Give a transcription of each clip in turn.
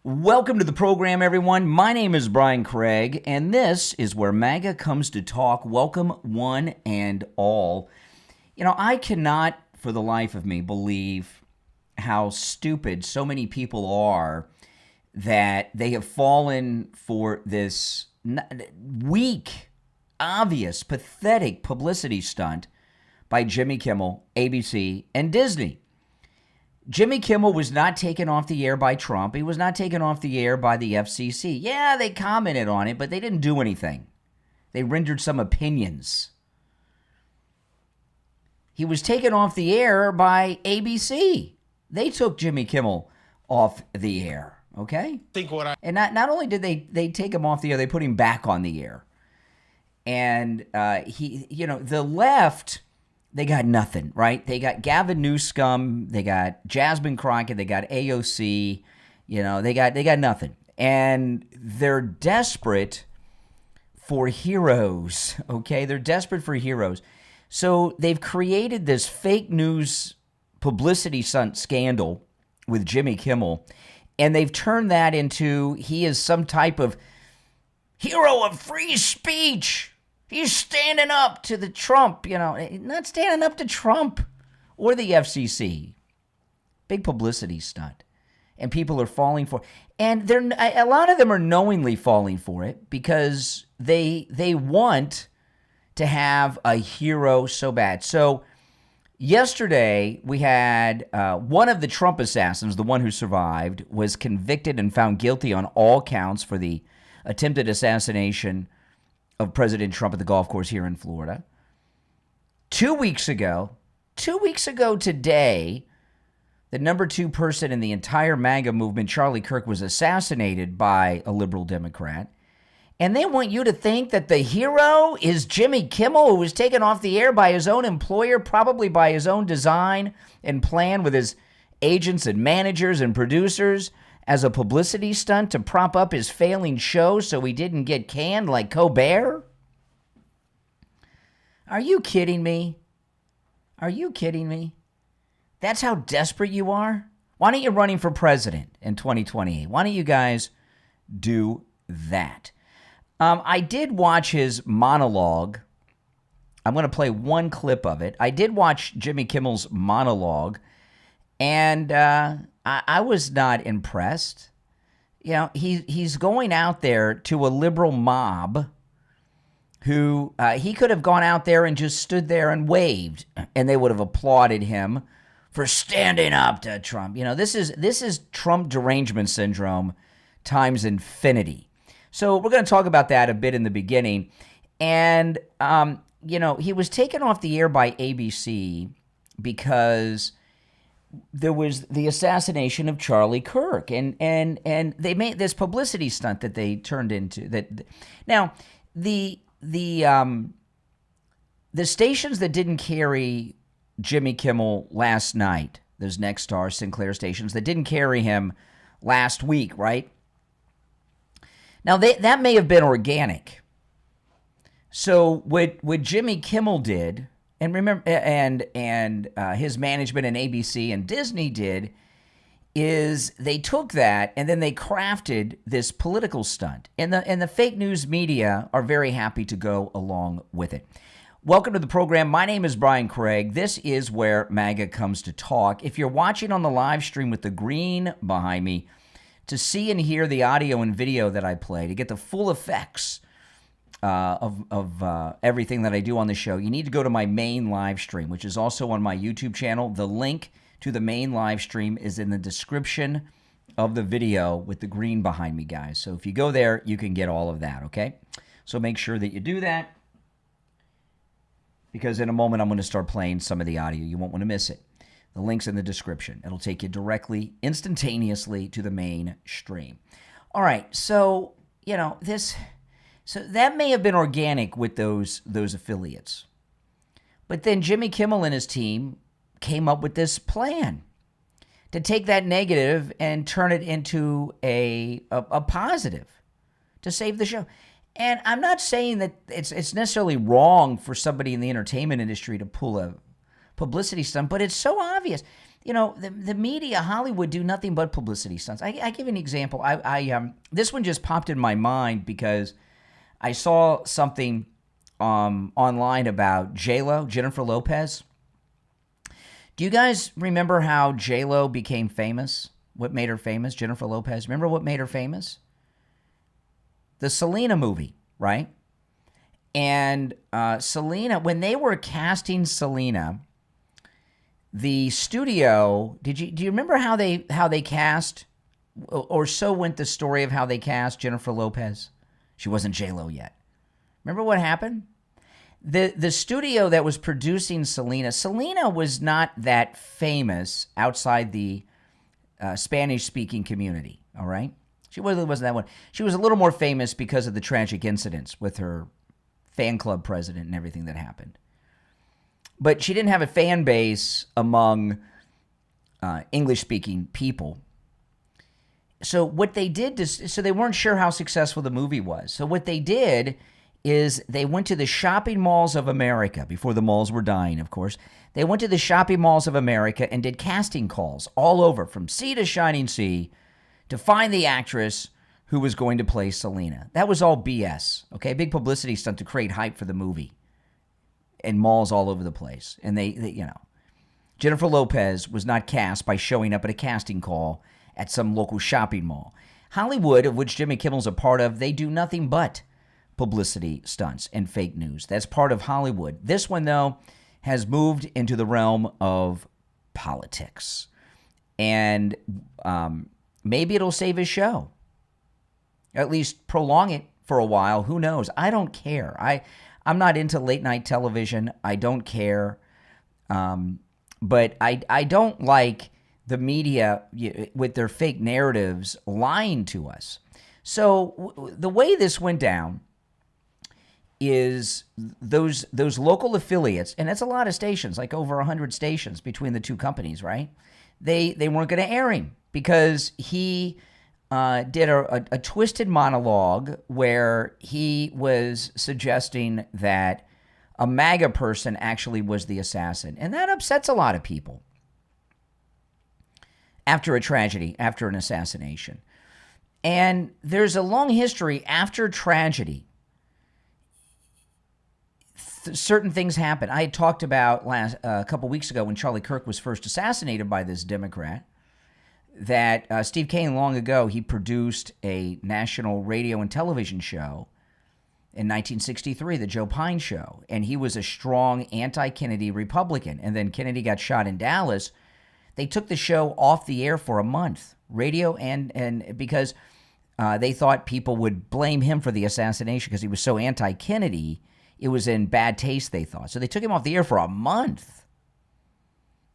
Welcome to the program, everyone. My name is Brian Craig, and this is where MAGA comes to talk. Welcome, one and all. You know, I cannot, for the life of me, believe how stupid so many people are that they have fallen for this weak, obvious, pathetic publicity stunt by Jimmy Kimmel, ABC, and Disney. Jimmy Kimmel was not taken off the air by Trump. He was not taken off the air by the FCC. Yeah, they commented on it, but they didn't do anything. They rendered some opinions. He was taken off the air by ABC. They took Jimmy Kimmel off the air, okay? And not only did they take him off the air, they put him back on the air. And the left, they got nothing, right? They got Gavin Newsom, they got Jasmine Crockett, they got AOC, they got nothing. And they're desperate for heroes, okay? They're desperate for heroes. So they've created this fake news publicity stunt scandal with Jimmy Kimmel, and they've turned that into he is some type of hero of free speech. He's standing up to the Trump, not standing up to Trump or the FCC. Big publicity stunt. And people are falling for it. And a lot of them are knowingly falling for it because they want to have a hero so bad. So yesterday we had one of the Trump assassins, the one who survived, was convicted and found guilty on all counts for the attempted assassination of President Trump at the golf course here in Florida. 2 weeks ago today, the number two person in the entire MAGA movement, Charlie Kirk, was assassinated by a liberal Democrat. And they want you to think that the hero is Jimmy Kimmel, who was taken off the air by his own employer, probably by his own design and plan with his agents and managers and producers, as a publicity stunt to prop up his failing show so he didn't get canned like Colbert? Are you kidding me? Are you kidding me? That's how desperate you are? Why aren't you running for president in 2028? Why don't you guys do that? I did watch his monologue. I'm going to play one clip of it. I did watch Jimmy Kimmel's monologue, and I was not impressed. He's going out there to a liberal mob who he could have gone out there and just stood there and waved, and they would have applauded him for standing up to Trump. This is Trump derangement syndrome times infinity. So we're going to talk about that a bit in the beginning. And, he was taken off the air by ABC because there was the assassination of Charlie Kirk, and they made this publicity stunt that they turned into that. Now, the stations that didn't carry Jimmy Kimmel last night, those Nexstar Sinclair stations that didn't carry him last week, right? Now that may have been organic. So what Jimmy Kimmel did, and remember, and his management and ABC and Disney did, is they took that and then they crafted this political stunt. And the fake news media are very happy to go along with it. Welcome to the program. My name is Brian Craig. This is where MAGA comes to talk. If you're watching on the live stream with the green behind me, to see and hear the audio and video that I play, to get the full effects of everything that I do on the show, you need to go to my main live stream, which is also on my YouTube channel. The link to the main live stream is in the description of the video with the green behind me, guys. So if you go there, you can get all of that, okay? So make sure that you do that, because in a moment I'm going to start playing some of the audio. You won't want to miss it. The link's in the description. It'll take you directly, instantaneously to the main stream. All right, so, so that may have been organic with those affiliates. But then Jimmy Kimmel and his team came up with this plan to take that negative and turn it into a positive to save the show. And I'm not saying that it's necessarily wrong for somebody in the entertainment industry to pull a publicity stunt, but it's so obvious. the media, Hollywood, do nothing but publicity stunts. I give an example. This one just popped in my mind because I saw something online about J-Lo, Jennifer Lopez. Do you guys remember how J-Lo became famous? What made her famous? Jennifer Lopez. Remember what made her famous? The Selena movie, right? And Selena, when they were casting Selena, the studio, do you remember how they cast, or so went the story of how they cast Jennifer Lopez? She wasn't J-Lo yet. Remember what happened? The studio that was producing Selena was not that famous outside the Spanish-speaking community, all right? She really wasn't that one. She was a little more famous because of the tragic incidents with her fan club president and everything that happened. But she didn't have a fan base among English-speaking people. So what they did, so they weren't sure how successful the movie was. So what they did is they went to the shopping malls of America, before the malls were dying, of course. They went to the shopping malls of America and did casting calls all over, from sea to shining sea, to find the actress who was going to play Selena. That was all BS, okay? Big publicity stunt to create hype for the movie. And malls all over the place. And they Jennifer Lopez was not cast by showing up at a casting call at some local shopping mall. Hollywood, of which Jimmy Kimmel's a part of, they do nothing but publicity stunts and fake news. That's part of Hollywood. This one, though, has moved into the realm of politics. And maybe it'll save his show. At least prolong it for a while. Who knows? I don't care. I'm not into late-night television. I don't care. But I don't like the media with their fake narratives lying to us. So the way this went down is those local affiliates, and that's a lot of stations, like over 100 stations between the two companies, right? They weren't going to air him because he did a twisted monologue where he was suggesting that a MAGA person actually was the assassin. And that upsets a lot of people after a tragedy, after an assassination. And there's a long history after tragedy. Certain things happen. I had talked about a couple weeks ago when Charlie Kirk was first assassinated by this Democrat, that Steve Kaine, long ago, he produced a national radio and television show in 1963, the Joe Pine Show, and he was a strong anti-Kennedy Republican. And then Kennedy got shot in Dallas. They took the show off the air for a month, radio, and because they thought people would blame him for the assassination because he was so anti-Kennedy. It was in bad taste, they thought. So they took him off the air for a month.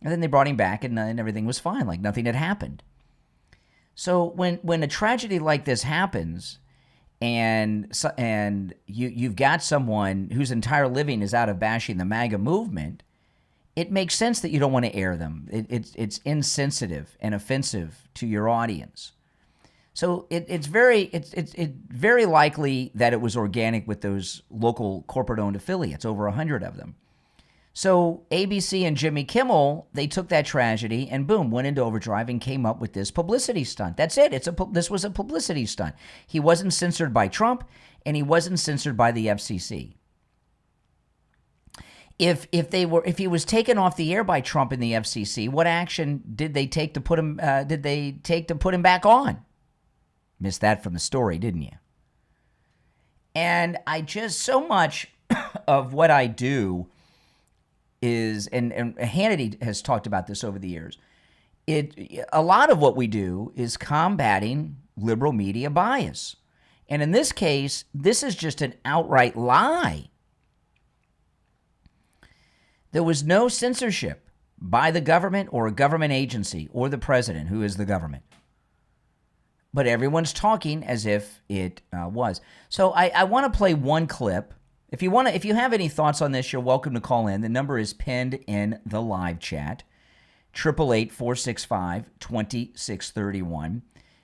And then they brought him back, and everything was fine, like nothing had happened. So when a tragedy like this happens, and you've got someone whose entire living is out of bashing the MAGA movement, it makes sense that you don't want to air them. It's insensitive and offensive to your audience. So it's very likely that it was organic with those local corporate-owned affiliates, over 100 of them. So ABC and Jimmy Kimmel, they took that tragedy and boom, went into overdrive and came up with this publicity stunt. That's it. This was a publicity stunt. He wasn't censored by Trump, and he wasn't censored by the FCC. If he was taken off the air by Trump and the FCC, what action did they take to put him? Back on? Missed that from the story, didn't you? And so much of what I do is, and Hannity has talked about this over the years, a lot of what we do is combating liberal media bias. And in this case, this is just an outright lie. There was no censorship by the government or a government agency or the president, who is the government. But everyone's talking as if it was. So I want to play one clip. If you have any thoughts on this, you're welcome to call in. The number is pinned in the live chat. 888-465-2631.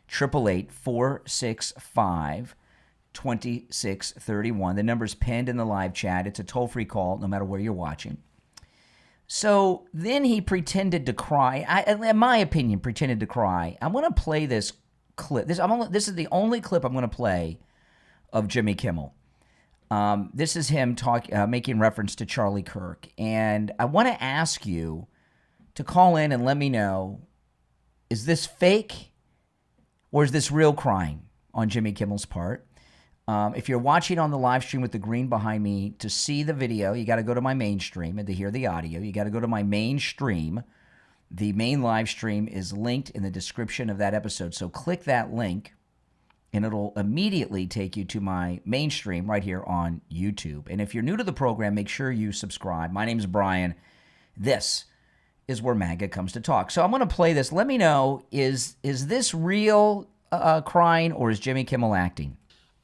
888-465-2631. The number's pinned in the live chat. It's a toll-free call, no matter where you're watching. So then he pretended to cry. In my opinion, pretended to cry. I'm going to play this clip. This is the only clip I'm going to play of Jimmy Kimmel. This is him making reference to Charlie Kirk. And I want to ask you to call in and let me know, is this fake or is this real crying on Jimmy Kimmel's part? If you're watching on the live stream with the green behind me, to see the video, you got to go to my main stream, and to hear the audio, you got to go to my main stream. The main live stream is linked in the description of that episode. So click that link, and it'll immediately take you to my main stream right here on YouTube. And if you're new to the program, make sure you subscribe. My name's Brian. This is where MAGA comes to talk. So I'm going to play this. Let me know, is this real crying, or is Jimmy Kimmel acting?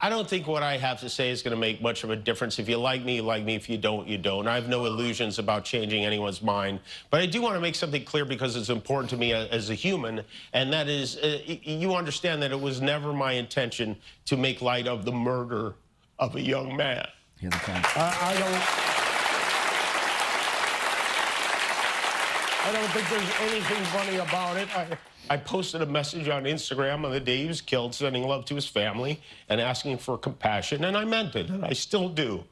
I don't think what I have to say is going to make much of a difference. If you like me, you like me. If you don't, you don't. I have no illusions about changing anyone's mind. But I do want to make something clear because it's important to me as a human, and that is, you understand that it was never my intention to make light of the murder of a young man. Hear the phone. I don't think there's anything funny about it. I posted a message on Instagram on the day he was killed, sending love to his family and asking for compassion, and I meant it, and I still do.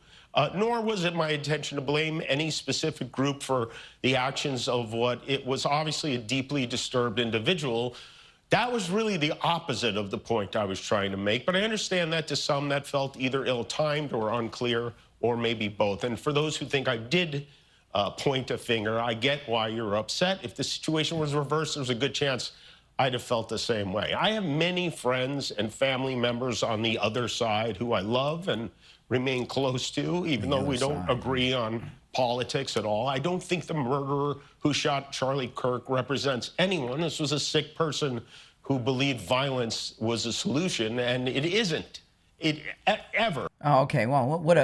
Nor was it my intention to blame any specific group for the actions of what it was obviously a deeply disturbed individual. That was really the opposite of the point I was trying to make, but I understand that to some that felt either ill-timed or unclear, or maybe both. And for those who think I did point a finger, I get why you're upset. If the situation was reversed, there's a good chance I'd have felt the same way. I have many friends and family members on the other side who I love and remain close to, even though we don't agree on politics at all. I don't think the murderer who shot Charlie Kirk represents anyone. This was a sick person who believed violence was a solution, and it isn't. Ever. Oh, okay. Well, what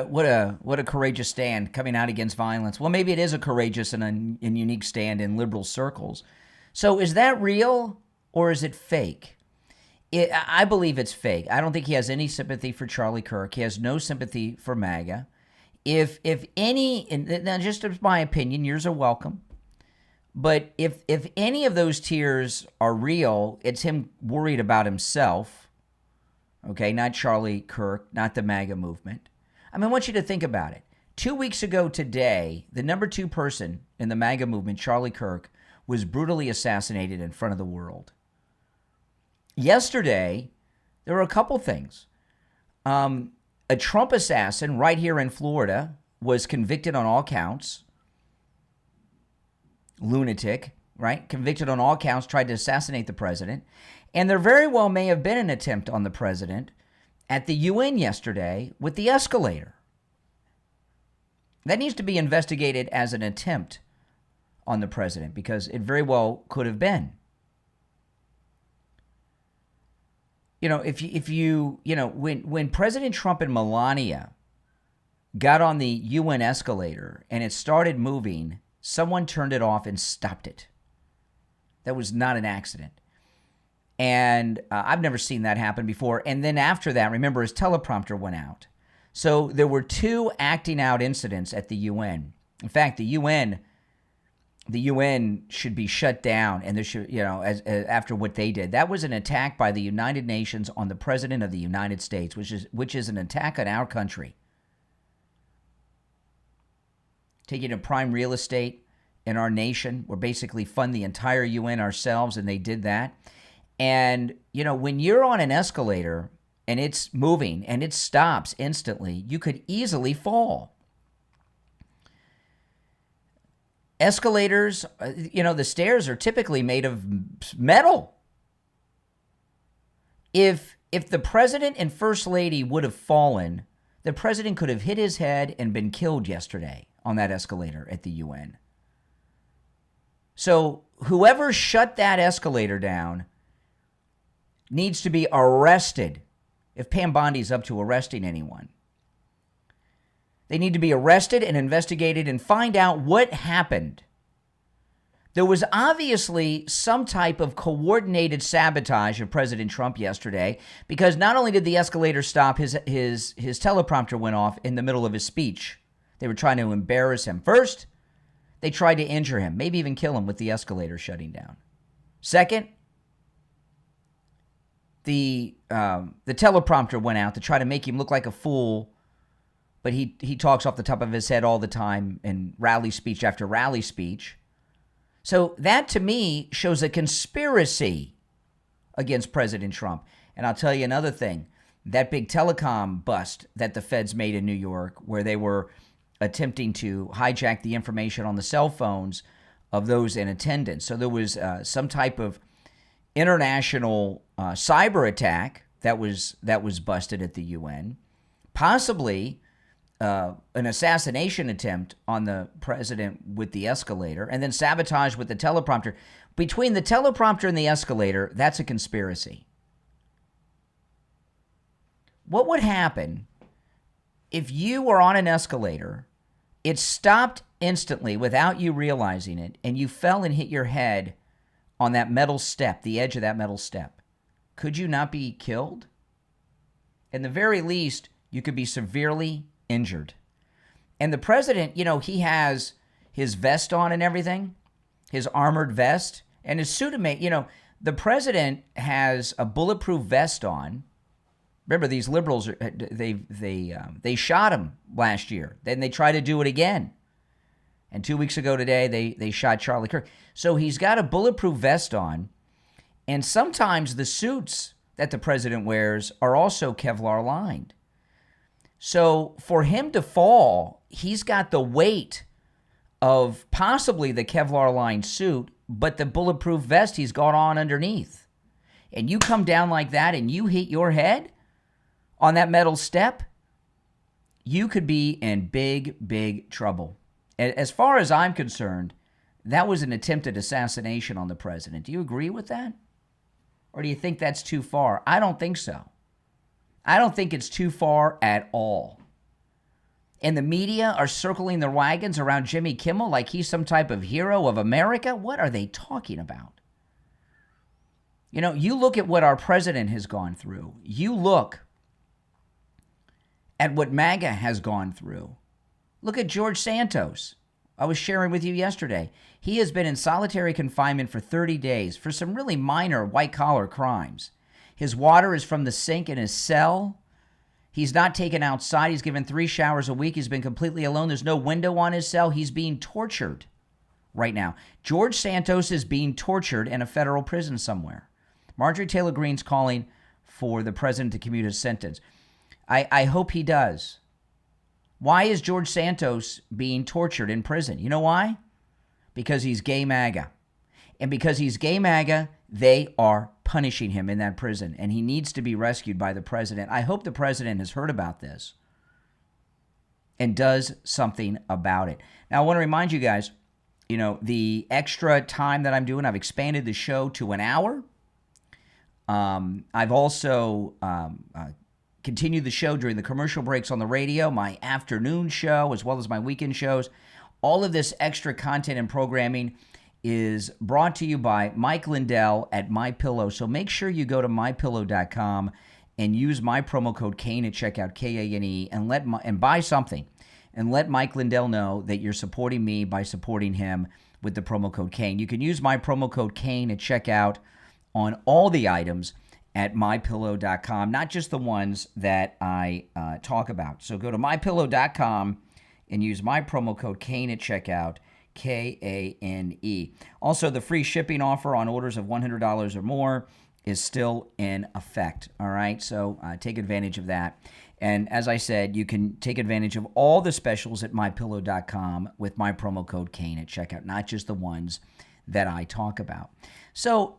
a courageous stand coming out against violence. Well, maybe it is a courageous and unique stand in liberal circles. So is that real or is it fake? I believe it's fake. I don't think he has any sympathy for Charlie Kirk. He has no sympathy for MAGA. If any, and now just as my opinion, yours are welcome. But if any of those tears are real, it's him worried about himself. Okay, not Charlie Kirk, not the MAGA movement. I mean, I want you to think about it. 2 weeks ago today, the number 2 person in the MAGA movement, Charlie Kirk, was brutally assassinated in front of the world. Yesterday, there were a couple things. A Trump assassin right here in Florida was convicted on all counts. Lunatic, right? Convicted on all counts, tried to assassinate the president. And there very well may have been an attempt on the president at the UN yesterday with the escalator. That needs to be investigated as an attempt on the president because it very well could have been. You know, when President Trump and Melania got on the UN escalator and it started moving, someone turned it off and stopped it. That was not an accident. And I've never seen that happen before. And then after that, remember, his teleprompter went out. So there were 2 acting out incidents at the UN. In fact, the UN should be shut down, and there should, as after what they did. That was an attack by the United Nations on the President of the United States, which is an attack on our country. Taking a prime real estate in our nation, we're basically fund the entire UN ourselves, and they did that. And, when you're on an escalator and it's moving and it stops instantly, you could easily fall. Escalators, the stairs are typically made of metal. If the president and first lady would have fallen, the president could have hit his head and been killed yesterday on that escalator at the UN. So whoever shut that escalator down needs to be arrested. If Pam Bondi's up to arresting anyone, they need to be arrested and investigated and find out what happened. There was obviously some type of coordinated sabotage of President Trump yesterday, because not only did the escalator stop, his teleprompter went off in the middle of his speech. They were trying to embarrass him. First, they tried to injure him, maybe even kill him with the escalator shutting down. Second, the teleprompter went out to try to make him look like a fool, but he talks off the top of his head all the time in rally speech after rally speech. So that, to me, shows a conspiracy against President Trump. And I'll tell you another thing. That big telecom bust that the feds made in New York, where they were attempting to hijack the information on the cell phones of those in attendance. So there was some type of international cyber attack that was busted at the UN, possibly an assassination attempt on the president with the escalator, and then sabotage with the teleprompter. Between the teleprompter and the escalator, that's a conspiracy. What would happen if you were on an escalator, it stopped instantly without you realizing it, and you fell and hit your head on that metal step, the edge of that metal step? Could you not be killed? At the very least, you could be severely injured. And the president, he has his vest on and everything, his armored vest, and his suit of the president has a bulletproof vest on. Remember, these liberals, they shot him last year. Then they tried to do it again. And 2 weeks ago today, they shot Charlie Kirk. So he's got a bulletproof vest on. And sometimes the suits that the president wears are also Kevlar lined. So for him to fall, he's got the weight of possibly the Kevlar lined suit, but the bulletproof vest he's got on underneath. And you come down like that and you hit your head on that metal step, you could be in big, big trouble. As far as I'm concerned, that was an attempted assassination on the president. Do you agree with that? Or do you think that's too far? I don't think so. I don't think it's too far at all. And the media are circling their wagons around Jimmy Kimmel like he's some type of hero of America. What are they talking about? You look at what our president has gone through. You look at what MAGA has gone through. Look at George Santos. I was sharing with you yesterday. He has been in solitary confinement for 30 days for some really minor white-collar crimes. His water is from the sink in his cell. He's not taken outside. He's given 3 showers a week. He's been completely alone. There's no window on his cell. He's being tortured right now. George Santos is being tortured in a federal prison somewhere. Marjorie Taylor Greene's calling for the president to commute his sentence. I hope he does. Why is George Santos being tortured in prison? You know why? Because he's gay MAGA. And because he's gay MAGA, they are punishing him in that prison. And he needs to be rescued by the president. I hope the president has heard about this and does something about it. Now, I want to remind you guys, the extra time that I'm doing, I've expanded the show to an hour. I've also continue the show during the commercial breaks on the radio, my afternoon show, as well as my weekend shows. All of this extra content and programming is brought to you by Mike Lindell at MyPillow. So make sure you go to MyPillow.com and use my promo code Kane at checkout, Kane, and buy something. And let Mike Lindell know that you're supporting me by supporting him with the promo code Kane. You can use my promo code Kane at checkout on all the items at MyPillow.com, not just the ones that I talk about. So go to MyPillow.com and use my promo code Kane at checkout, Kane. Also, the free shipping offer on orders of $100 or more is still in effect, all right? So take advantage of that. And as I said, you can take advantage of all the specials at MyPillow.com with my promo code Kane at checkout, not just the ones that I talk about. So,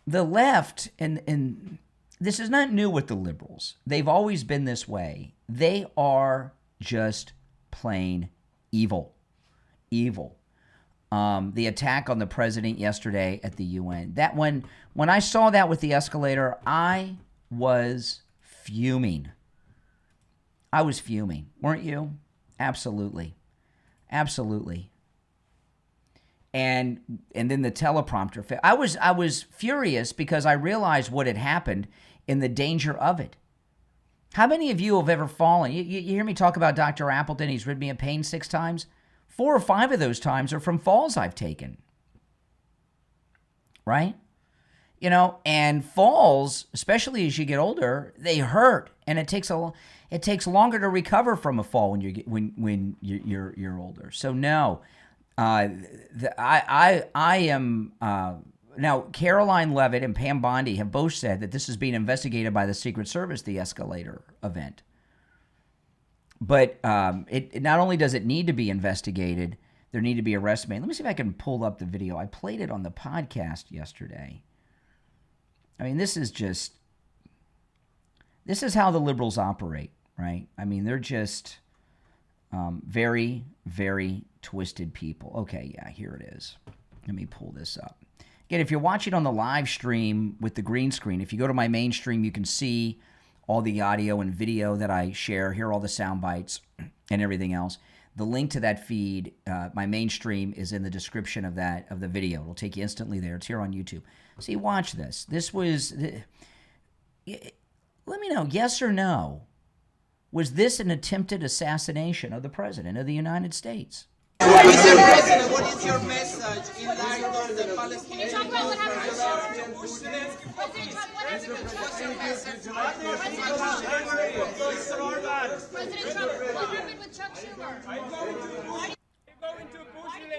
the left, and this is not new with the liberals. They've always been this way. They are just plain evil. Evil. The attack on the president yesterday at the UN. That when I saw that with the escalator, I was fuming. I was fuming. Weren't you? Absolutely. Absolutely. And then the teleprompter. I was furious because I realized what had happened and the danger of it. How many of you have ever fallen? You hear me talk about Dr. Appleton. He's rid me of pain 6 times. 4 or 5 of those times are from falls I've taken. Right? You know, and falls, especially as you get older, they hurt, and it takes longer to recover from a fall when you're older. So no, I am now. Caroline Levitt and Pam Bondi have both said that this is being investigated by the Secret Service, the escalator event. But it not only does it need to be investigated, there need to be arrests made. Let me see if I can pull up the video. I played it on the podcast yesterday. I mean, this is how the liberals operate, right? I mean, they're just very, very twisted people. Okay, yeah, here it is. Let me pull this up. Again, if you're watching on the live stream with the green screen, if you go to my main stream, you can see all the audio and video that I share, hear all the sound bites and everything else. The link to that feed, my main stream, is in the description of the video. It'll take you instantly there. It's here on YouTube. See, watch this. This was... let me know, yes or no. Was this an attempted assassination of the President of the United States? Mr. President, what is your message in light of the Palestinian... Can you talk about what happened?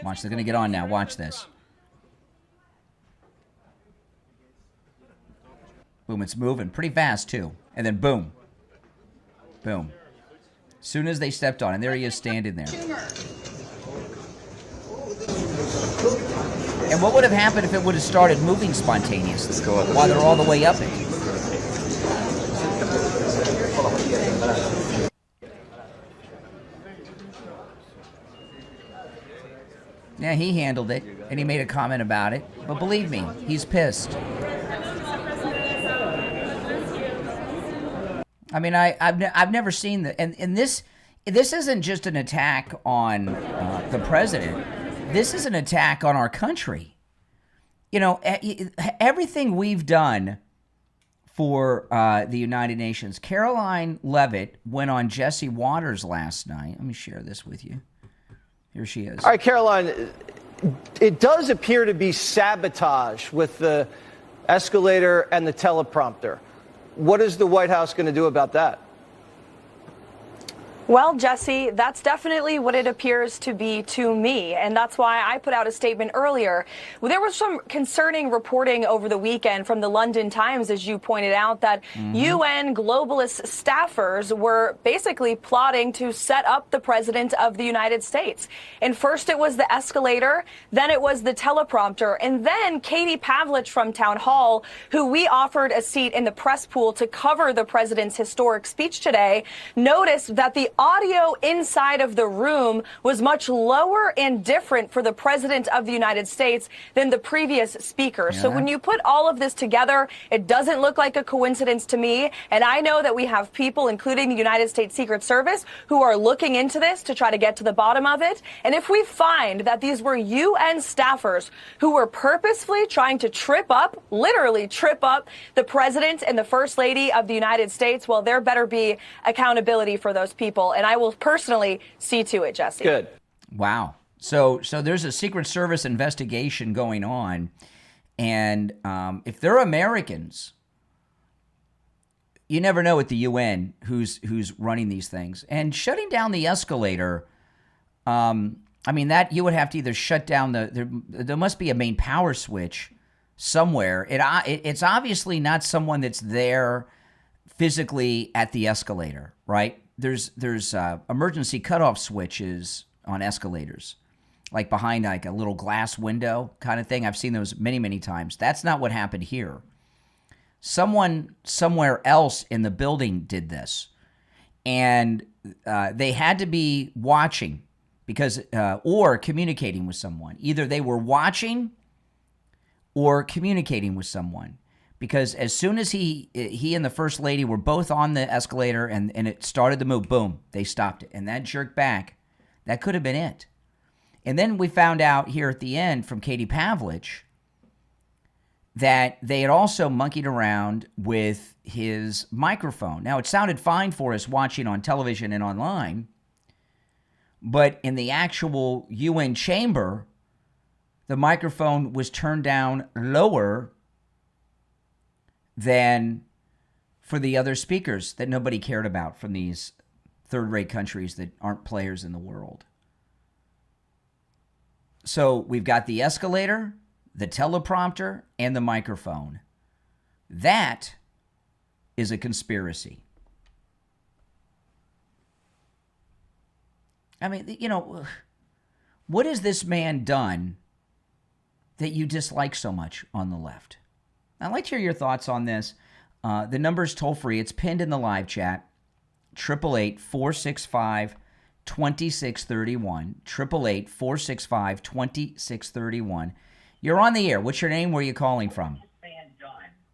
Watch, they're going to get on now. Watch this. Boom, it's moving pretty fast, too. And then boom. Boom. As soon as they stepped on, and there he is standing there. And what would have happened if it would have started moving spontaneously while they're all the way up it? Yeah, he handled it, and he made a comment about it. But believe me, he's pissed. I mean, I've never seen that, and this isn't just an attack on the president. This is an attack on our country. You know, everything we've done for the United Nations. Caroline Levitt went on Jesse Waters last night. Let me share this with you. Here she is. All right, Caroline, it does appear to be sabotage with the escalator and the teleprompter. What is the White House going to do about that? Well, Jesse, that's definitely what it appears to be to me, and that's why I put out a statement earlier. There was some concerning reporting over the weekend from the London Times, as you pointed out, that UN globalist staffers were basically plotting to set up the President of the United States. And first it was the escalator, then it was the teleprompter, and then Katie Pavlich from Town Hall, who we offered a seat in the press pool to cover the President's historic speech today, noticed that the audio inside of the room was much lower and different for the President of the United States than the previous speaker. Yeah. So when you put all of this together, it doesn't look like a coincidence to me. And I know that we have people, including the United States Secret Service, who are looking into this to try to get to the bottom of it. And if we find that these were UN staffers who were purposefully trying to trip up, literally trip up, the President and the First Lady of the United States, well, there better be accountability for those people. And I will personally see to it, Jesse. Good. Wow. So there's a Secret Service investigation going on. And if they're Americans, you never know at the UN who's running these things. And shutting down the escalator, I mean, that you would have to either shut down there must be a main power switch somewhere. It's obviously not someone that's there physically at the escalator, right? There's emergency cutoff switches on escalators, like behind like a little glass window kind of thing. I've seen those many, many times. That's not what happened here. Someone somewhere else in the building did this, and they had to be watching because or communicating with someone. Either they were watching or communicating with someone. Because as soon as he and the First Lady were both on the escalator and it started to move, boom, they stopped it. And that jerked back. That could have been it. And then we found out here at the end from Katie Pavlich that they had also monkeyed around with his microphone. Now, it sounded fine for us watching on television and online, But in the actual UN chamber, the microphone was turned down lower than for the other speakers that nobody cared about from these third-rate countries that aren't players in the world. So we've got the escalator, the teleprompter, and the microphone. That is a conspiracy. I mean, you know, what has this man done that you dislike so much on the left? I'd like to hear your thoughts on this. The number's toll-free. It's pinned in the live chat. 888-465-2631. 888-465-2631. You're on the air. What's your name? Where are you calling from?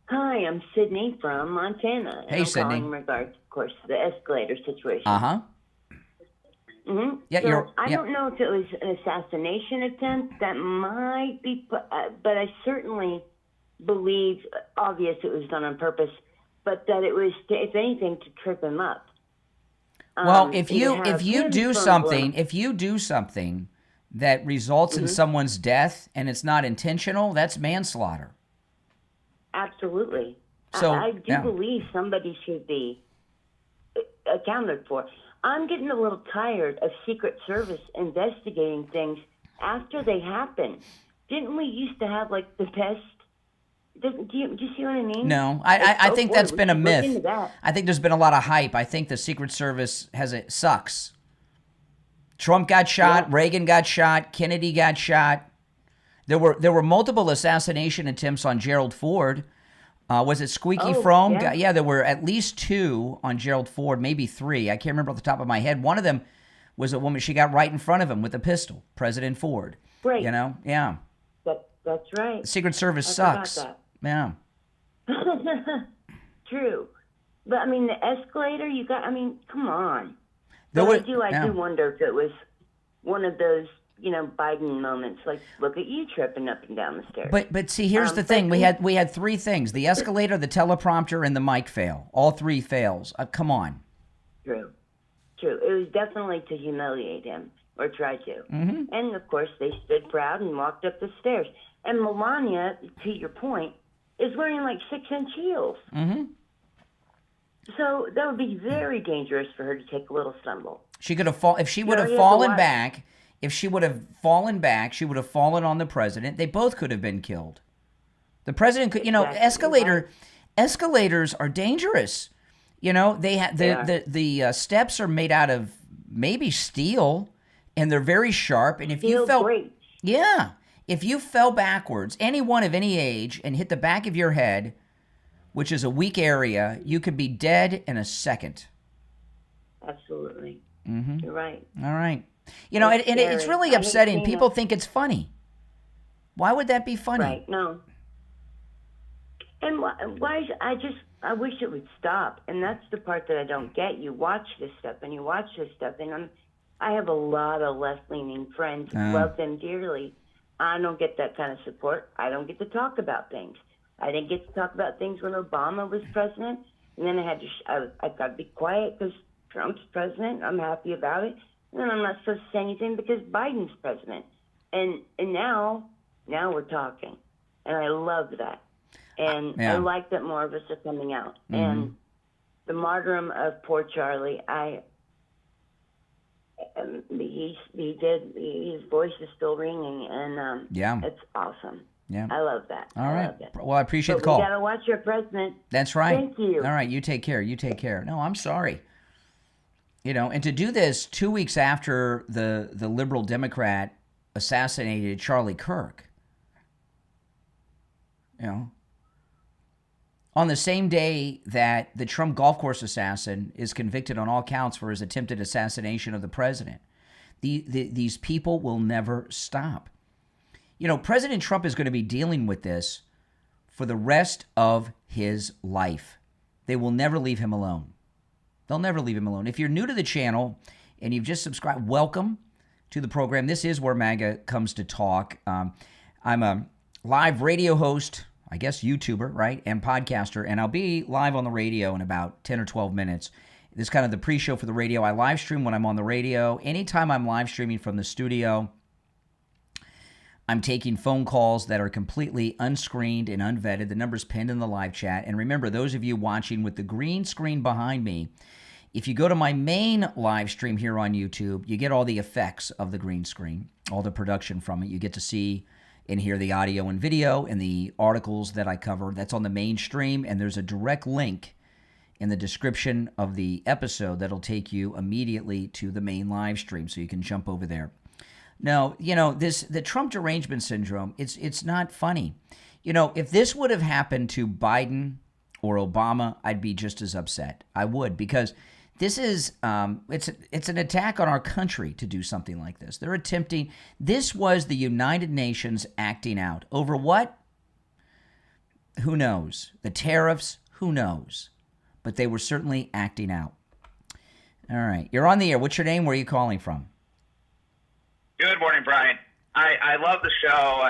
Hi, I'm Sydney from Montana. Hey, I'm Sydney. calling in regards, of course, to the escalator situation. Uh-huh. Mm-hmm. Yeah, so I don't know if it was an assassination attempt. That might be, but I certainly believe, obvious it was done on purpose, but that it was, if anything, to trip him up. Well, if you do something that results in someone's death and it's not intentional, that's manslaughter. Absolutely. So I do believe somebody should be accounted for. I'm getting a little tired of Secret Service investigating things after they happen. Didn't we used to have like the best? Do you see what I mean? No, I think that's been a myth. That. I think there's been a lot of hype. I think the Secret Service sucks. Trump got shot, yeah. Reagan got shot, Kennedy got shot. There were multiple assassination attempts on Gerald Ford. Was it Squeaky Fromme? Yeah, there were at least 2 on Gerald Ford, maybe 3. I can't remember off the top of my head. One of them was a woman. She got right in front of him with a pistol, President Ford. Right. You know? Yeah. That's right. The Secret Service sucks. Yeah. True. But, I mean, the escalator, come on. I do wonder if it was one of those, Biden moments, like, look at you tripping up and down the stairs. But see, here's the thing. We had 3 things. The escalator, the teleprompter, and the mic fail. All 3 fails. Come on. True. It was definitely to humiliate him, or try to. Mm-hmm. And, of course, they stood proud and walked up the stairs. And Melania, to your point, is wearing, like, 6-inch heels. Mm-hmm. So that would be very dangerous for her to take a little stumble. She could have fallen. If she would have fallen back... If she would have fallen back, she would have fallen on the president. They both could have been killed. The president could, escalators are dangerous. The steps are made out of maybe steel, and they're very sharp. And if you fell, if you fell backwards, anyone of any age, and hit the back of your head, which is a weak area, you could be dead in a second. Absolutely. Mm-hmm. You're right. All right. It's really upsetting. People think it's funny. Why would that be funny? Right, no. And why I wish it would stop. And that's the part that I don't get. You watch this stuff, and I have a lot of left-leaning friends, love them dearly. I don't get that kind of support. I don't get to talk about things. I didn't get to talk about things when Obama was president, and then I got to be quiet because Trump's president. I'm happy about it. And then I'm not supposed to say anything because Biden's president. And now we're talking. And I love that. And I like that more of us are coming out. Mm-hmm. And the martyrdom of poor Charlie, his voice is still ringing, and it's awesome. Yeah. I love that. All right. Well, I appreciate the call. We got to watch your president. That's right. Thank you. All right. You take care. No, I'm sorry. And to do this 2 weeks after the liberal Democrat assassinated Charlie Kirk, on the same day that the Trump golf course assassin is convicted on all counts for his attempted assassination of the president, these people will never stop. President Trump is going to be dealing with this for the rest of his life. They will never leave him alone. They'll never leave him alone. If you're new to the channel and you've just subscribed, welcome to the program. This is where MAGA comes to talk. I'm a live radio host, I guess YouTuber, right, and podcaster, and I'll be live on the radio in about 10 or 12 minutes. This is kind of the pre-show for the radio. I live stream when I'm on the radio. Anytime I'm live streaming from the studio, I'm taking phone calls that are completely unscreened and unvetted. The number's pinned in the live chat. And remember, those of you watching with the green screen behind me, if you go to my main live stream here on YouTube, you get all the effects of the green screen, all the production from it. You get to see and hear the audio and video and the articles that I cover. That's on the main stream, and there's a direct link in the description of the episode that'll take you immediately to the main live stream, so you can jump over there. No, the Trump derangement syndrome, it's not funny. If this would have happened to Biden or Obama, I'd be just as upset. I would, because this is it's an attack on our country to do something like this. They're attempting. This was the United Nations acting out over what? Who knows? The tariffs? Who knows? But they were certainly acting out. All right, you're on the air. What's your name? Where are you calling from? Good morning, Brian. I love the show.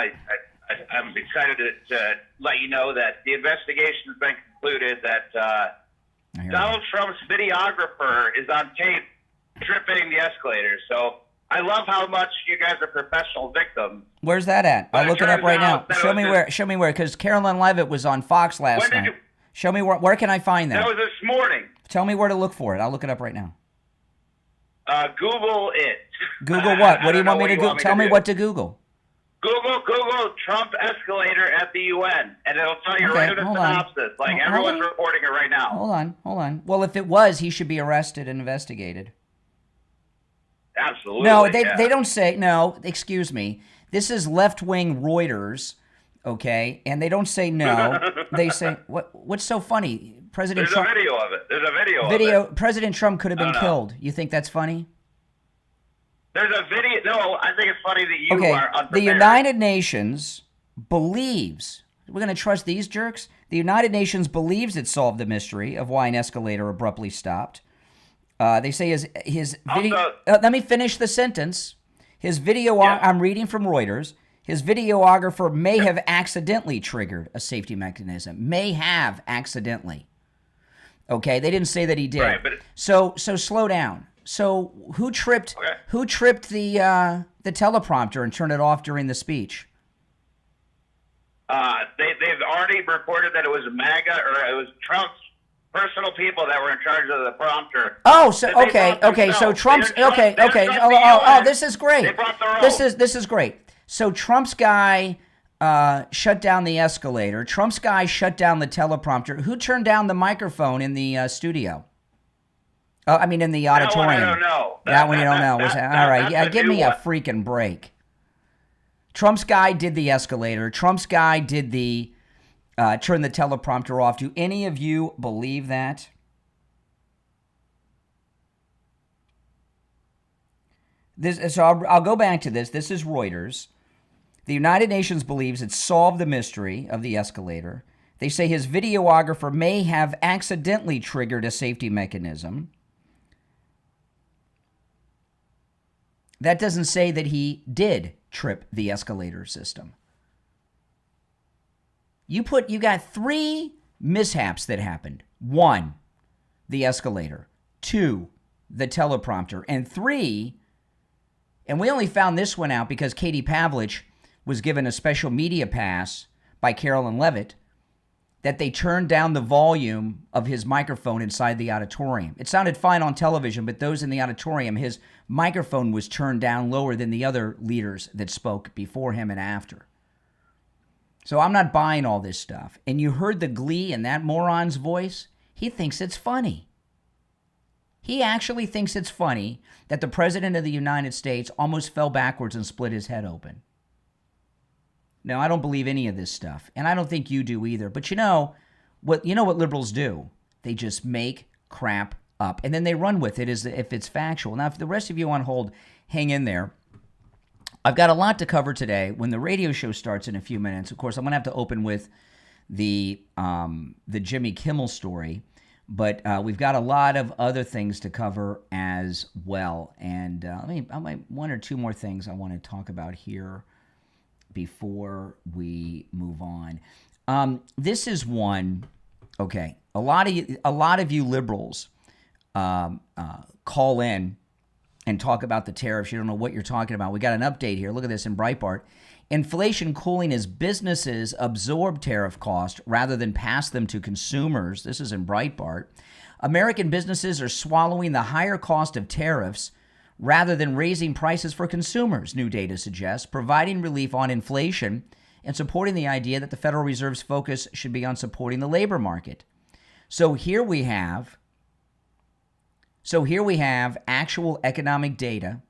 I'm excited to let you know that the investigation has been concluded, that Donald Trump's videographer is on tape tripping the escalator. So I love how much you guys are professional victims. Where's that at? I'll look it up right now. Show me where, because Carolyn Levitt was on Fox last night. Show me where can I find that? That was this morning. Tell me where to look for it. I'll look it up right now. Google it. Google what? What do you want me to Google? Tell me what to Google. Google Trump escalator at the UN, and it'll tell you right in the synopsis. Like, everyone's reporting it right now. Hold on. Well, if it was, he should be arrested and investigated. Absolutely. No, they don't say, no, excuse me. This is left-wing Reuters, okay? And they don't say no. They say, what's so funny? President Trump. There's a video of it. There's a video of it. President Trump could have been killed. You think that's funny? There's a video. No, I think it's funny that you are unprepared. The United Nations believes, we're going to trust these jerks? The United Nations believes it solved the mystery of why an escalator abruptly stopped. They say his video. Let me finish the sentence. His video, I'm reading from Reuters. His videographer may have accidentally triggered a safety mechanism. May have accidentally. Okay, they didn't say that he did. Right, but so slow down. So who tripped the teleprompter and turned it off during the speech? They've already reported that it was MAGA, or it was Trump's personal people that were in charge of the prompter. Oh, so okay. So Trump's okay. Oh, this is great. They brought their own. This is great. So Trump's guy shut down the escalator. Trump's guy shut down the teleprompter. Who turned down the microphone in the studio? In the auditorium. That one I don't know. That one you don't know. All right. Yeah, give me a freaking break. Trump's guy did the escalator. Trump's guy did the turn the teleprompter off. Do any of you believe that? So I'll go back to this. This is Reuters. The United Nations believes it solved the mystery of the escalator. They say his videographer may have accidentally triggered a safety mechanism. That doesn't say that he did trip the escalator system. You got 3 mishaps that happened. 1, the escalator. 2, the teleprompter. And 3, and we only found this one out because Katie Pavlich was given a special media pass by Carolyn Levitt, that they turned down the volume of his microphone inside the auditorium. It sounded fine on television, but those in the auditorium, his microphone was turned down lower than the other leaders that spoke before him and after. So I'm not buying all this stuff. And you heard the glee in that moron's voice? He thinks it's funny. He actually thinks it's funny that the President of the United States almost fell backwards and split his head open. No, I don't believe any of this stuff, and I don't think you do either. But you know what liberals do? They just make crap up, and then they run with it as if it's factual. Now, if the rest of you on hold, hang in there. I've got a lot to cover today. When the radio show starts in a few minutes, of course, I'm going to have to open with the Jimmy Kimmel story, but we've got a lot of other things to cover as well. And I might 1 or 2 more things I want to talk about here before we move on. This is one, okay, a lot of you liberals call in and talk about the tariffs. You don't know what you're talking about. We got an update here. Look at this in Breitbart. Inflation cooling as businesses absorb tariff costs rather than pass them to consumers. This is in Breitbart. American businesses are swallowing the higher cost of tariffs rather than raising prices for consumers, new data suggests, providing relief on inflation and supporting the idea that the Federal Reserve's focus should be on supporting the labor market. So here we have actual economic data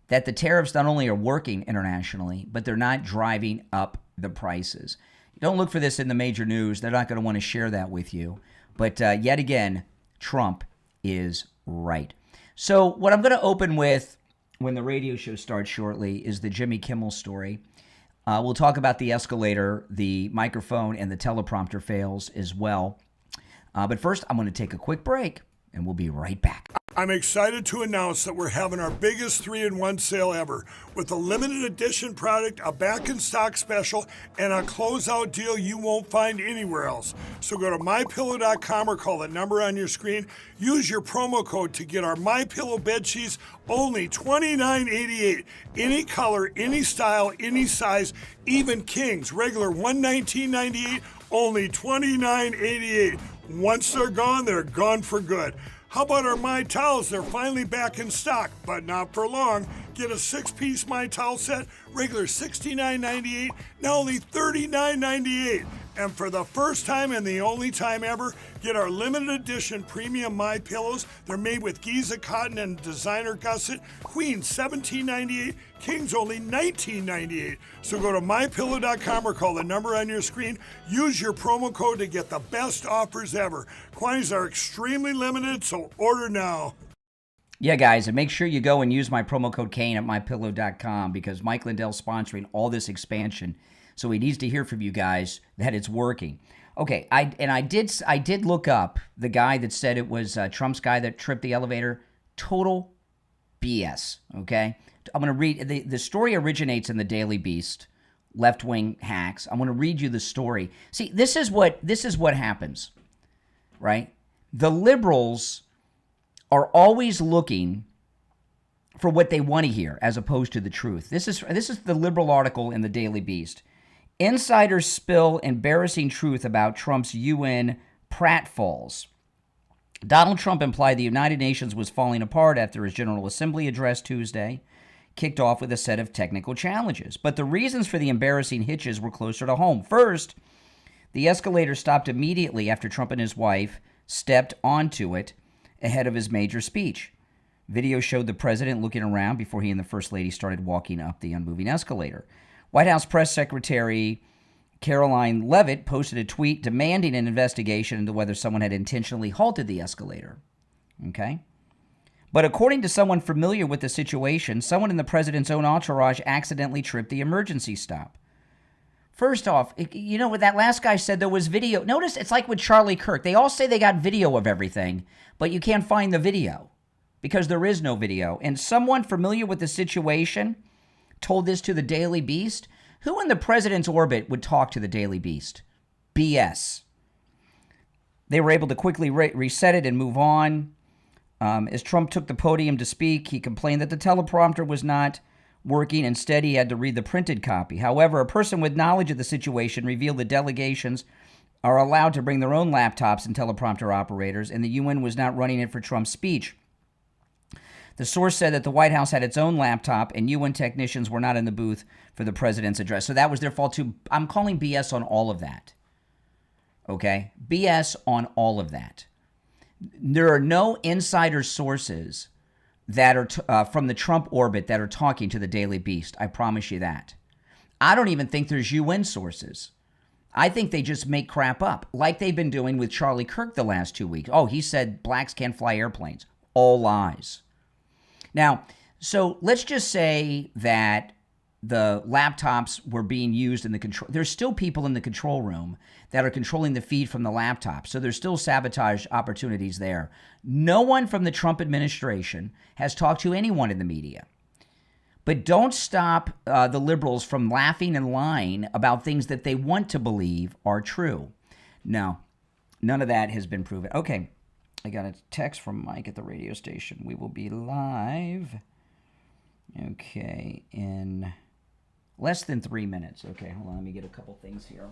that the tariffs not only are working internationally, but they're not driving up the prices. Don't look for this in the major news. They're not going to want to share that with you. But yet again, Trump is right. So what I'm going to open with when the radio show starts shortly is the Jimmy Kimmel story. We'll talk about the escalator, the microphone, and the teleprompter fails as well. But first, I'm going to take a quick break, and we'll be right back. I'm excited to announce that we're having our biggest 3-in-1 sale ever with a limited edition product, a back-in-stock special, and a closeout deal you won't find anywhere else. So go to MyPillow.com or call the number on your screen. Use your promo code to get our MyPillow bed sheets only $29.88. Any color, any style, any size, even kings. Regular $119.98, only $29.88. Once they're gone for good. How about our My Towels? They're finally back in stock, but not for long. Get a 6-piece My Towel set, regular $69.98, now only $39.98. And for the first time and the only time ever, get our limited edition premium My Pillows. They're made with Giza cotton and designer gusset. Queen $17.98, Kings only $19.98. So go to MyPillow.com or call the number on your screen. Use your promo code to get the best offers ever. Quantities are extremely limited, so order now. Yeah, guys, and make sure you go and use my promo code Kane at MyPillow.com because Mike Lindell's sponsoring all this expansion. So he needs to hear from you guys that it's working. Okay, I did look up the guy that said it was Trump's guy that tripped the elevator. Total BS, okay? I'm going to read, the story originates in the Daily Beast, left-wing hacks. I'm going to read you the story. See, this is what happens, right? The liberals are always looking for what they want to hear as opposed to the truth. This is the liberal article in the Daily Beast. Insiders spill embarrassing truth about Trump's UN pratfalls. Donald Trump implied the United Nations was falling apart after his General Assembly address Tuesday kicked off with a set of technical challenges. But the reasons for the embarrassing hitches were closer to home. First, the escalator stopped immediately after Trump and his wife stepped onto it ahead of his major speech. Video showed the president looking around before he and the First Lady started walking up the unmoving escalator. White House Press Secretary Caroline Leavitt posted a tweet demanding an investigation into whether someone had intentionally halted the escalator. Okay? But according to someone familiar with the situation, someone in the president's own entourage accidentally tripped the emergency stop. First off, you know what that last guy said there was video. Notice it's like with Charlie Kirk. They all say they got video of everything, but you can't find the video because there is no video. And someone familiar with the situation told this to the Daily Beast. Who in the president's orbit would talk to the Daily Beast? BS. They were able to quickly reset it and move on. As Trump took the podium to speak, he complained that the teleprompter was not working. Instead, he had to read the printed copy. However, a person with knowledge of the situation revealed that delegations are allowed to bring their own laptops and teleprompter operators, and the UN was not running it for Trump's speech. The source said that the White House had its own laptop and UN technicians were not in the booth for the president's address. So that was their fault too. I'm calling BS on all of that. Okay? BS on all of that. There are no insider sources that are from the Trump orbit that are talking to the Daily Beast. I promise you that. I don't even think there's UN sources. I think they just make crap up, like they've been doing with Charlie Kirk the last 2 weeks. Oh, he said blacks can't fly airplanes. All lies. Now, so let's just say that the laptops were being used in the control. There's still people in the control room that are controlling the feed from the laptop. So there's still sabotage opportunities there. No one from the Trump administration has talked to anyone in the media. But don't stop the liberals from laughing and lying about things that they want to believe are true. No, none of that has been proven. Okay, I got a text from Mike at the radio station. We will be live. Okay, in less than 3 minutes. Okay, hold on. Let me get a couple things here.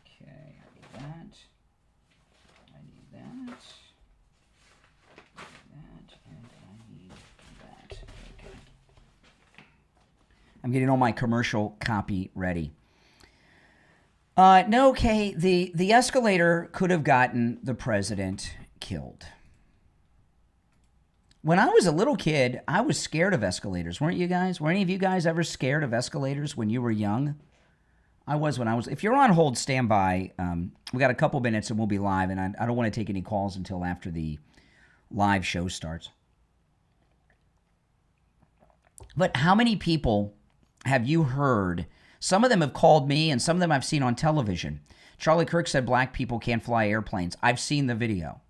Okay, I need that. I need that. And I need that. Okay. I'm getting all my commercial copy ready. No, okay, the escalator could have gotten the president killed. When I was a little kid, I was scared of escalators. Weren't you guys? Were any of you guys ever scared of escalators when you were young? I was when I was. If you're on hold, stand by. We got a couple minutes and we'll be live, and I don't want to take any calls until after the live show starts. But how many people have you heard? Some of them have called me, and some of them I've seen on television. Charlie Kirk said black people can't fly airplanes. I've seen the video.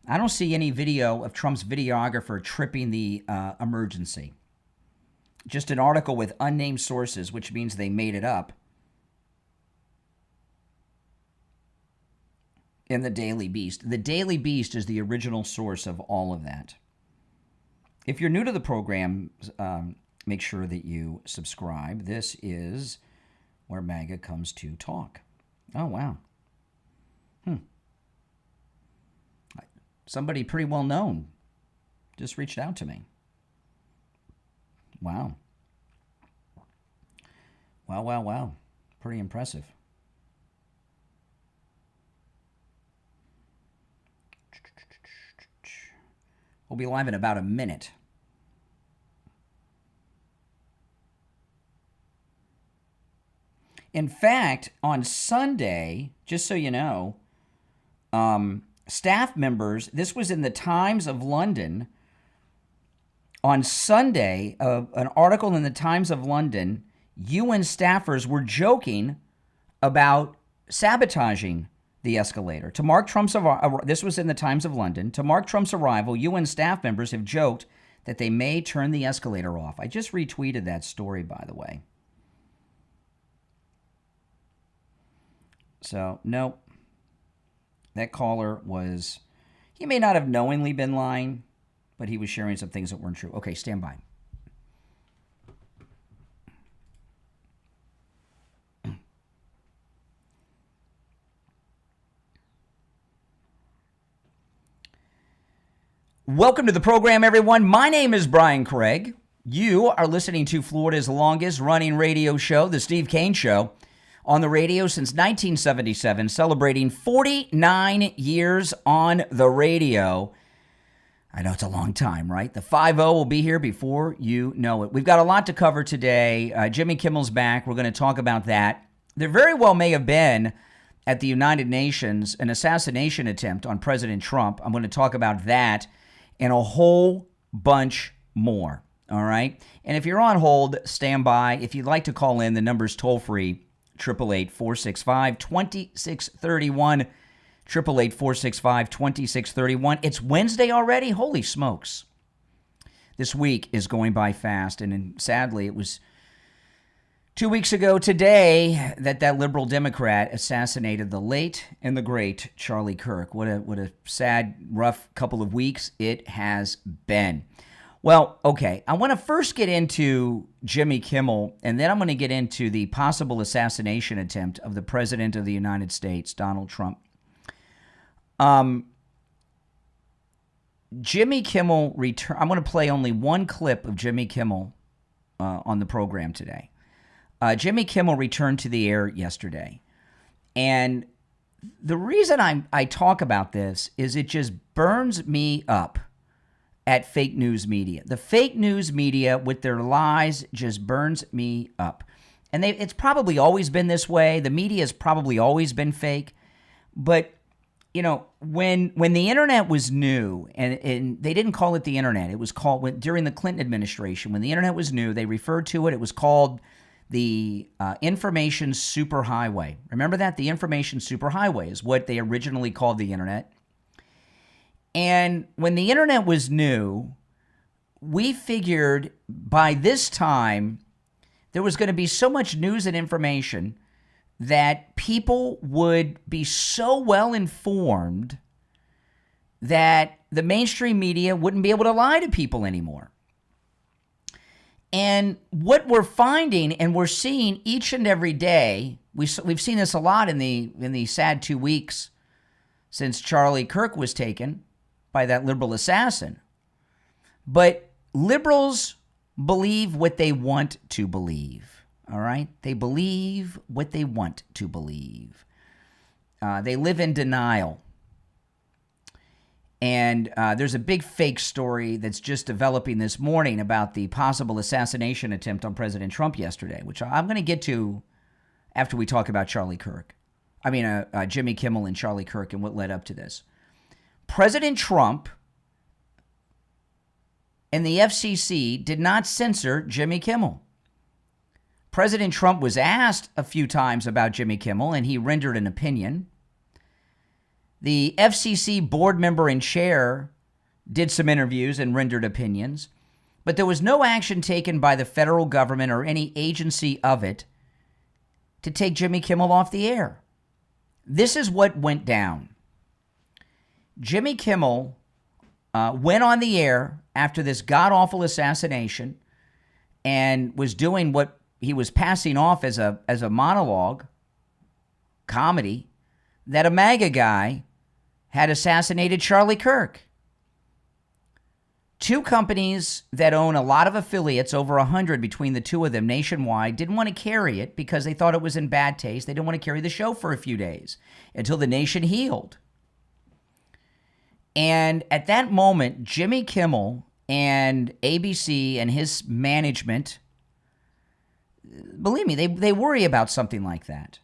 I don't see any video of Trump's videographer tripping the emergency. Just an article with unnamed sources, which means they made it up, in the Daily Beast. The Daily Beast is the original source of all of that. If you're new to the program, make sure that you subscribe. This is where MAGA comes to talk. Oh, wow. Somebody pretty well known just reached out to me. Wow. Wow, wow, wow. Pretty impressive. We'll be live in about a minute. In fact, on Sunday, just so you know, staff members, this was in the Times of London. On Sunday, an article in the Times of London, UN staffers were joking about sabotaging the escalator. To mark Trump's arrival, this was in the Times of London, to mark Trump's arrival, UN staff members have joked that they may turn the escalator off. I just retweeted that story, by the way. So, no, that caller was, he may not have knowingly been lying, but he was sharing some things that weren't true. Okay, stand by. Welcome to the program, everyone. My name is Brian Craig. You are listening to Florida's longest running radio show, The Steve Kane Show, on the radio since 1977, celebrating 49 years on the radio. I know it's a long time, right? The 5-0 will be here before you know it. We've got a lot to cover today. Jimmy Kimmel's back. We're going to talk about that. There very well may have been, at the United Nations, an assassination attempt on President Trump. I'm going to talk about that and a whole bunch more, all right? And if you're on hold, stand by. If you'd like to call in, the number's toll-free, 888-465-2631, 888-465-2631. It's Wednesday already? Holy smokes. This week is going by fast, and sadly, it was 2 weeks ago today that liberal Democrat assassinated the late and the great Charlie Kirk. What a sad, rough couple of weeks it has been. Well, okay, I want to first get into Jimmy Kimmel, and then I'm going to get into the possible assassination attempt of the President of the United States, Donald Trump. Jimmy Kimmel I'm going to play only one clip of Jimmy Kimmel on the program today. Jimmy Kimmel returned to the air yesterday, and the reason I talk about this is it just burns me up at fake news media. The fake news media with their lies just burns me up. And it's probably always been this way. The media has probably always been fake. But, you know, when the internet was new, and they didn't call it the internet. It was called, during the Clinton administration, when the internet was new, they referred to it. It was called the information superhighway. Remember that? The information superhighway is what they originally called the internet. And when the internet was new, we figured by this time there was going to be so much news and information that people would be so well informed that the mainstream media wouldn't be able to lie to people anymore. And what we're finding and we're seeing each and every day, we've seen this a lot in the sad 2 weeks since Charlie Kirk was taken by that liberal assassin. But liberals believe what they want to believe, all right? They believe what they want to believe. They live in denial. And there's a big fake story that's just developing this morning about the possible assassination attempt on President Trump yesterday, which I'm going to get to after we talk about Jimmy Kimmel and Charlie Kirk and what led up to this. President Trump and the FCC did not censor Jimmy Kimmel. President Trump was asked a few times about Jimmy Kimmel, and he rendered an opinion. The FCC board member and chair did some interviews and rendered opinions, but there was no action taken by the federal government or any agency of it to take Jimmy Kimmel off the air. This is what went down. Jimmy Kimmel went on the air after this god-awful assassination and was doing what he was passing off as a monologue, comedy, that a MAGA guy had assassinated Charlie Kirk. Two companies that own a lot of affiliates, over 100 between the two of them nationwide, didn't want to carry it because they thought it was in bad taste. They didn't want to carry the show for a few days until the nation healed. And at that moment, Jimmy Kimmel and ABC and his management, believe me, they worry about something like that.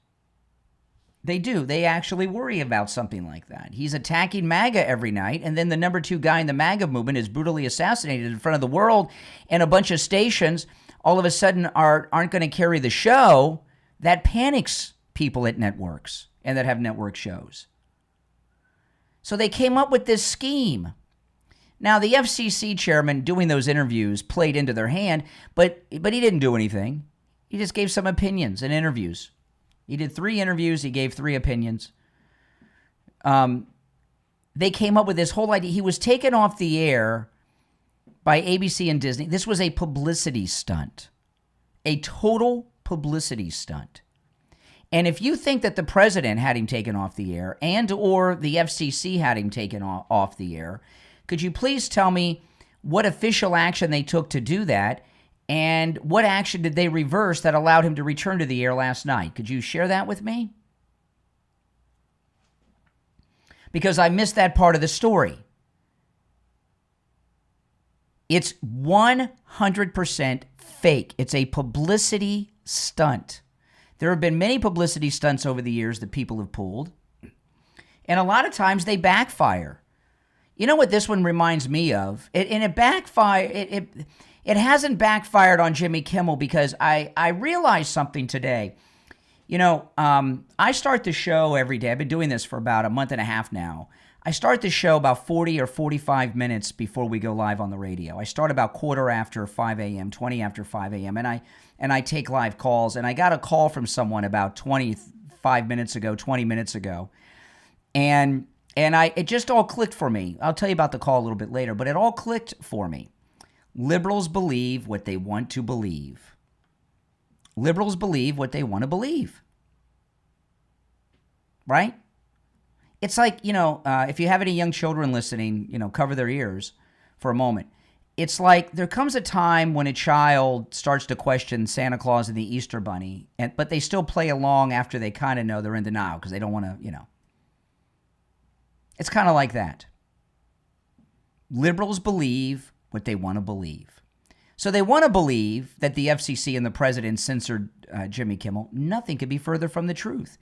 They do. They actually worry about something like that. He's attacking MAGA every night, and then the number 2 guy in the MAGA movement is brutally assassinated in front of the world, and a bunch of stations all of a sudden aren't going to carry the show. That panics people at networks and that have network shows. So they came up with this scheme. Now, the FCC chairman doing those interviews played into their hand, but he didn't do anything. He just gave some opinions and interviews. He did 3 interviews. He gave 3 opinions. They came up with this whole idea. He was taken off the air by ABC and Disney. This was a publicity stunt, a total publicity stunt. And if you think that the president had him taken off the air and or the FCC had him taken off the air, could you please tell me what official action they took to do that? And what action did they reverse that allowed him to return to the air last night? Could you share that with me? Because I missed that part of the story. It's 100% fake. It's a publicity stunt. There have been many publicity stunts over the years that people have pulled. And a lot of times they backfire. You know what this one reminds me of? It hasn't backfired on Jimmy Kimmel because I realized something today. You know, I start the show every day. I've been doing this for about a month and a half now. I start the show about 40 or 45 minutes before we go live on the radio. I start about 5 a.m., 20 after 5 a.m., and I take live calls. And I got a call from someone about 20 minutes ago. And it just all clicked for me. I'll tell you about the call a little bit later, but it all clicked for me. Liberals believe what they want to believe. Liberals believe what they want to believe. Right? It's like, if you have any young children listening, cover their ears for a moment. It's like there comes a time when a child starts to question Santa Claus and the Easter Bunny, but they still play along after they kind of know they're in denial because they don't want to, It's kind of like that. Liberals believe what they want to believe. So they want to believe that the FCC and the president censored Jimmy Kimmel. Nothing could be further from the truth.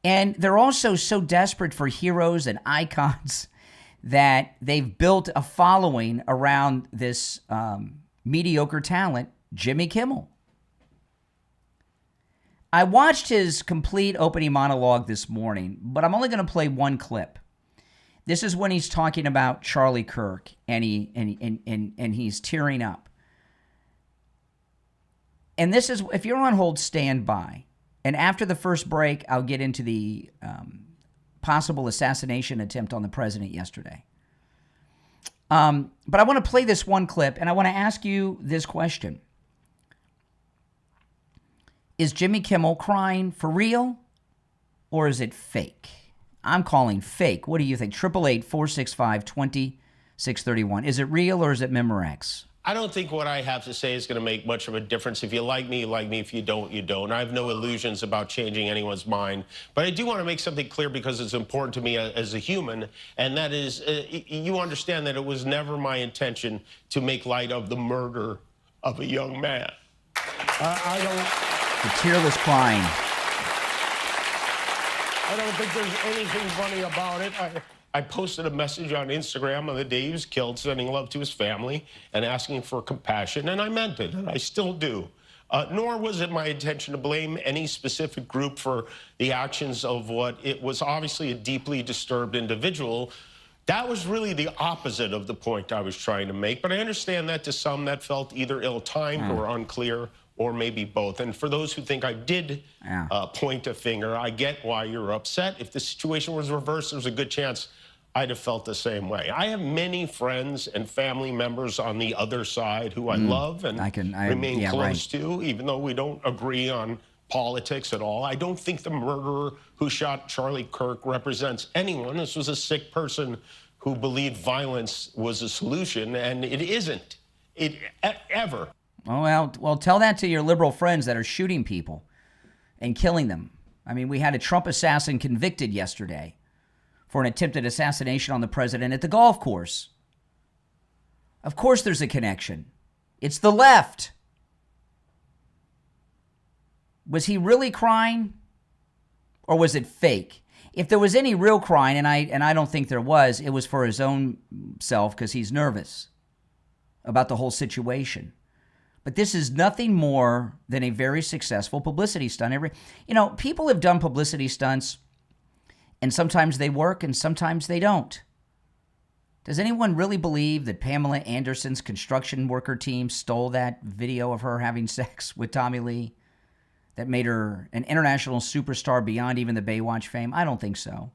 And they're also so desperate for heroes and icons that they've built a following around this mediocre talent, Jimmy Kimmel. I watched his complete opening monologue this morning, but I'm only going to play one clip. This is when he's talking about Charlie Kirk, and he's tearing up. And this is, if you're on hold, stand by. And after the first break, I'll get into the possible assassination attempt on the president yesterday. But I want to play this one clip, and I want to ask you this question. Is Jimmy Kimmel crying for real, or is it fake? I'm calling fake. What do you think? 888-465-2631. Is it real, or is it Memorex? I don't think what I have to say is going to make much of a difference. If you like me, you like me. If you don't, you don't. I have no illusions about changing anyone's mind. But I do want to make something clear because it's important to me as a human, and that is you understand that it was never my intention to make light of the murder of a young man. I don't... The tearless crying. I don't think there's anything funny about it. I posted a message on Instagram on the day he was killed, sending love to his family and asking for compassion, and I meant it, and I still do. Nor was it my intention to blame any specific group for the actions of what it was obviously a deeply disturbed individual. That was really the opposite of the point I was trying to make, but I understand that to some that felt either ill-timed or unclear, or maybe both. And for those who think I did point a finger, I get why you're upset. If the situation was reversed, there's a good chance I'd have felt the same way. I have many friends and family members on the other side who I love and remain close to, even though we don't agree on politics at all. I don't think the murderer who shot Charlie Kirk represents anyone. This was a sick person who believed violence was a solution, and it isn't. Ever. Well, tell that to your liberal friends that are shooting people and killing them. I mean, we had a Trump assassin convicted yesterday for an attempted assassination on the president at the golf course. Of course there's a connection. It's the left. Was he really crying, or was it fake? If there was any real crying, and I don't think there was, it was for his own self because he's nervous about the whole situation. But this is nothing more than a very successful publicity stunt. People have done publicity stunts, and sometimes they work and sometimes they don't. Does anyone really believe that Pamela Anderson's construction worker team stole that video of her having sex with Tommy Lee that made her an international superstar beyond even the Baywatch fame? I don't think so.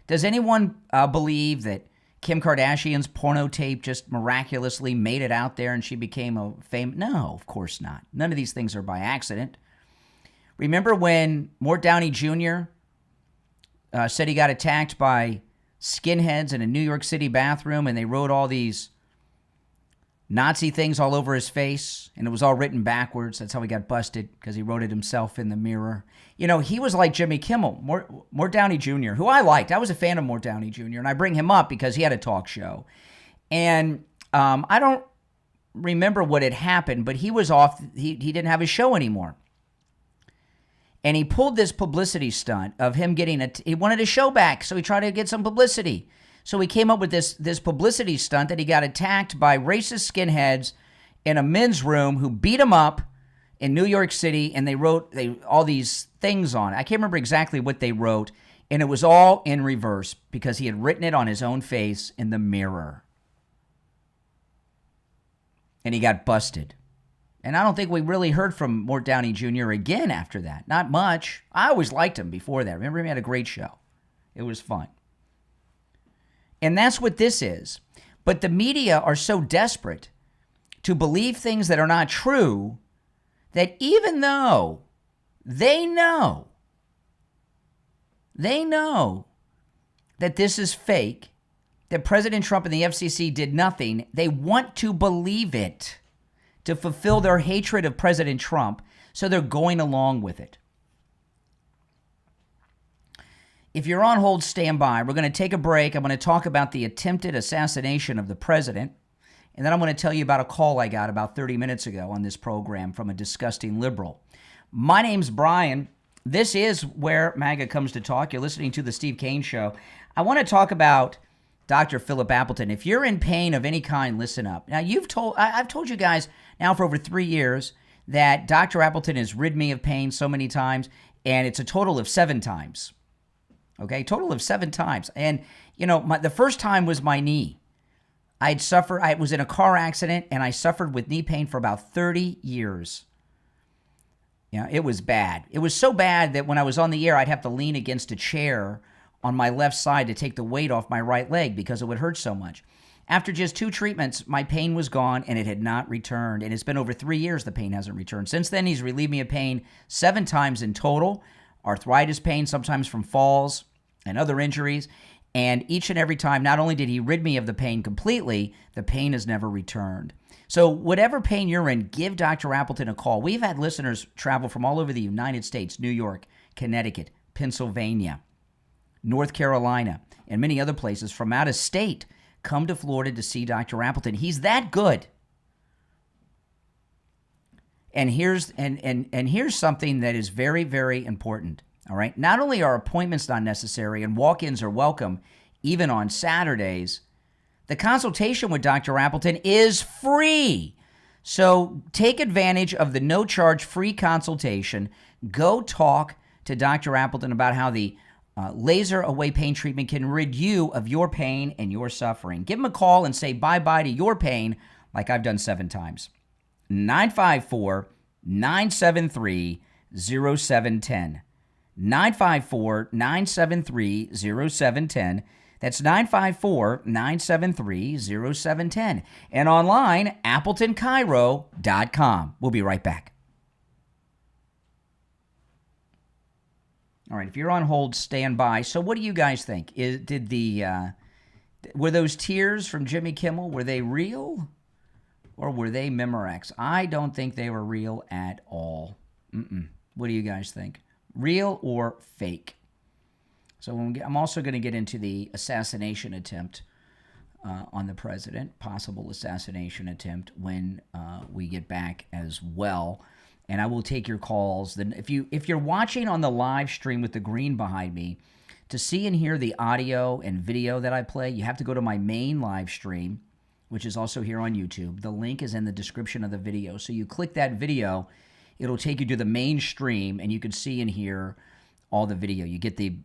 Does anyone believe that Kim Kardashian's porno tape just miraculously made it out there and she became a fame? No, of course not. None of these things are by accident. Remember when Mort Downey Jr. Said he got attacked by skinheads in a New York City bathroom, and they wrote all these Nazi things all over his face, and it was all written backwards. That's how he got busted, because he wrote it himself in the mirror. He was like Jimmy Kimmel, Mort Downey Jr., who I liked. I was a fan of Mort Downey Jr., and I bring him up because he had a talk show. And I don't remember what had happened, but he was off. He didn't have his show anymore. And he pulled this publicity stunt of him getting he wanted his show back, so he tried to get some publicity. So he came up with this publicity stunt that he got attacked by racist skinheads in a men's room who beat him up in New York City, and they wrote all these things on it. I can't remember exactly what they wrote, and it was all in reverse because he had written it on his own face in the mirror. And he got busted. And I don't think we really heard from Mort Downey Jr. again after that. Not much. I always liked him before that. Remember, he had a great show. It was fun. And that's what this is. But the media are so desperate to believe things that are not true that even though they know that this is fake, that President Trump and the FCC did nothing, they want to believe it to fulfill their hatred of President Trump, so they're going along with it. If you're on hold, stand by. We're going to take a break. I'm going to talk about the attempted assassination of the president, and then I'm going to tell you about a call I got about 30 minutes ago on this program from a disgusting liberal. My name's Brian. This is where MAGA comes to talk. You're listening to The Steve Kane Show. I want to talk about Dr. Philip Appleton. If you're in pain of any kind, listen up. Now, I've told you guys now for over 3 years that Dr. Appleton has rid me of pain so many times, and it's a total of 7 times. Okay, total of 7 times. And, the first time was my knee. I was in a car accident, and I suffered with knee pain for about 30 years. Yeah, it was bad. It was so bad that when I was on the air, I'd have to lean against a chair on my left side to take the weight off my right leg because it would hurt so much. After just 2 treatments, my pain was gone and it had not returned. And it's been over 3 years the pain hasn't returned. Since then, he's relieved me of pain 7 times in total. Arthritis pain, sometimes from falls and other injuries. And each and every time, not only did he rid me of the pain completely, the pain has never returned. So whatever pain you're in, give Dr. Appleton a call. We've had listeners travel from all over the United States, New York, Connecticut, Pennsylvania, North Carolina, and many other places from out of state come to Florida to see Dr. Appleton. He's that good. And here's something that is very, very important. All right. Not only are appointments not necessary and walk-ins are welcome, even on Saturdays, the consultation with Dr. Appleton is free. So take advantage of the no-charge free consultation. Go talk to Dr. Appleton about how the laser away pain treatment can rid you of your pain and your suffering. Give him a call and say bye-bye to your pain like I've done 7 times. 954-973-0710. 954-973-0710. That's 954-973-0710. And online, AppletonCairo.com. We'll be right back. All right, if you're on hold, stand by. So what do you guys think? Were those tears from Jimmy Kimmel, were they real or were they Memorex? I don't think they were real at all. What do you guys think? Real or fake? So I'm also going to get into the assassination attempt on the president, possible assassination attempt when we get back as well. And I will take your calls. Then if you're watching on the live stream with the green behind me, to see and hear the audio and video that I play, you have to go to my main live stream, which is also here on YouTube. The link is in the description of the video. So you click that video, it'll take you to the main stream, and you can see and hear all the video. You get the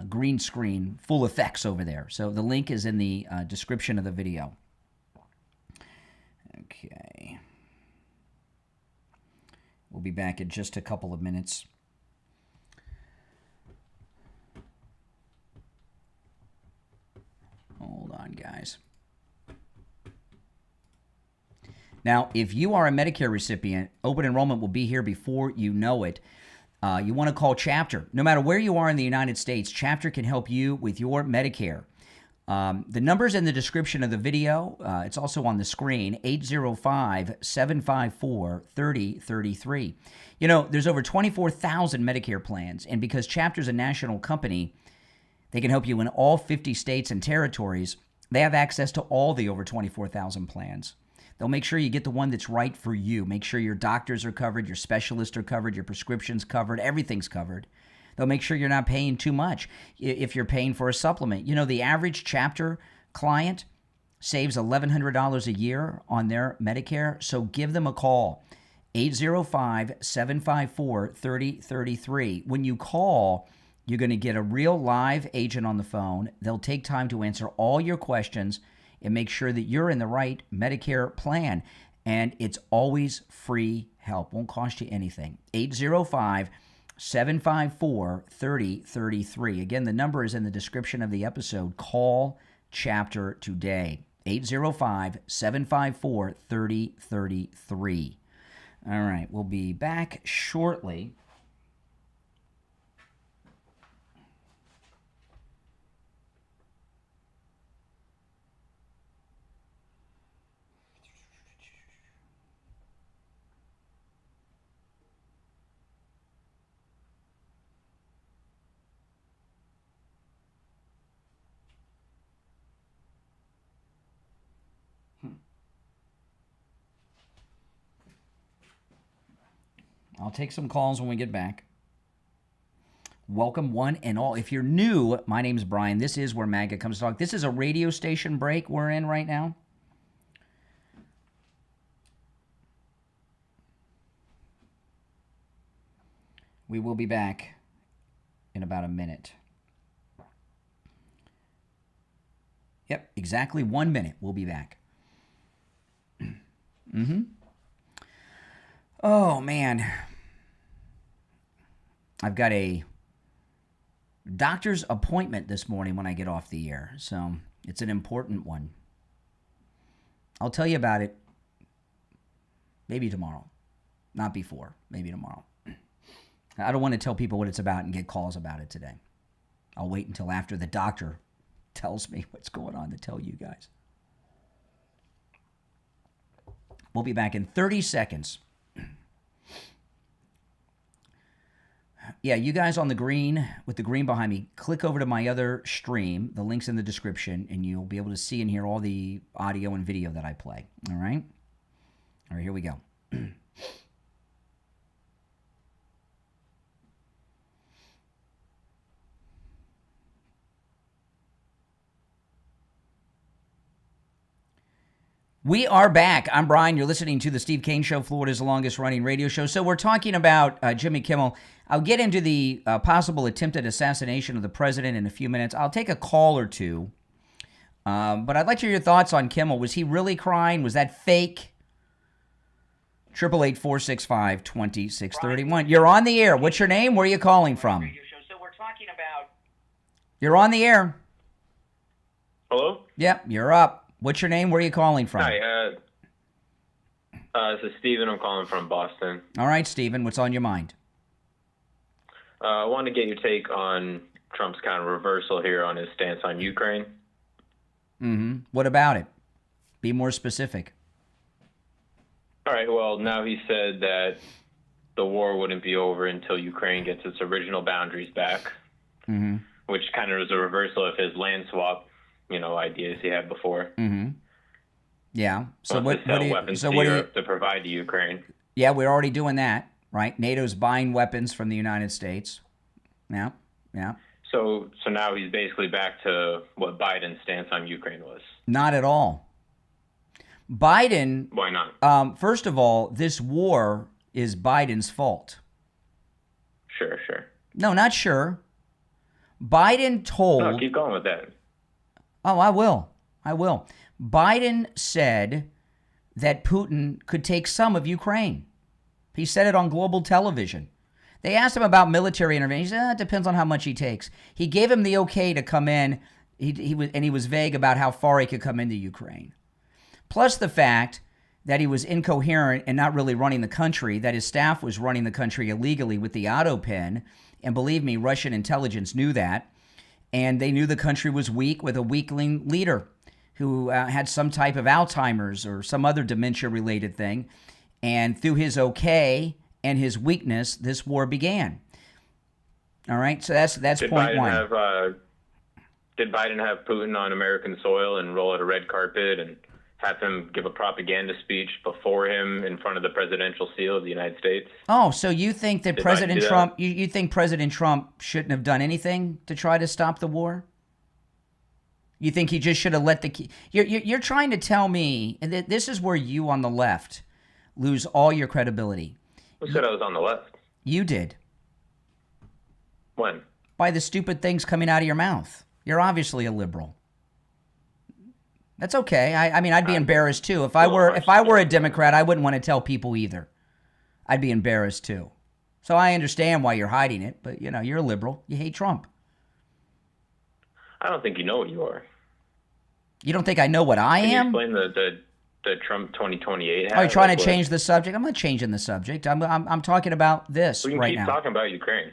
green screen, full effects over there. So the link is in the description of the video. Okay. We'll be back in just a couple of minutes. Hold on, guys. Now, if you are a Medicare recipient, open enrollment will be here before you know it. You want to call Chapter. No matter where you are in the United States, Chapter can help you with your Medicare. The number's in the description of the video. It's also on the screen, 805-754-3033. You know, there's over 24,000 Medicare plans, and because Chapter's a national company, they can help you in all 50 states and territories. They have access to all the over 24,000 plans. They'll make sure you get the one that's right for you. Make sure your doctors are covered, your specialists are covered, your prescriptions covered, everything's covered. They'll make sure you're not paying too much if you're paying for a supplement. You know, the average Chapter client saves $1,100 a year on their Medicare, so give them a call, 805-754-3033. When you call, you're going to get a real live agent on the phone. They'll take time to answer all your questions and make sure that you're in the right Medicare plan. And it's always free help. Won't cost you anything. 805-754-3033. Again, the number is in the description of the episode. Call Chapter today. 805-754-3033. All right, we'll be back shortly. I'll take some calls when we get back. Welcome, one and all. If you're new, my name's Brian. This is where MAGA comes to talk. This is a radio station break we're in right now. We will be back in about a minute. Yep, exactly 1 minute. We'll be back. Oh, man. I've got a doctor's appointment this morning when I get off the air, so it's an important one. I'll tell you about it maybe tomorrow. Not before, maybe tomorrow. I don't want to tell people what it's about and get calls about it today. I'll wait until after the doctor tells me what's going on to tell you guys. We'll be back in 30 seconds. Yeah, you guys on the green, with the green behind me, click over to my other stream. The link's in the description, and you'll be able to see and hear all the audio and video that I play. All right? All right, here we go. We are back. I'm Brian. You're listening to The Steve Kane Show, Florida's longest-running radio show. So we're talking about Jimmy Kimmel. I'll get into the possible attempted assassination of the president in a few minutes. I'll take a call or two. But I'd like to hear your thoughts on Kimmel. Was he really crying? Was that fake? 888-465-2631. You're on the air. What's your name? Where are you calling from? So we're talking about... You're on the air. Hello? Yep, you're up. What's your name? Where are you calling from? Hi, this is Steven. I'm calling from Boston. All right, Steven, what's on your mind? I want to get your take on Trump's kind of reversal here on his stance on Ukraine. Mm-hmm. What about it? Be more specific. All right, well, now he said that the war wouldn't be over until Ukraine gets its original boundaries back, which kind of was a reversal of his land swap ideas he had before. Mm-hmm. Yeah. So what do you, weapons to Europe to provide to Ukraine? Yeah, we're already doing that, right? NATO's buying weapons from the United States. Yeah. So now he's basically back to what Biden's stance on Ukraine was. Not at all. Biden. Why not? First of all, this war is Biden's fault. Sure. No, not sure. Biden told. No, keep going with that. Oh, I will. Biden said that Putin could take some of Ukraine. He said it on global television. They asked him about military intervention. He said, it depends on how much he takes. He gave him the okay to come in. He was vague about how far he could come into Ukraine. Plus the fact that he was incoherent and not really running the country, that his staff was running the country illegally with the auto pen. And believe me, Russian intelligence knew that. And they knew the country was weak with a weakling leader who had some type of Alzheimer's or some other dementia-related thing. And through his okay and his weakness, this war began. All right, so that's point one. Did Biden have Putin on American soil and roll out a red carpet and have him give a propaganda speech before him in front of the presidential seal of the United States? Oh, so you think that President Trump, you think President Trump shouldn't have done anything to try to stop the war? You think he just should have let the... You're trying to tell me, and this is where you on the left lose all your credibility. Who said I was on the left? You did. When? By the stupid things coming out of your mouth. You're obviously a liberal. That's okay. I mean, I'd be embarrassed too. If I were a Democrat, I wouldn't want to tell people either. I'd be embarrassed too. So I understand why you're hiding it, but you're a liberal. You hate Trump. I don't think you know what you are. You don't think I know what I am? Can you explain the Trump 2028? Are you trying to change the subject? I'm not changing the subject. I'm talking about this right now. We can keep talking about Ukraine.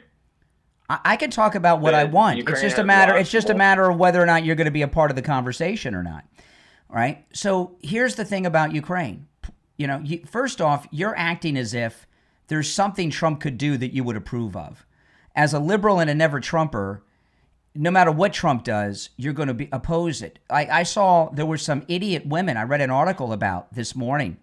I can talk about what I want. It's just a matter of whether or not you're going to be a part of the conversation or not. All right. So here's the thing about Ukraine. First off, you're acting as if there's something Trump could do that you would approve of. As a liberal and a never-Trumper, no matter what Trump does, you're going to oppose it. I saw there were some idiot women I read an article about this morning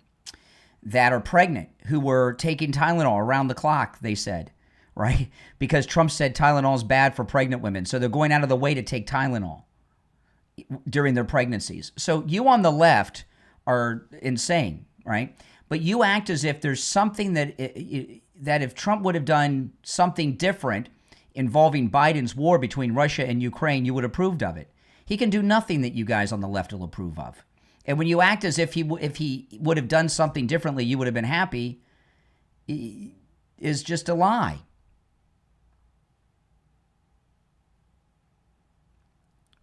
that are pregnant who were taking Tylenol around the clock, they said, right? Because Trump said Tylenol is bad for pregnant women. So they're going out of the way to take Tylenol during their pregnancies. So you on the left are insane, right? But you act as if there's something that if Trump would have done something different involving Biden's war between Russia and Ukraine, you would have approved of it. He can do nothing that you guys on the left will approve of. And when you act as if he would have done something differently, you would have been happy, is just a lie.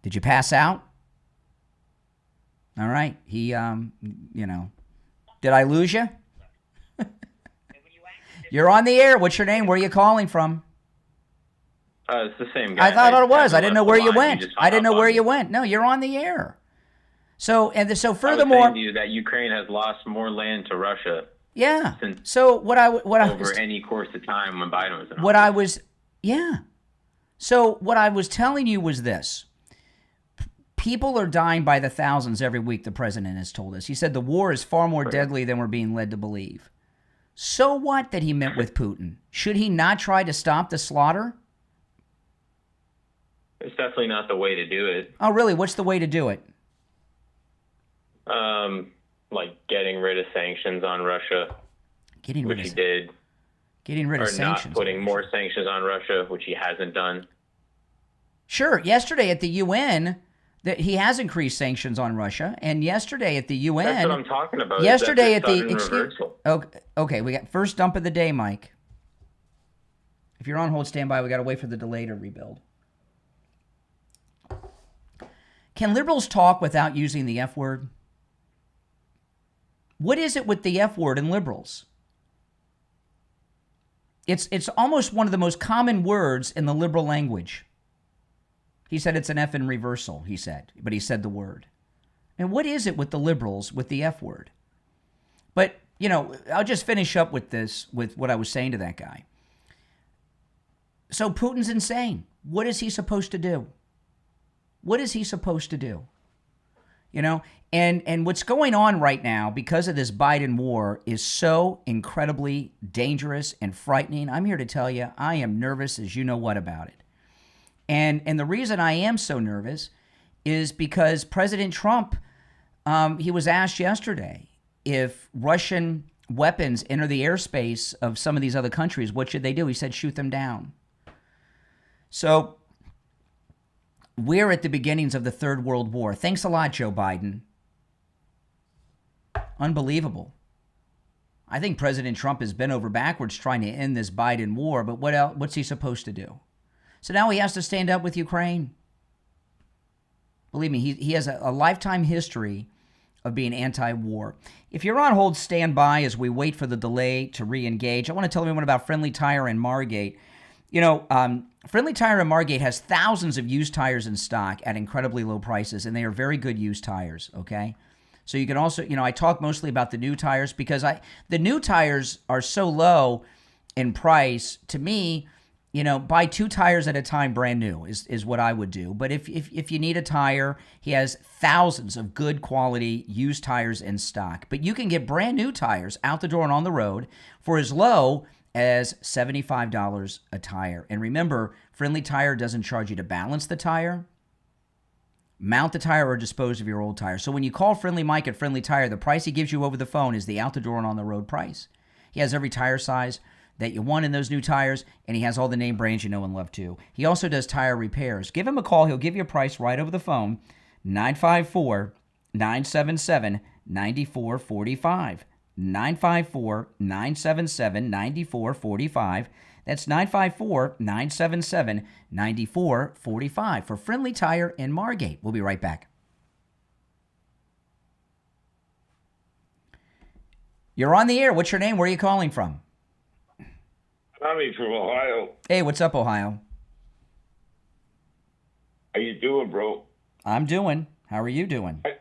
Did you pass out? All right. He, did I lose you? You're on the air. What's your name? Where are you calling from? It's the same guy. I thought it was. I didn't know where you went. I didn't know where you went. went. No, you're on the air. So furthermore, I was saying to you that Ukraine has lost more land to Russia. Yeah. Since over any course of time when Biden was in office. So what I was telling you was this. People are dying by the thousands every week, the president has told us. He said the war is far more deadly than we're being led to believe. So what that he met with Putin? Should he not try to stop the slaughter? It's definitely not the way to do it. Oh, really? What's the way to do it? Like getting rid of sanctions on Russia, which he did. Getting rid of sanctions. Or not putting more sanctions on Russia, which he hasn't done. Sure. Yesterday at the UN, that he has increased sanctions on Russia, and yesterday at the UN. That's what I'm talking about. Yesterday at the okay, we got first dump of the day, Mike. If you're on hold, stand by. We got to wait for the delay to rebuild. Can liberals talk without using the F word? What is it with the F word and liberals? It's almost one of the most common words in the liberal language. He said it's an F in reversal, he said, but he said the word. And what is it with the liberals with the F word? But, I'll just finish up with this, with what I was saying to that guy. So Putin's insane. What is he supposed to do? What is he supposed to do? And what's going on right now because of this Biden war is so incredibly dangerous and frightening. I'm here to tell you, I am nervous as you know what about it. And the reason I am so nervous is because President Trump, he was asked yesterday, if Russian weapons enter the airspace of some of these other countries, what should they do? He said, shoot them down. So we're at the beginnings of the Third World War. Thanks a lot, Joe Biden. Unbelievable. I think President Trump has bent over backwards trying to end this Biden war, but what else? What's he supposed to do? So now he has to stand up with Ukraine. Believe me, he has a lifetime history of being anti-war. If you're on hold, stand by as we wait for the delay to re-engage. I want to tell everyone about Friendly Tire in Margate. Friendly Tire in Margate has thousands of used tires in stock at incredibly low prices, and they are very good used tires, okay? So you can also, I talk mostly about the new tires because the new tires are so low in price. To me, buy 2 tires at a time brand new is what I would do. But if you need a tire, he has thousands of good quality used tires in stock. But you can get brand new tires out the door and on the road for as low as $75 a tire. And remember, Friendly Tire doesn't charge you to balance the tire, mount the tire, or dispose of your old tire. So when you call Friendly Mike at Friendly Tire, the price he gives you over the phone is the out the door and on the road price. He has every tire size that you want in those new tires, and he has all the name brands you know and love too. He also does tire repairs. Give him a call. He'll give you a price right over the phone, 954-977-9445. 954-977-9445. That's 954-977-9445 for Friendly Tire in Margate. We'll be right back. You're on the air. What's your name? Where are you calling from? Tommy from Ohio. Hey, what's up, Ohio? How you doing, bro? I'm doing. How are you doing? I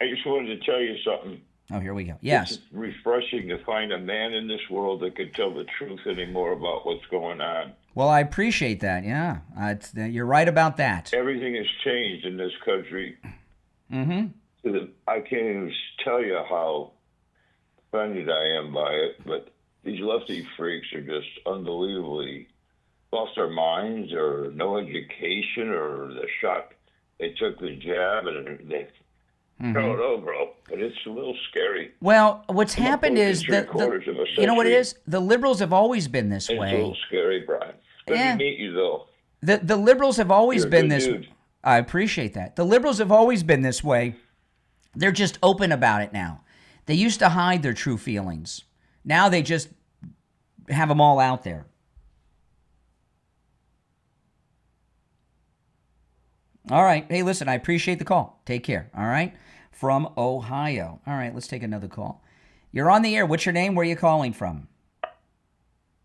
just wanted to tell you something. Oh, here we go. Yes. It's refreshing to find a man in this world that could tell the truth anymore about what's going on. Well, I appreciate that. Yeah, you're right about that. Everything has changed in this country. Mm-hmm. I can't even tell you how offended I am by it, but these lefty freaks are just unbelievably lost their minds, or no education, or the shot. They took the jab and they... I don't know, bro, but it's a little scary. Well, what's happened is that you know what it is? The liberals have always been this way. It's a little scary, Brian. Good to meet you, though. The liberals have always been this way. I appreciate that. The liberals have always been this way. They're just open about it now. They used to hide their true feelings. Now they just have them all out there. All right. Hey, listen, I appreciate the call. Take care. All right. From Ohio. All right, let's take another call. You're on the air. What's your name? Where are you calling from?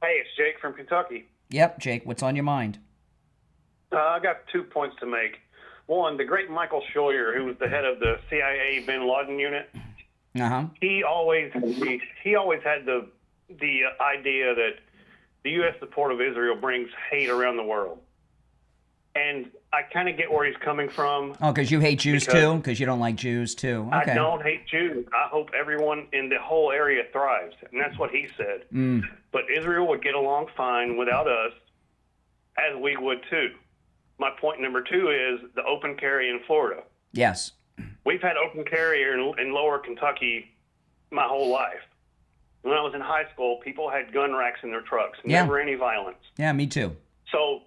Hey, it's Jake from Kentucky. Yep, Jake. What's on your mind? I got 2 points to make. One, the great Michael Scheuer, who was the head of the CIA Bin Laden unit. He always had the idea that the U.S. support of Israel brings hate around the world, and I kind of get where he's coming from. Oh, because you hate Jews too? Because you don't like Jews too? Okay. I don't hate Jews. I hope everyone in the whole area thrives, and that's what he said. But Israel would get along fine without us, as we would too. My point number 2 is the open carry in Florida. Yes. We've had open carry in lower Kentucky my whole life. When I was in high school, people had gun racks in their trucks. Never any violence. Yeah, me too. So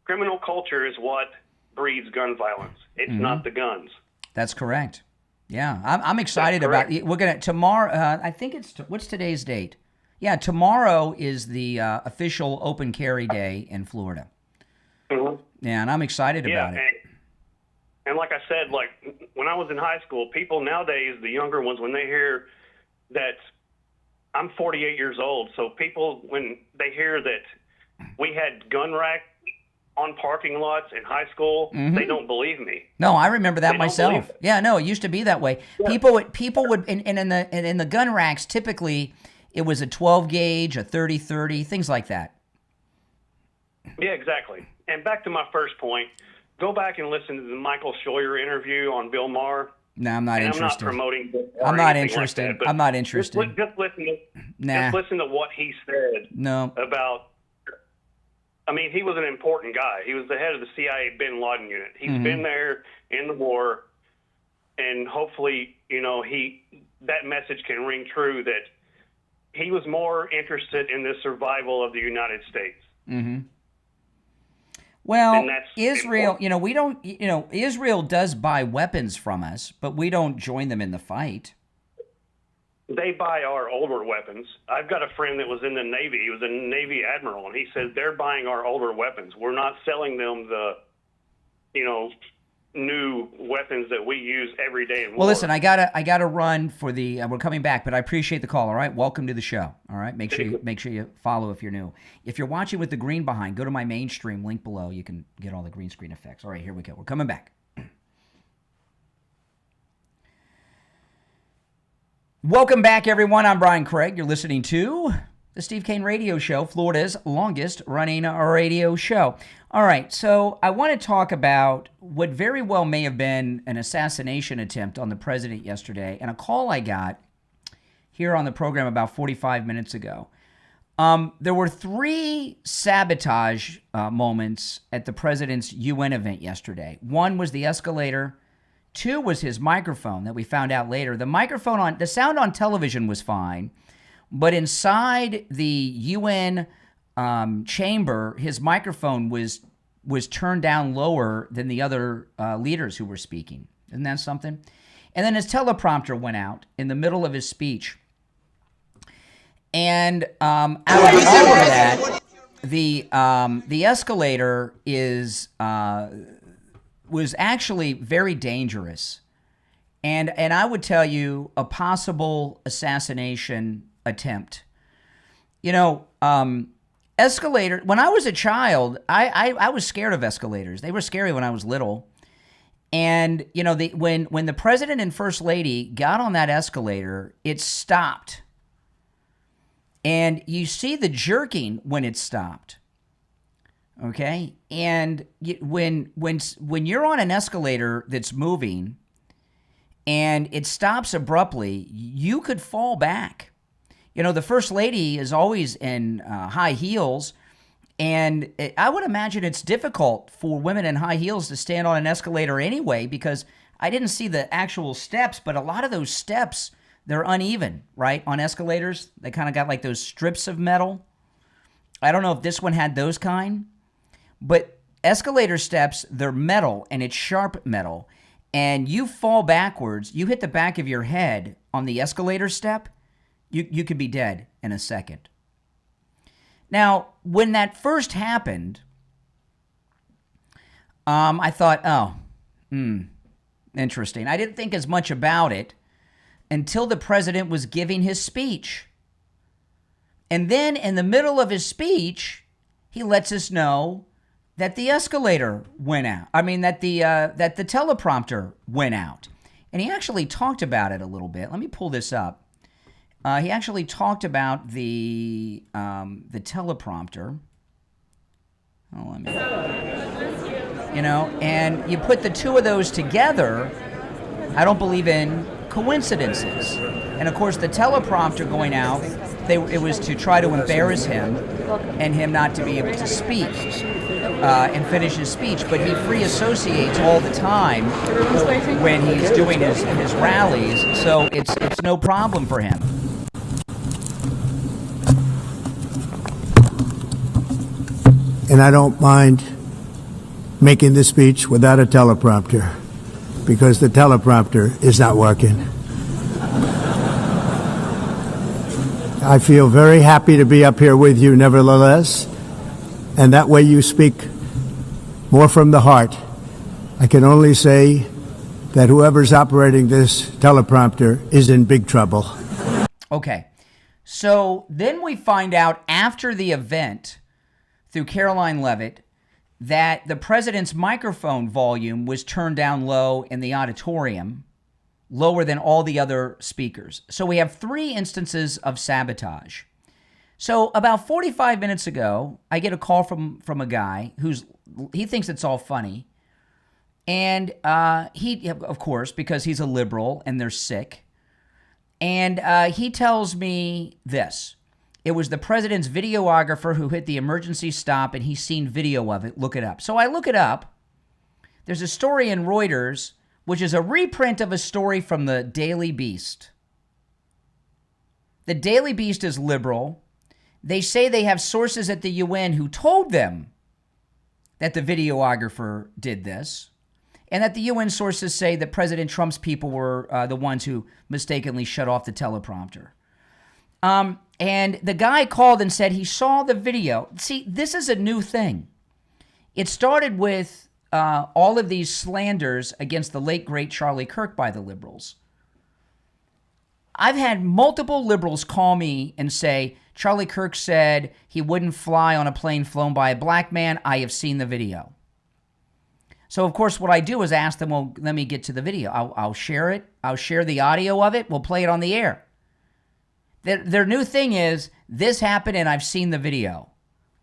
criminal culture is what breeds gun violence. It's not the guns. That's correct. Yeah, I'm excited about. We're gonna tomorrow. I think it's what's today's date? Yeah, tomorrow is the official open carry day in Florida. Yeah, and I'm excited about it. And like I said, like when I was in high school, people nowadays, the younger ones, when they hear that I'm 48 years old, so people, when they hear that we had gun rack on parking lots in high school, they don't believe me. No, I remember that myself. Yeah, no, it used to be that way. Yeah. People would in the gun racks, typically it was a 12 gauge, a 30-30, things like that. Yeah, exactly. And back to my first point, go back and listen to the Michael Scheuer interview on Bill Maher. No, I'm not interested. I'm not promoting. I'm not interested. I'm not interested. Just listen to what he said. No. About. I mean, he was an important guy. He was the head of the CIA Bin Laden unit. He's been there in the war, and hopefully, that message can ring true that he was more interested in the survival of the United States. Well, Israel, we don't, Israel does buy weapons from us, but we don't join them in the fight. They buy our older weapons. I've got a friend that was in the Navy. He was a Navy admiral, and he said they're buying our older weapons. We're not selling them the, new weapons that we use every day in war. Well, listen, I gotta run for the. We're coming back, but I appreciate the call. All right, welcome to the show. All right, make sure you follow if you're new. If you're watching with the green behind, go to my mainstream link below. You can get all the green screen effects. All right, here we go. We're coming back. Welcome back, everyone. I'm Brian Craig. You're listening to the Steve Kane Radio Show, Florida's longest running radio show. All right, so I want to talk about what very well may have been an assassination attempt on the president yesterday, and a call I got here on the program about 45 minutes ago. There were 3 sabotage moments at the president's UN event yesterday. 1 was the escalator. 2 was his microphone that we found out later. The sound on television was fine, but inside the UN chamber, his microphone was turned down lower than the other leaders who were speaking. Isn't that something? And then his teleprompter went out in the middle of his speech. And out of all of that, the escalator was actually very dangerous. And I would tell you a possible assassination attempt. Escalator. When I was a child, I was scared of escalators. They were scary when I was little. And when the president and first lady got on that escalator, it stopped. And you see the jerking when it stopped. Okay? And when you're on an escalator that's moving and it stops abruptly, you could fall back. The first lady is always in high heels, and I would imagine it's difficult for women in high heels to stand on an escalator anyway, because I didn't see the actual steps, but a lot of those steps, they're uneven, right? On escalators, they kind of got like those strips of metal. I don't know if this one had those kind, but escalator steps, they're metal, and it's sharp metal, and you fall backwards, you hit the back of your head on the escalator step, you could be dead in a second. Now, when that first happened, I thought, oh, interesting. I didn't think as much about it until the president was giving his speech. And then in the middle of his speech, he lets us know that the escalator went out. I mean, that the teleprompter went out. And he actually talked about it a little bit. Let me pull this up. He actually talked about the teleprompter. Oh, let me. You know, and you put the two of those together. I don't believe in coincidences. And of course, the teleprompter going out, it was to try to embarrass him and him not to be able to speak and finish his speech. But he free associates all the time when he's doing his rallies, so it's no problem for him. And I don't mind making the speech without a teleprompter, because the teleprompter is not working. I feel very happy to be up here with you nevertheless, and that way you speak more from the heart. I can only say that whoever's operating this teleprompter is in big trouble. Okay, so then we find out after the event through Caroline Levitt that the president's microphone volume was turned down low in the auditorium, lower than all the other speakers. So we have 3 instances of sabotage. So about 45 minutes ago, I get a call from a guy he thinks it's all funny. And he, of course, because he's a liberal and they're sick. And he tells me this. It was the president's videographer who hit the emergency stop, and he's seen video of it. Look it up. So I look it up. There's a story in Reuters, which is a reprint of a story from the Daily Beast. The Daily Beast is liberal. They say they have sources at the UN who told them that the videographer did this, and that the UN sources say that President Trump's people were the ones who mistakenly shut off the teleprompter. And the guy called and said he saw the video. See, this is a new thing. It started with all of these slanders against the late, great Charlie Kirk by the liberals. I've had multiple liberals call me and say, Charlie Kirk said he wouldn't fly on a plane flown by a black man. I have seen the video. So, of course, what I do is ask them, well, let me get to the video. I'll share it. I'll share the audio of it. We'll play it on the air. Their new thing is, this happened and I've seen the video.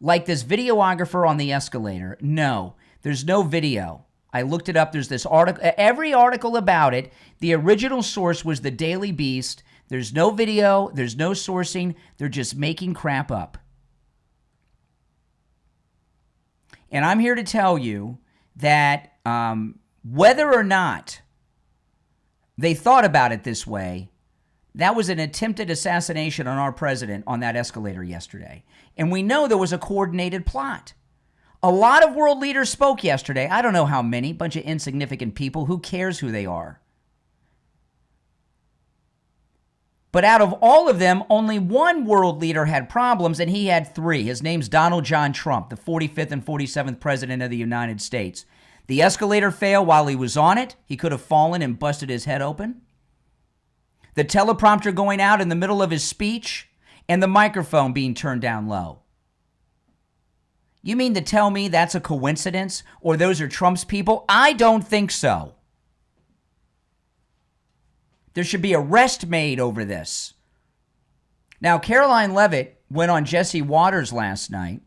Like this videographer on the escalator. No, there's no video. I looked it up. There's this article, every article about it. The original source was the Daily Beast. There's no video. There's no sourcing. They're just making crap up. And I'm here to tell you that whether or not they thought about it this way, that was an attempted assassination on our president on that escalator yesterday. And we know there was a coordinated plot. A lot of world leaders spoke yesterday. I don't know how many, bunch of insignificant people. Who cares who they are? But out of all of them, only one world leader had problems, and he had 3. His name's Donald John Trump, the 45th and 47th president of the United States. The escalator failed while he was on it. He could have fallen and busted his head open. The teleprompter going out in the middle of his speech, and the microphone being turned down low. You mean to tell me that's a coincidence, or those are Trump's people? I don't think so. There should be arrest made over this. Now, Caroline Levitt went on Jesse Waters last night.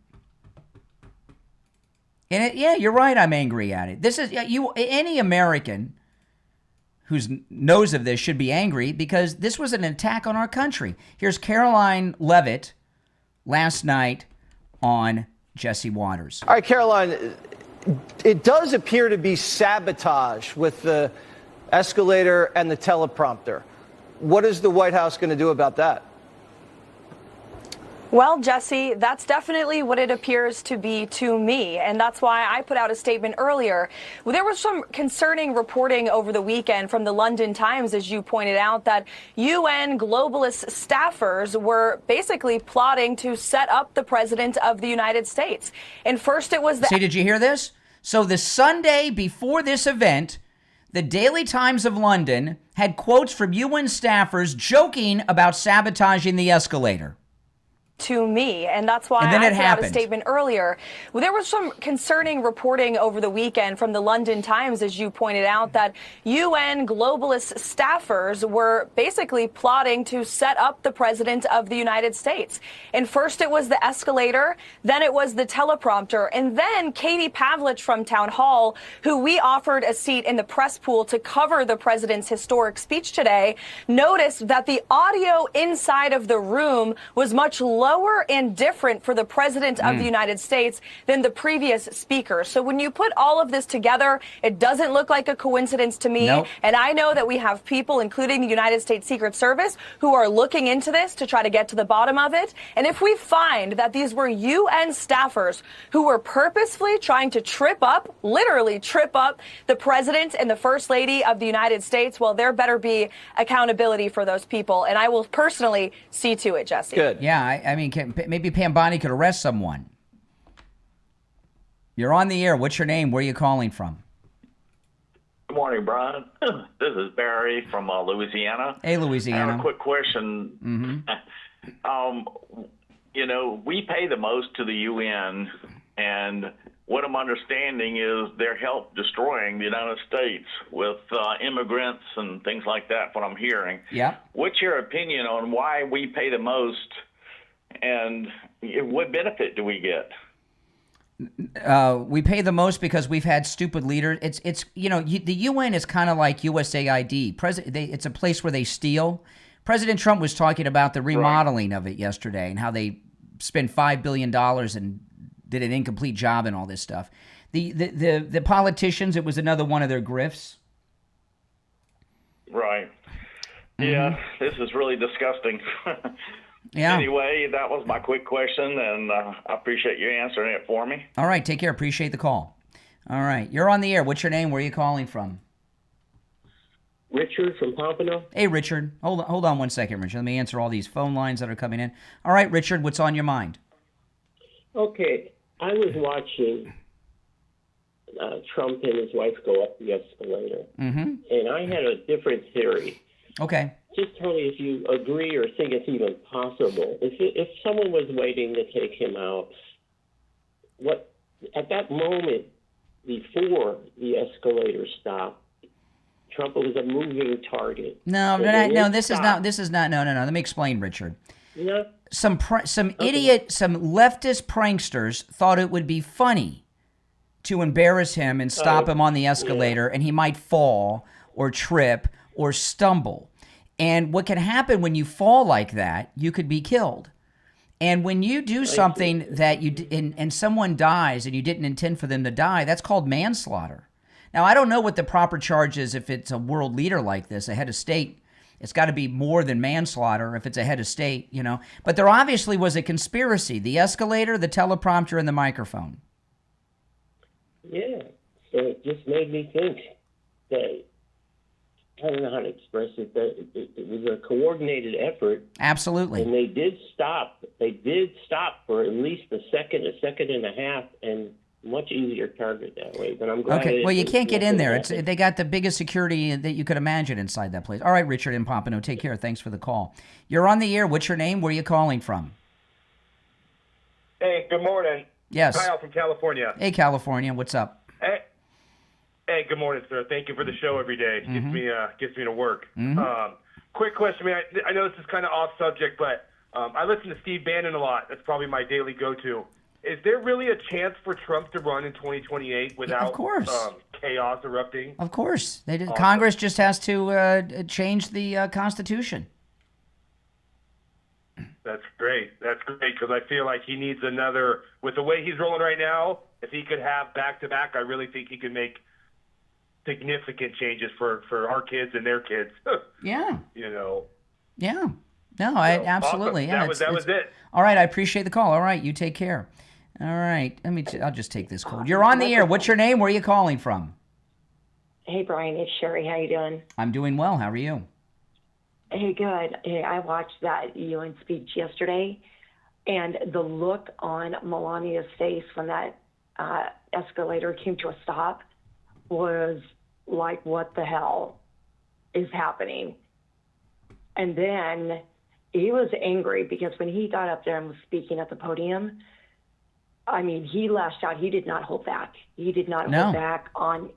And yeah, you're right, I'm angry at it. This is any American who knows of this should be angry, because this was an attack on our country. Here's Caroline Levitt last night on Jesse Waters. All right, Caroline, it does appear to be sabotage with the escalator and the teleprompter. What is the White House going to do about that? Well, Jesse, that's definitely what it appears to be to me. And that's why I put out a statement earlier. There was some concerning reporting over the weekend from the London Times, as you pointed out, that UN globalist staffers were basically plotting to set up the president of the United States. And first it was the... See, did you hear this? So the Sunday before this event, the Daily Times of London had quotes from UN staffers joking about sabotaging the escalator. To me, and that's why and then I it put happened. out a statement earlier. Well, there was some concerning reporting over the weekend from the London Times, as you pointed out, that UN globalist staffers were basically plotting to set up the president of the United States. And first it was the escalator, then it was the teleprompter, and then Katie Pavlich from Town Hall, who we offered a seat in the press pool to cover the president's historic speech today, noticed that the audio inside of the room was much lower and different for the president of the United States than the previous speaker. So when you put all of this together, it doesn't look like a coincidence to me. Nope. And I know that we have people, including the United States Secret Service, who are looking into this to try to get to the bottom of it. And if we find that these were UN staffers who were purposefully trying to trip up, literally trip up, the president and the first lady of the United States, well, there better be accountability for those people. And I will personally see to it, Jesse. Good. Yeah, I mean, maybe Pam Bondi could arrest someone. You're on the air. What's your name? Where are you calling from? Good morning, Brian. This is Barry from Louisiana. Hey, I Louisiana. have a quick question. You know, we pay the most to the UN, and what I'm understanding is their help destroying the United States with immigrants and things like that, what I'm hearing. Yeah. What's your opinion on why we pay the most, and what benefit do we get? We pay the most because we've had stupid leaders. It's the UN is kind of like USAID. It's a place where they steal. President Trump was talking about the remodeling of it yesterday and how they spent $5 billion and did an incomplete job and all this stuff. The politicians, it was another one of their grifts. Right. Yeah, this is really disgusting. Yeah. Anyway, that was my quick question, and I appreciate you answering it for me. All right, take care. Appreciate the call. All right, you're on the air. What's your name? Where are you calling from? Richard from Pompano. Hey, Richard. Hold on 1 second, Richard. Let me answer all these phone lines that are coming in. All right, Richard, what's on your mind? Okay, I was watching Trump and his wife go up the escalator, and I had a different theory. Okay. Just tell me if you agree or think it's even possible. If someone was waiting to take him out, what at that moment before the escalator stopped, Trump was a moving target. No, this is not. No. Let me explain, Richard. Yeah. Some idiot, some leftist pranksters thought it would be funny to embarrass him and stop him on the escalator, and he might fall or trip or stumble. And what can happen when you fall like that, you could be killed. And when you do something that and someone dies and you didn't intend for them to die, that's called manslaughter. Now, I don't know what the proper charge is if it's a world leader like this, a head of state. It's got to be more than manslaughter if it's a head of state, you know. But there obviously was a conspiracy, the escalator, the teleprompter, and the microphone. Yeah. So it just made me think that, I don't know how to express it, that it was a coordinated effort. Absolutely. And they did stop. They did stop for at least a second and a half, and much easier target that way. But I'm glad. Okay, well, you can't get in there. They got the biggest security that you could imagine inside that place. All right, Richard in Pompano, take care. Thanks for the call. You're on the air. What's your name? Where are you calling from? Hey, good morning. Yes. Kyle from California. Hey, California. What's up? Hey, good morning, sir. Thank you for the show every day. Gets me to work. Quick question, man. I know this is kind of off subject, but I listen to Steve Bannon a lot. That's probably my daily go-to. Is there really a chance for Trump to run in 2028 without chaos erupting? Of course. They did. Awesome. Congress just has to change the Constitution. That's great. That's great, because I feel like he needs another. With the way he's rolling right now, if he could have back-to-back, I really think he could make significant changes for our kids and their kids. Yeah. You know. Yeah. No, absolutely. Awesome. Yeah, that was it. All right, I appreciate the call. All right, you take care. All right, I'll just take this call. You're on the air. What's your name? Where are you calling from? Hey, Brian, it's Sherry. How you doing? I'm doing well. How are you? Hey, good. Hey, I watched that UN speech yesterday, and the look on Melania's face when that escalator came to a stop was like, what the hell is happening? And then he was angry because when he got up there and was speaking at the podium, I mean, he lashed out. He did not hold back. He did not hold back on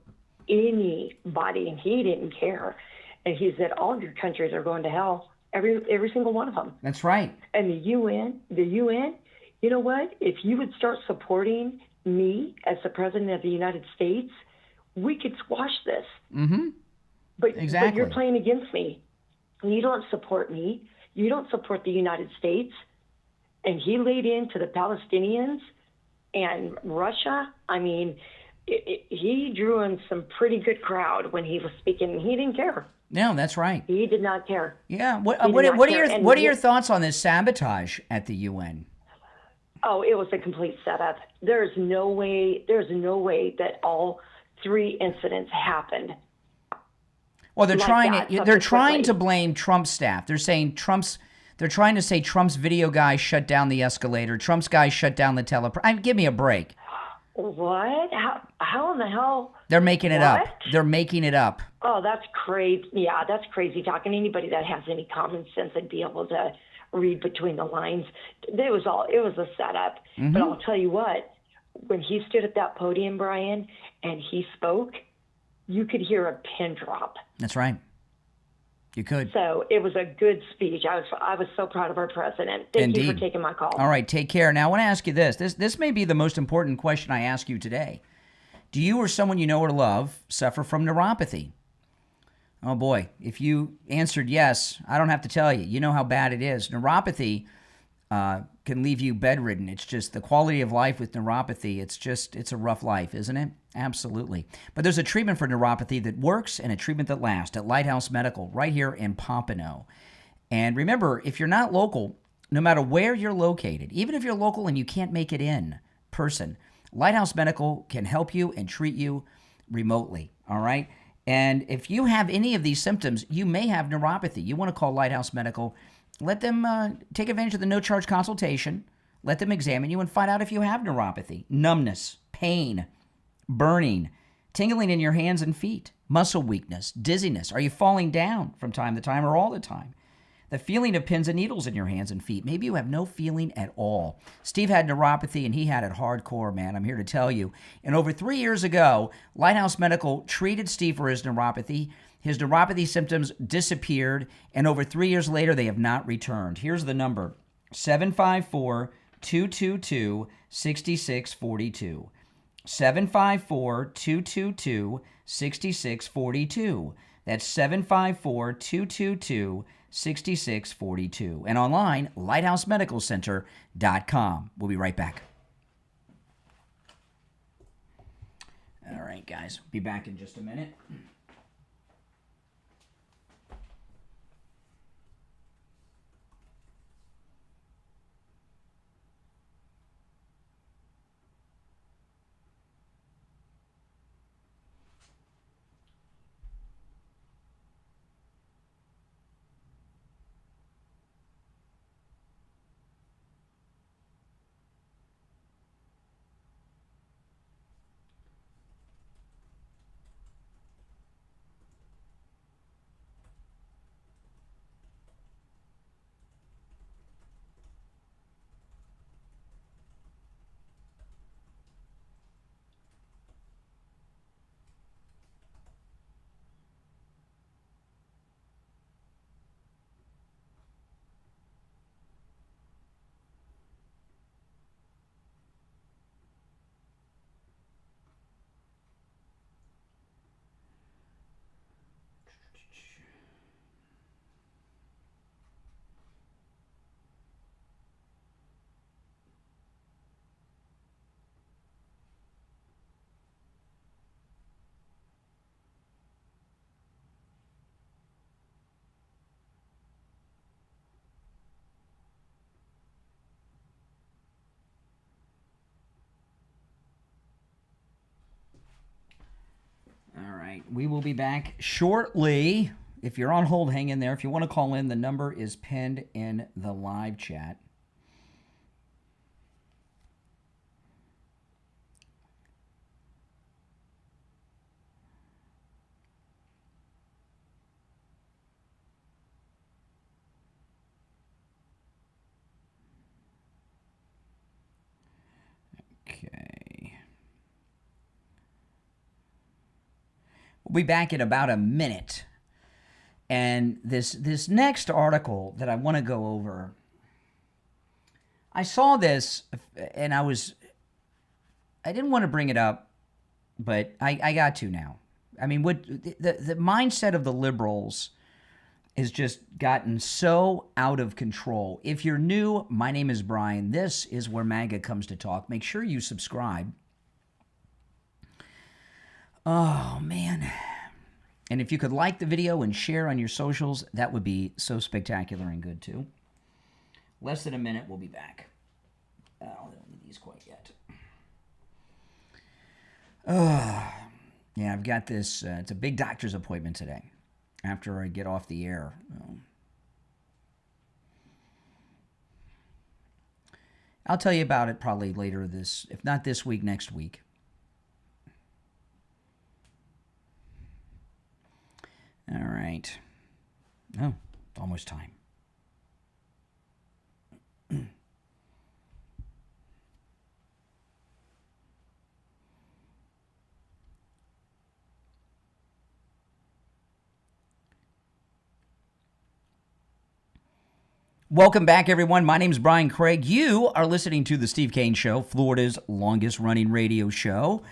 anybody, and he didn't care. And he said, all of your countries are going to hell, every single one of them. That's right. And the UN, you know what? If you would start supporting me as the president of the United States, we could squash this. Mm-hmm. But exactly. But you're playing against me. You don't support me. You don't support the United States. And he laid into the Palestinians and Russia. I mean, he drew in some pretty good crowd when he was speaking. He didn't care. No, that's right. He did not care. Yeah. What are your thoughts on this sabotage at the UN? Oh, it was a complete setup. There's no way that all 3 incidents happened. Well, they're like trying to blame Trump's staff. They're saying they're trying to say Trump's video guy shut down the escalator. Trump's guy shut down the give me a break. What? How in the hell? They're making it up. They're making it up. Oh, that's crazy. Yeah, that's crazy talk. And anybody that has any common sense would be able to read between the lines. It was a setup. Mm-hmm. But I'll tell you what, when he stood at that podium, Brian, and he spoke, you could hear a pin drop. That's right. You could. So it was a good speech. I was so proud of our president. Thank you for taking my call. All right, take care. Now I want to ask you this. This may be the most important question I ask you today. Do you or someone you know or love suffer from neuropathy? Oh boy, if you answered yes, I don't have to tell you. You know how bad it is. Neuropathy can leave you bedridden. It's just the quality of life with neuropathy. It's a rough life, isn't it? Absolutely. But there's a treatment for neuropathy that works and a treatment that lasts at Lighthouse Medical right here in Pompano. And remember, if you're not local, no matter where you're located, even if you're local and you can't make it in person, Lighthouse Medical can help you and treat you remotely, all right? And if you have any of these symptoms, you may have neuropathy. You want to call Lighthouse Medical. Let them take advantage of the no-charge consultation. Let them examine you and find out if you have neuropathy, numbness, pain, burning, tingling in your hands and feet, muscle weakness, dizziness. Are you falling down from time to time or all the time? The feeling of pins and needles in your hands and feet. Maybe you have no feeling at all. Steve had neuropathy, and he had it hardcore, man. I'm here to tell you. And over 3 years ago, Lighthouse Medical treated Steve for his neuropathy. His neuropathy symptoms disappeared, and over 3 years later, they have not returned. Here's the number, 754-222-6642. 754-222-6642. That's 754-222-6642. And online, lighthousemedicalcenter.com. We'll be right back. All right, guys. Be back in just a minute. All right, we will be back shortly. If you're on hold, hang in there. If you want to call in, the number is pinned in the live chat. We'll be back in about a minute. And this next article that I want to go over, I saw this and I didn't want to bring it up, but I got to now. I mean, what the mindset of the liberals has just gotten so out of control. If you're new, my name is Brian. This is where MAGA comes to talk. Make sure you subscribe. Oh, man. And if you could like the video and share on your socials, that would be so spectacular and good, too. Less than a minute, we'll be back. I don't need these quite yet. Yeah, I've got this. It's a big doctor's appointment today after I get off the air. I'll tell you about it probably later if not this week, next week. All right. Oh, almost time. Welcome back, everyone. My name is Brian Craig. You are listening to The Steve Kane Show, Florida's longest-running radio show.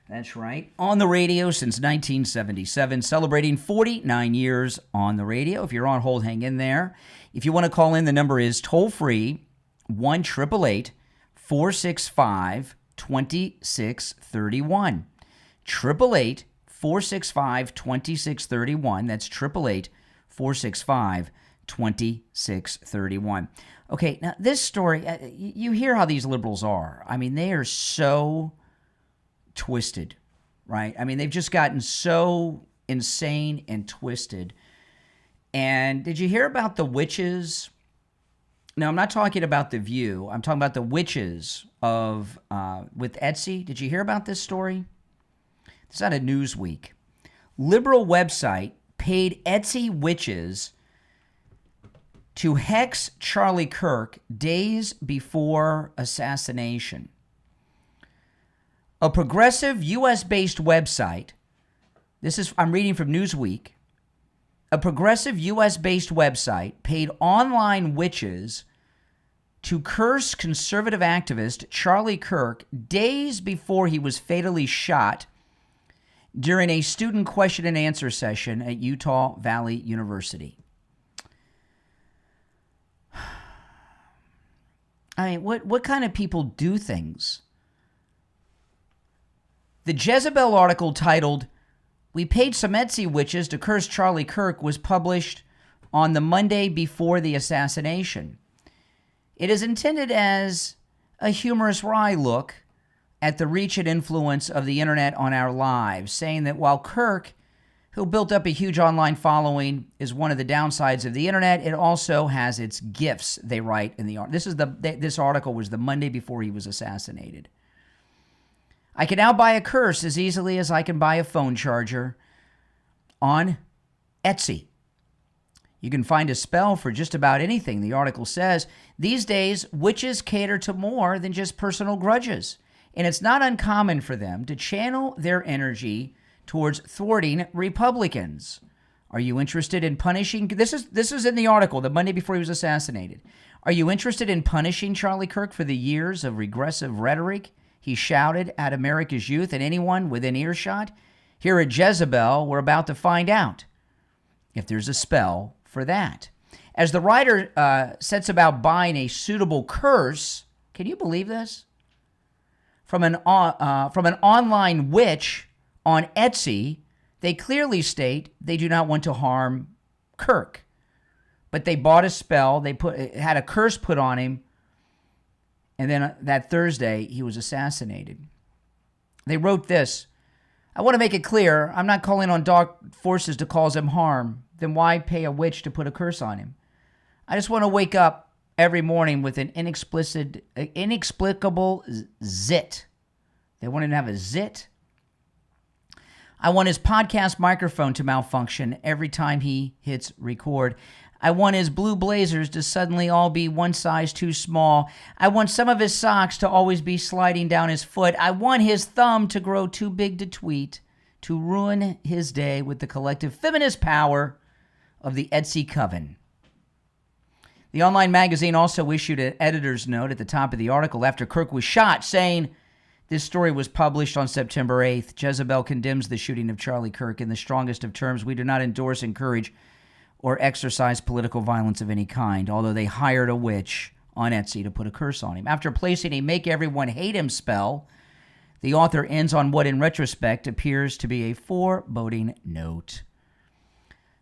That's right. On the radio since 1977, celebrating 49 years on the radio. If you're on hold, hang in there. If you want to call in, the number is toll-free, 1-888-465-2631. 888-465-2631. That's 888-465-2631. 2631. Okay, now this story, you hear how these liberals are. I mean, they are so twisted, right? I mean, they've just gotten so insane and twisted. And did you hear about the witches? No, I'm not talking about The View. I'm talking about the witches with Etsy. Did you hear about this story? It's out of Newsweek. Liberal website paid Etsy witches to hex Charlie Kirk days before assassination. A progressive U.S.-based website, I'm reading from Newsweek, a progressive U.S.-based website paid online witches to curse conservative activist Charlie Kirk days before he was fatally shot during a student question and answer session at Utah Valley University. I mean, what kind of people do things? The Jezebel article titled, "We Paid Some Etsy Witches to Curse Charlie Kirk" was published on the Monday before the assassination. It is intended as a humorous wry look at the reach and influence of the internet on our lives, saying that while Kirk, who built up a huge online following, is one of the downsides of the internet, it also has its gifts, they write in the article. This article was the Monday before he was assassinated. "I can now buy a curse as easily as I can buy a phone charger on Etsy. You can find a spell for just about anything," the article says. "These days, witches cater to more than just personal grudges, and it's not uncommon for them to channel their energy towards thwarting Republicans. Are you interested in punishing..." This is in the article, the Monday before he was assassinated. "Are you interested in punishing Charlie Kirk for the years of regressive rhetoric he shouted at America's youth and anyone within earshot? Here at Jezebel, we're about to find out if there's a spell for that." As the writer sets about buying a suitable curse, can you believe this? From an online witch on Etsy, they clearly state they do not want to harm Kirk. But they bought a spell, had a curse put on him, and then that Thursday, he was assassinated. They wrote this, "I want to make it clear, I'm not calling on dark forces to cause him harm. Then why pay a witch to put a curse on him? I just want to wake up every morning with an inexplicable zit." They want him to have a zit. "I want his podcast microphone to malfunction every time he hits record. I want his blue blazers to suddenly all be one size too small. I want some of his socks to always be sliding down his foot. I want his thumb to grow too big to tweet, to ruin his day with the collective feminist power of the Etsy coven. The online magazine also issued an editor's note at the top of the article after Kirk was shot, saying, this story was published on September 8th. Jezebel condemns the shooting of Charlie Kirk in the strongest of terms. We do not endorse, encourage, or exercise political violence of any kind, although they hired a witch on Etsy to put a curse on him. After placing a make everyone hate him spell, the author ends on what in retrospect appears to be a foreboding note.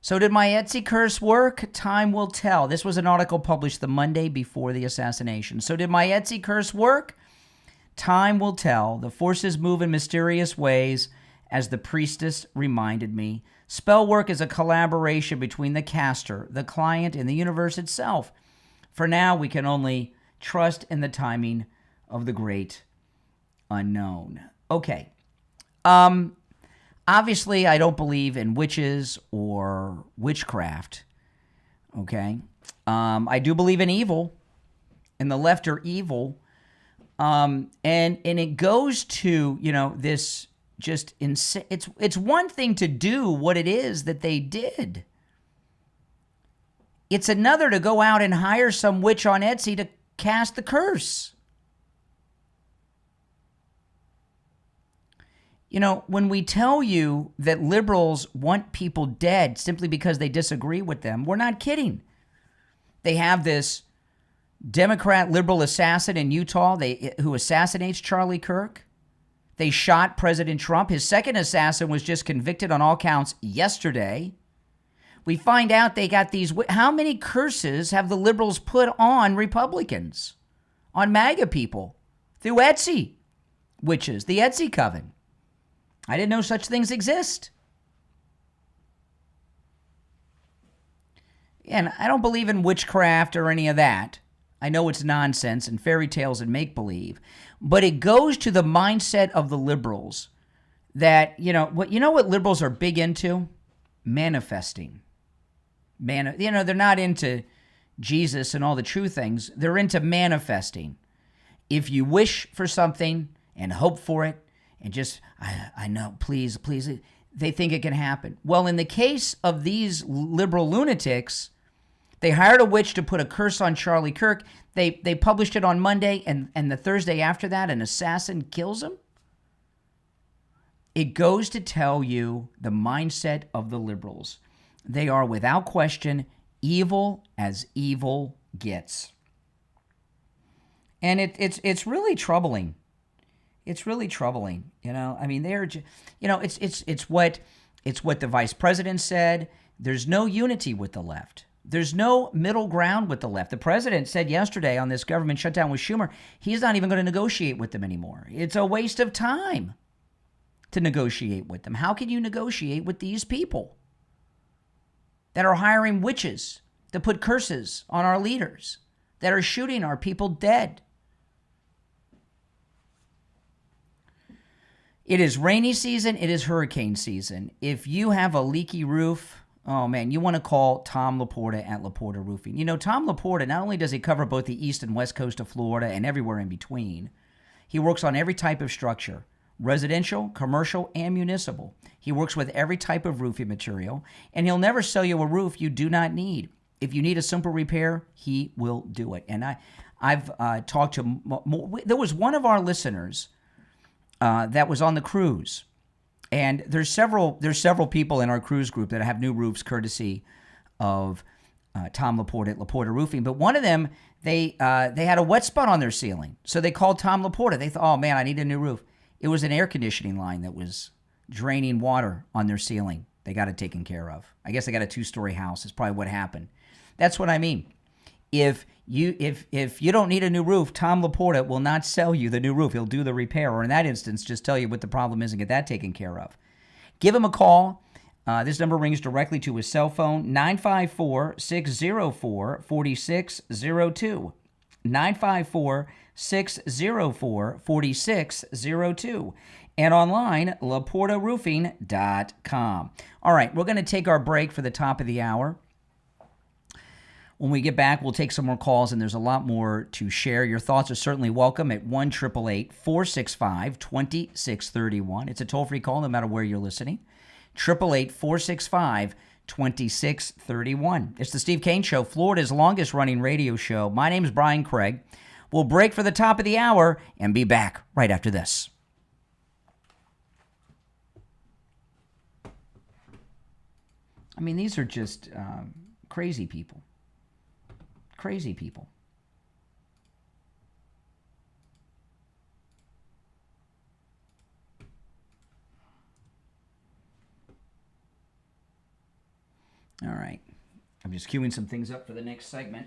So did my Etsy curse work? Time will tell. This was an article published the Monday before the assassination. So did my Etsy curse work? Time will tell. The forces move in mysterious ways, as the priestess reminded me. Spell work is a collaboration between the caster, the client, and the universe itself. For now, we can only trust in the timing of the great unknown. Okay. Obviously, I don't believe in witches or witchcraft, okay? I do believe in evil, and the left are evil, and it goes to, this just insane. It's one thing to do what it is that they did. It's another to go out and hire some witch on Etsy to cast the curse. When we tell you that liberals want people dead simply because they disagree with them, we're not kidding. They have this Democrat liberal assassin in Utah who assassinates Charlie Kirk. They shot President Trump. His second assassin was just convicted on all counts yesterday. We find out they got these. How many curses have the liberals put on Republicans, on MAGA people, through Etsy witches, the Etsy coven? I didn't know such things exist. And I don't believe in witchcraft or any of that. I know it's nonsense and fairy tales and make-believe. But it goes to the mindset of the liberals that, what liberals are big into? Manifesting. They're not into Jesus and all the true things. They're into manifesting. If you wish for something and hope for it, and just, I know, please, they think it can happen. Well, in the case of these liberal lunatics, they hired a witch to put a curse on Charlie Kirk. They published it on Monday, and the Thursday after that, an assassin kills him. It goes to tell you the mindset of the liberals. They are, without question, evil as evil gets. And it's really troubling. It's really troubling, I mean, they're, it's what the vice president said. There's no unity with the left. There's no middle ground with the left. The president said yesterday on this government shutdown with Schumer, he's not even going to negotiate with them anymore. It's a waste of time to negotiate with them. How can you negotiate with these people that are hiring witches to put curses on our leaders, that are shooting our people dead? It is rainy season. It is hurricane season. If you have a leaky roof, oh man, you want to call Tom Laporta at Laporta Roofing. Tom Laporta, not only does he cover both the east and west coast of Florida and everywhere in between, he works on every type of structure, residential, commercial, and municipal. He works with every type of roofing material, and he'll never sell you a roof you do not need. If you need a simple repair, he will do it. And I've talked to there was one of our listeners that was on the cruise, and there's several people in our cruise group that have new roofs courtesy of Tom Laporta at Laporta Roofing. But one of them, they had a wet spot on their ceiling, so they called Tom Laporta. They thought, oh man, I need a new roof. It was an air conditioning line that was draining water on their ceiling. They got it taken care of. I guess they got a 2-story house. Is probably what happened. That's what I mean. If you don't need a new roof, Tom Laporta will not sell you the new roof. He'll do the repair, or in that instance, just tell you what the problem is and get that taken care of. Give him a call. This number rings directly to his cell phone, 954-604-4602. 954-604-4602. And online, laportaroofing.com. All right, we're going to take our break for the top of the hour. When we get back, we'll take some more calls, and there's a lot more to share. Your thoughts are certainly welcome at 1-888-465-2631. It's a toll-free call no matter where you're listening. 888-465-2631. It's the Steve Kane Show, Florida's longest-running radio show. My name's Brian Craig. We'll break for the top of the hour and be back right after this. I mean, these are just crazy people. Crazy people. All right. I'm just queuing some things up for the next segment.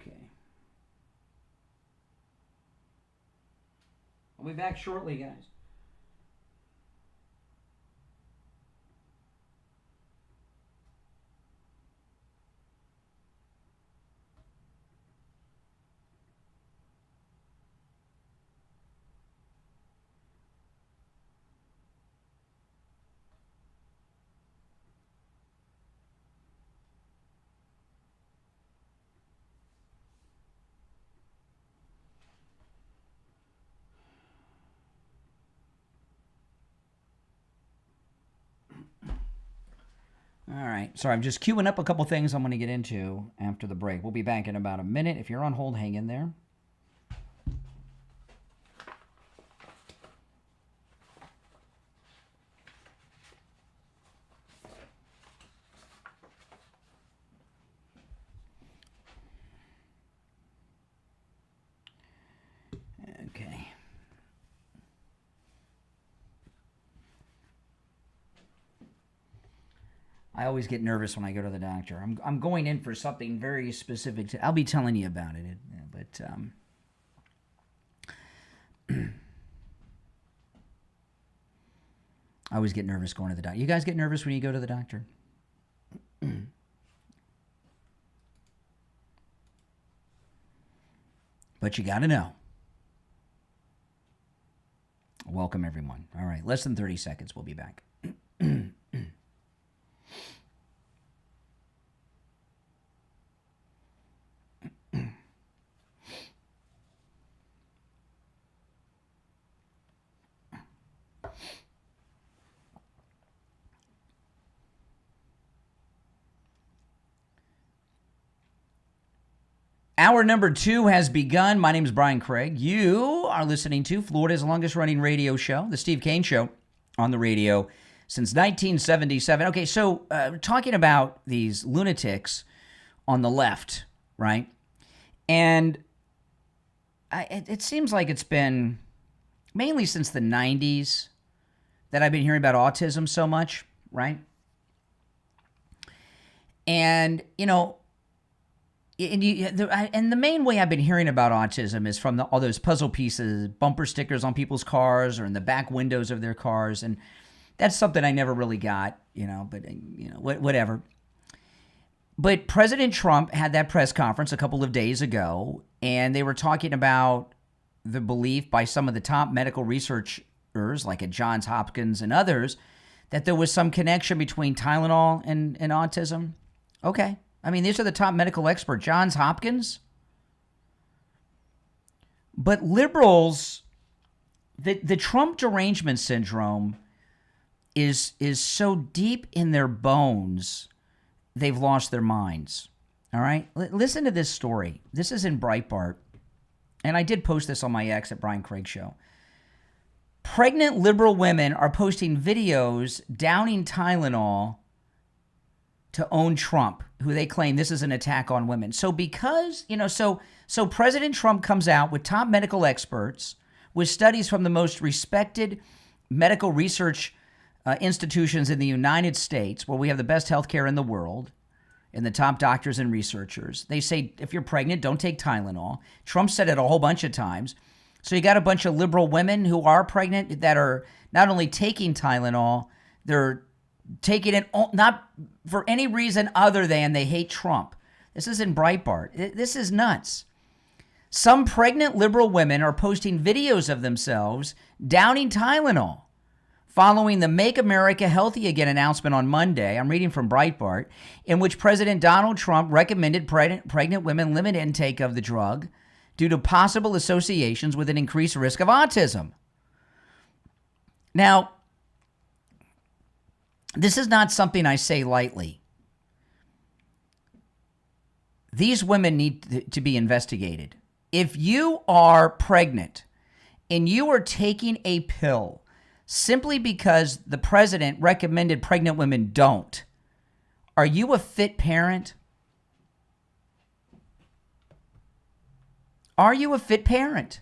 Okay. I'll be back shortly, guys. All right. Sorry, I'm just queuing up a couple things I'm going to get into after the break. We'll be back in about a minute. If you're on hold, hang in there. Okay. I always get nervous when I go to the doctor. I'm going in for something very specific. I'll be telling you about it, but I always get nervous going to the doctor. You guys get nervous when you go to the doctor? But you got to know. Welcome, everyone. All right, less than 30 seconds. We'll be back. Hour number 2 has begun. My name is Brian Craig. You are listening to Florida's longest-running radio show, The Steve Kane Show, on the radio since 1977. Okay, so talking about these lunatics on the left, right? And it seems like it's been mainly since the 90s that I've been hearing about autism so much, right? And, you know, and the main way I've been hearing about autism is from all those puzzle pieces, bumper stickers on people's cars or in the back windows of their cars. And that's something I never really got, you know, but, you know, whatever. But President Trump had that press conference a couple of days ago, and they were talking about the belief by some of the top medical researchers, like at Johns Hopkins and others, that there was some connection between Tylenol and autism. Okay. I mean, these are the top medical experts, Johns Hopkins. But liberals, the Trump derangement syndrome is so deep in their bones, they've lost their minds. All right? Listen to this story. This is in Breitbart. And I did post this on my X at Brian Craig Show. Pregnant liberal women are posting videos downing Tylenol to own Trump, who they claim this is an attack on women. So because, so President Trump comes out with top medical experts, with studies from the most respected medical research institutions in the United States, where we have the best healthcare in the world, and the top doctors and researchers. They say, if you're pregnant, don't take Tylenol. Trump said it a whole bunch of times. So you got a bunch of liberal women who are pregnant that are not only taking Tylenol, they're taking it not for any reason other than they hate Trump. This is in Breitbart. This is nuts. Some pregnant liberal women are posting videos of themselves downing Tylenol following the Make America Healthy Again announcement on Monday. I'm reading from Breitbart, in which President Donald Trump recommended pregnant women limit intake of the drug due to possible associations with an increased risk of autism. Now, this is not something I say lightly. These women need to be investigated. If you are pregnant and you are taking a pill simply because the president recommended pregnant women don't, are you a fit parent? Are you a fit parent?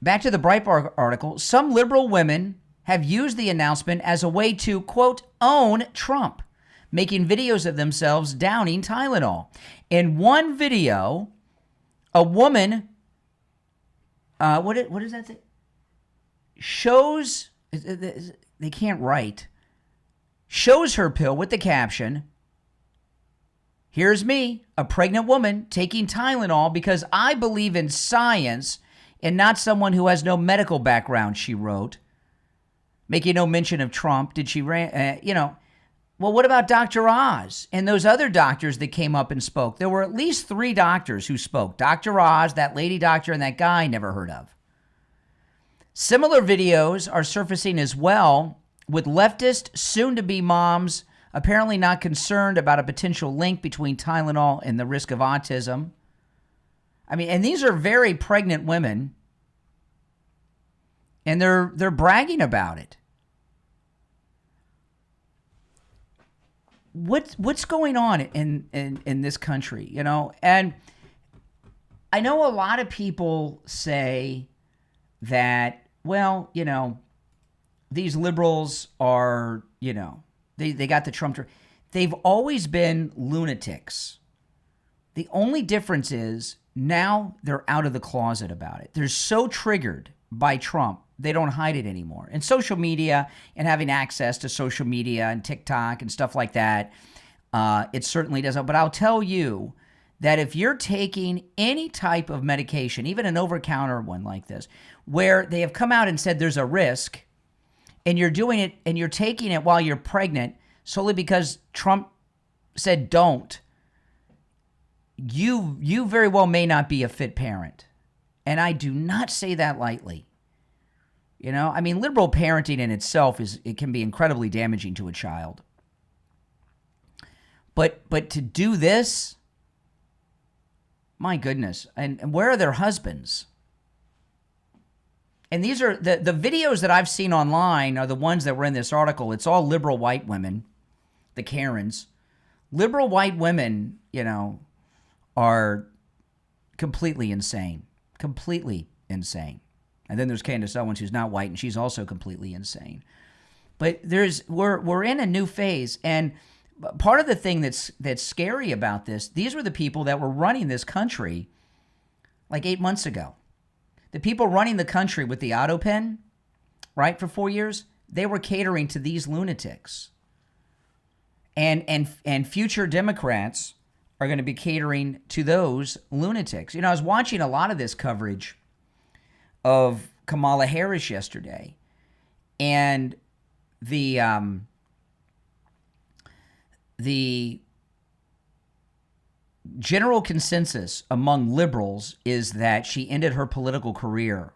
Back to the Breitbart article, some liberal women have used the announcement as a way to, quote, own Trump, making videos of themselves downing Tylenol. In one video, a woman, what does that say? Shows, they can't write, shows her pill with the caption, "Here's me, a pregnant woman, taking Tylenol because I believe in science and not someone who has no medical background," she wrote. Making no mention of Trump. Did she, well, what about Dr. Oz and those other doctors that came up and spoke? There were at least 3 doctors who spoke. Dr. Oz, that lady doctor, and that guy I never heard of. Similar videos are surfacing as well, with leftist, soon-to-be moms apparently not concerned about a potential link between Tylenol and the risk of autism. I mean, and these are very pregnant women, and they're bragging about it. What's going on in this country, And I know a lot of people say that, well, these liberals are, they got the Trump. They've always been lunatics. The only difference is now they're out of the closet about it. They're so triggered by Trump, they don't hide it anymore. And social media and having access to social media and TikTok and stuff like that, it certainly doesn't. But I'll tell you that if you're taking any type of medication, even an over-the-counter one like this, where they have come out and said there's a risk, and you're doing it and you're taking it while you're pregnant solely because Trump said don't, you very well may not be a fit parent. And I do not say that lightly. I mean, liberal parenting in itself it can be incredibly damaging to a child. But to do this, my goodness. And where are their husbands? And these are the videos that I've seen online are the ones that were in this article. It's all liberal white women, the Karens. Liberal white women, are completely insane. Completely insane. And then there's Candace Owens, who's not white, and she's also completely insane. But we're in a new phase, and part of the thing that's scary about this, these were the people that were running this country like 8 months ago. The people running the country with the auto pen, right, for 4 years, they were catering to these lunatics. And future Democrats are going to be catering to those lunatics. I was watching a lot of this coverage of Kamala Harris yesterday, and the general consensus among liberals is that she ended her political career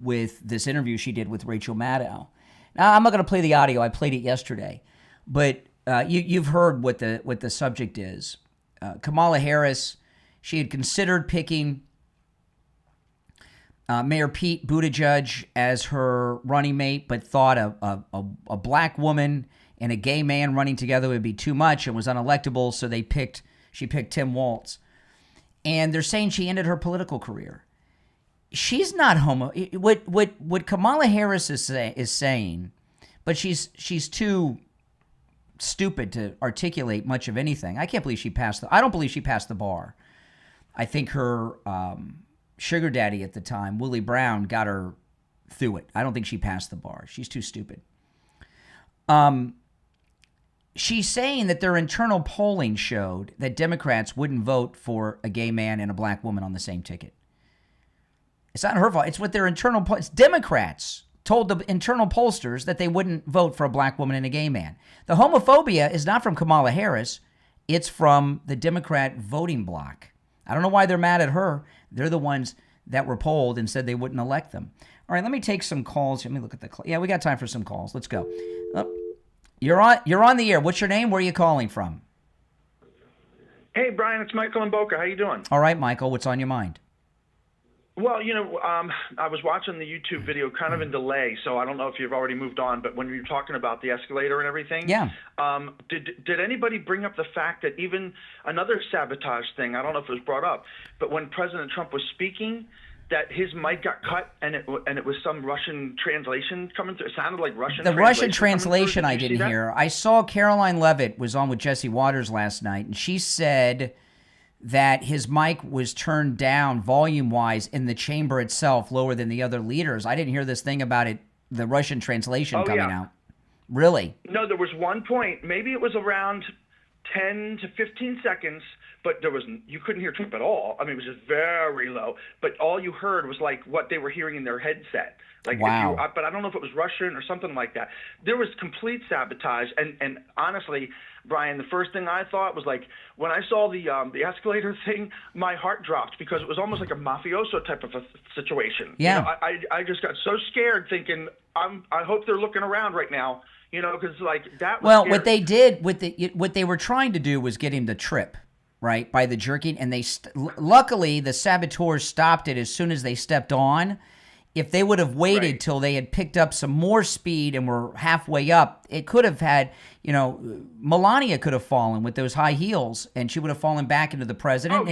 with this interview she did with Rachel Maddow. Now, I'm not going to play the audio. I played it yesterday. But you've heard what the subject is. Kamala Harris, she had considered picking Mayor Pete Buttigieg as her running mate, but thought a black woman and a gay man running together would be too much and was unelectable, so she picked Tim Walz. And they're saying she ended her political career. She's not homo. What Kamala Harris is saying, but she's too stupid to articulate much of anything. I can't believe she passed. I don't believe she passed the bar. I think her sugar daddy at the time, Willie Brown, got her through it. I don't think she passed the bar. She's too stupid. She's saying that their internal polling showed that Democrats wouldn't vote for a gay man and a black woman on the same ticket. It's not her fault. It's what their internal it's Democrats told the internal pollsters that they wouldn't vote for a black woman and a gay man. The homophobia is not from Kamala Harris. It's from the Democrat voting bloc. I don't know why they're mad at her. They're the ones that were polled and said they wouldn't elect them. All right, let me take some calls. Let me look at the yeah, we got time for some calls. Let's go. You're on the air. What's your name? Where are you calling from? Hey, Brian, it's Michael in Boca. How you doing? All right, Michael, what's on your mind? Well, I was watching the YouTube video kind of in delay, so I don't know if you've already moved on, but when you were talking about the escalator and everything, yeah. Did anybody bring up the fact that even another sabotage thing, I don't know if it was brought up, but when President Trump was speaking, that his mic got cut and it was some Russian translation coming through? It sounded like Russian. The Russian translation I didn't hear. I saw Caroline Levitt was on with Jesse Waters last night, and she said that his mic was turned down volume-wise in the chamber itself, lower than the other leaders. I didn't hear this thing about it, the Russian translation coming out. Really? No, there was one point, maybe it was around 10 to 15 seconds, but you couldn't hear Trump at all. I mean, it was just very low, but all you heard was like what they were hearing in their headset. Like, wow. But I don't know if it was Russian or something like that. There was complete sabotage, and honestly, Brian, the first thing I thought was like when I saw the escalator thing, my heart dropped because it was almost like a mafioso type of a situation. Yeah. I just got so scared, thinking I hope they're looking around right now. Because like that. Was scary. What they did what they were trying to do was get him to trip, right, by the jerking, and luckily the saboteurs stopped it as soon as they stepped on. If they would have waited till they had picked up some more speed and were halfway up, it could have had, Melania could have fallen with those high heels, and she would have fallen back into the president,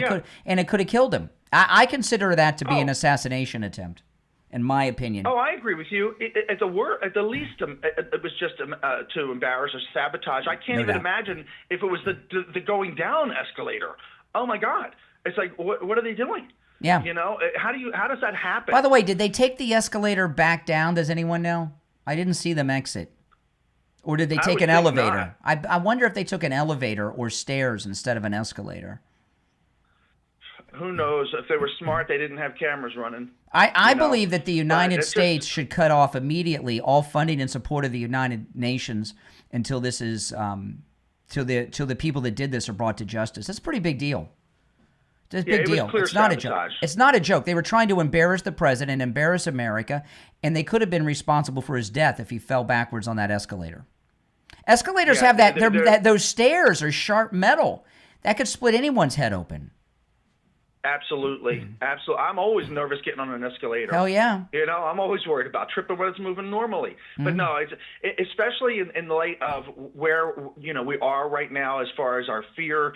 and it could have killed him. I consider that to be an assassination attempt, in my opinion. Oh, I agree with you. At the least, it was just to embarrass or sabotage. I can't even imagine if it was the going down escalator. Oh my God! It's like, what are they doing? Yeah. How does that happen? By the way, did they take the escalator back down? Does anyone know? I didn't see them exit. Or did they take an elevator? I wonder if they took an elevator or stairs instead of an escalator. Who knows? If they were smart, they didn't have cameras running. I believe that the United States should cut off immediately all funding and support of the United Nations until this is till the people that did this are brought to justice. That's a pretty big deal. It's a big deal. It's not a joke. It's not a joke. They were trying to embarrass the president, embarrass America, and they could have been responsible for his death if he fell backwards on that escalator. Escalators have that. Those stairs are sharp metal. That could split anyone's head open. Absolutely. Absolutely. I'm always nervous getting on an escalator. Hell yeah. I'm always worried about tripping when it's moving normally. But no, it's especially in the light of where, we are right now as far as our fear.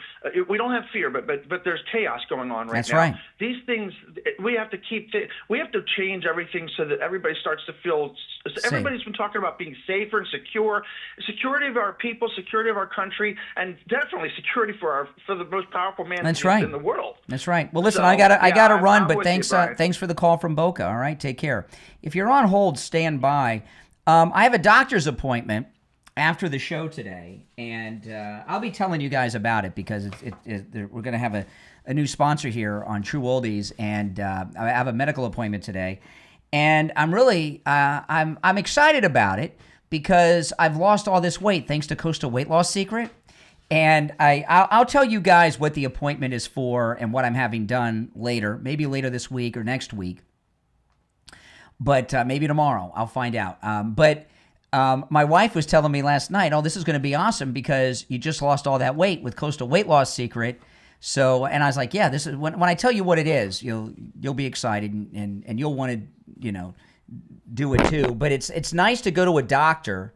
We don't have fear, but there's chaos going on right now. That's right. These things, we have to change everything so that everybody starts to feel, everybody's been talking about being safer and secure, security of our people, security of our country, and definitely security for the most powerful man in the world. That's right. Well, listen, I gotta run, but thanks for the call from Boca. All right, take care. If you're on hold, stand by. I have a doctor's appointment after the show today, and I'll be telling you guys about it because we're going to have a new sponsor here on True Oldies, and I have a medical appointment today, and I'm really I'm excited about it because I've lost all this weight thanks to Coastal Weight Loss Secret. And I'll tell you guys what the appointment is for and what I'm having done later, maybe later this week or next week. But maybe tomorrow I'll find out. But my wife was telling me last night, oh, this is going to be awesome because you just lost all that weight with Coastal Weight Loss Secret. So, and I was like, yeah, this is when I tell you what it is, you'll be excited and you'll want to, do it too. But it's nice to go to a doctor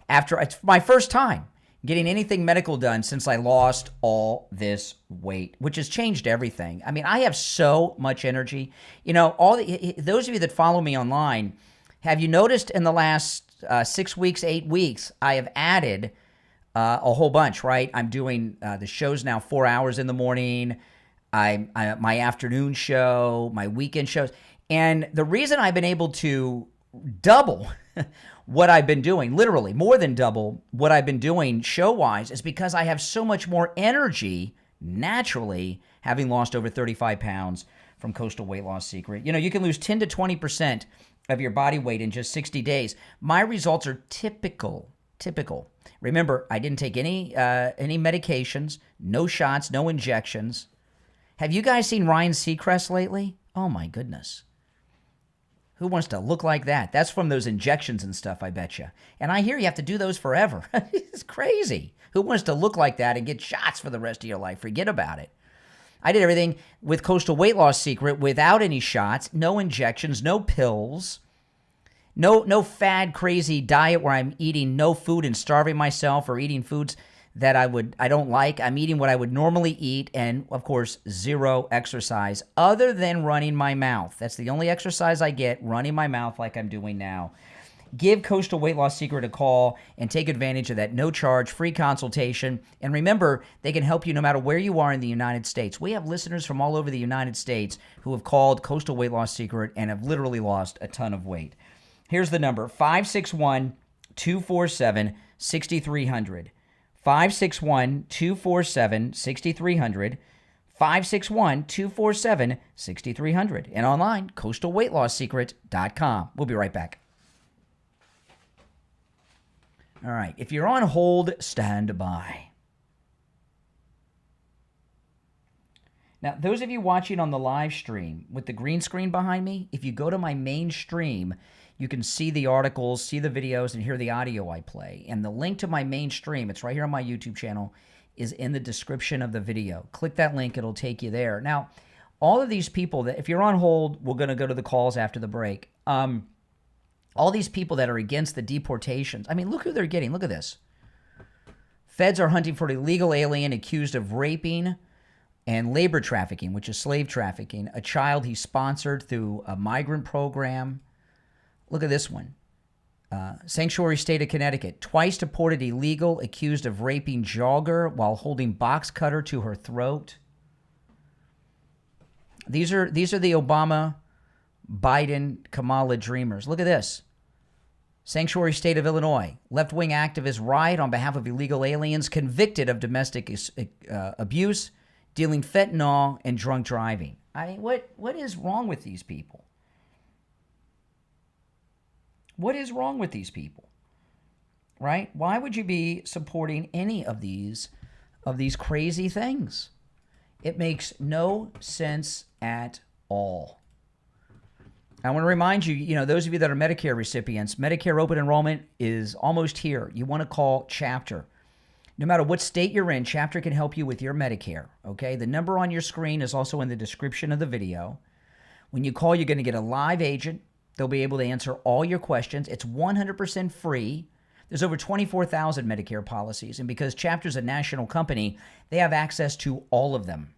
after it's my first time getting anything medical done since I lost all this weight, which has changed everything. I mean, I have so much energy. Those of you that follow me online, have you noticed in the last 6 weeks, 8 weeks, I have added a whole bunch, right? I'm doing the shows now 4 hours in the morning, my afternoon show, my weekend shows. And the reason I've been able to double what I've been doing, literally more than double what I've been doing show-wise, is because I have so much more energy naturally, having lost over 35 pounds from Coastal Weight Loss Secret. You can lose 10 to 20% of your body weight in just 60 days. My results are typical. Remember, I didn't take any medications, no shots, no injections. Have you guys seen Ryan Seacrest lately? Oh my goodness. Who wants to look like that? That's from those injections and stuff, I bet you. And I hear you have to do those forever. It's crazy. Who wants to look like that and get shots for the rest of your life? Forget about it. I did everything with Coastal Weight Loss Secret without any shots, no injections, no pills, no fad crazy diet where I'm eating no food and starving myself or eating foods that I don't like. I'm eating what I would normally eat, and of course, zero exercise other than running my mouth. That's the only exercise I get, running my mouth like I'm doing now. Give Coastal Weight Loss Secret a call and take advantage of that no charge free consultation. And remember, they can help you no matter where you are in the United States. We have listeners from all over the United States who have called Coastal Weight Loss Secret and have literally lost a ton of weight. Here's the number, 561-247-6300. 561-247-6300, 561-247-6300, and online, coastalweightlossecret.com. We'll be right back. All right, if you're on hold, stand by. Now, those of you watching on the live stream with the green screen behind me, if you go to my main stream, you can see the articles, see the videos, and hear the audio I play. And the link to my main stream, it's right here on my YouTube channel, is in the description of the video. Click that link, it'll take you there. Now, all of these people that, if you're on hold, we're going to go to the calls after the break. All these people that are against the deportations, I mean, look who they're getting. Look at this. Feds are hunting for an illegal alien accused of raping and labor trafficking, which is slave trafficking, a child he sponsored through a migrant program. Look at this one. Sanctuary State of Connecticut. Twice deported illegal accused of raping jogger while holding box cutter to her throat. These are the Obama, Biden, Kamala dreamers. Look at this. Sanctuary State of Illinois. Left-wing activist riot on behalf of illegal aliens convicted of domestic abuse, dealing fentanyl, and drunk driving. I mean, what is wrong with these people? What is wrong with these people? Right? Why would you be supporting any of these crazy things? It makes no sense at all. I want to remind you, those of you that are Medicare recipients, Medicare open enrollment is almost here. You want to call Chapter. No matter what state you're in, Chapter can help you with your Medicare, okay? The number on your screen is also in the description of the video. When you call, you're going to get a live agent. They'll be able to answer all your questions. It's 100% free. There's over 24,000 Medicare policies, and because Chapter's a national company, they have access to all of them.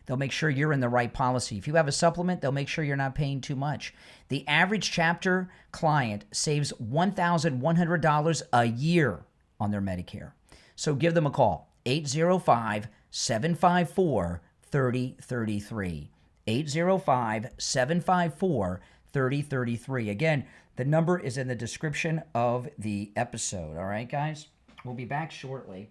They'll make sure you're in the right policy. If you have a supplement, they'll make sure you're not paying too much. The average Chapter client saves $1,100 a year on their Medicare. So give them a call, 805-754-3033, 805-754-3033. Again, the number is in the description of the episode. All right, guys? We'll be back shortly.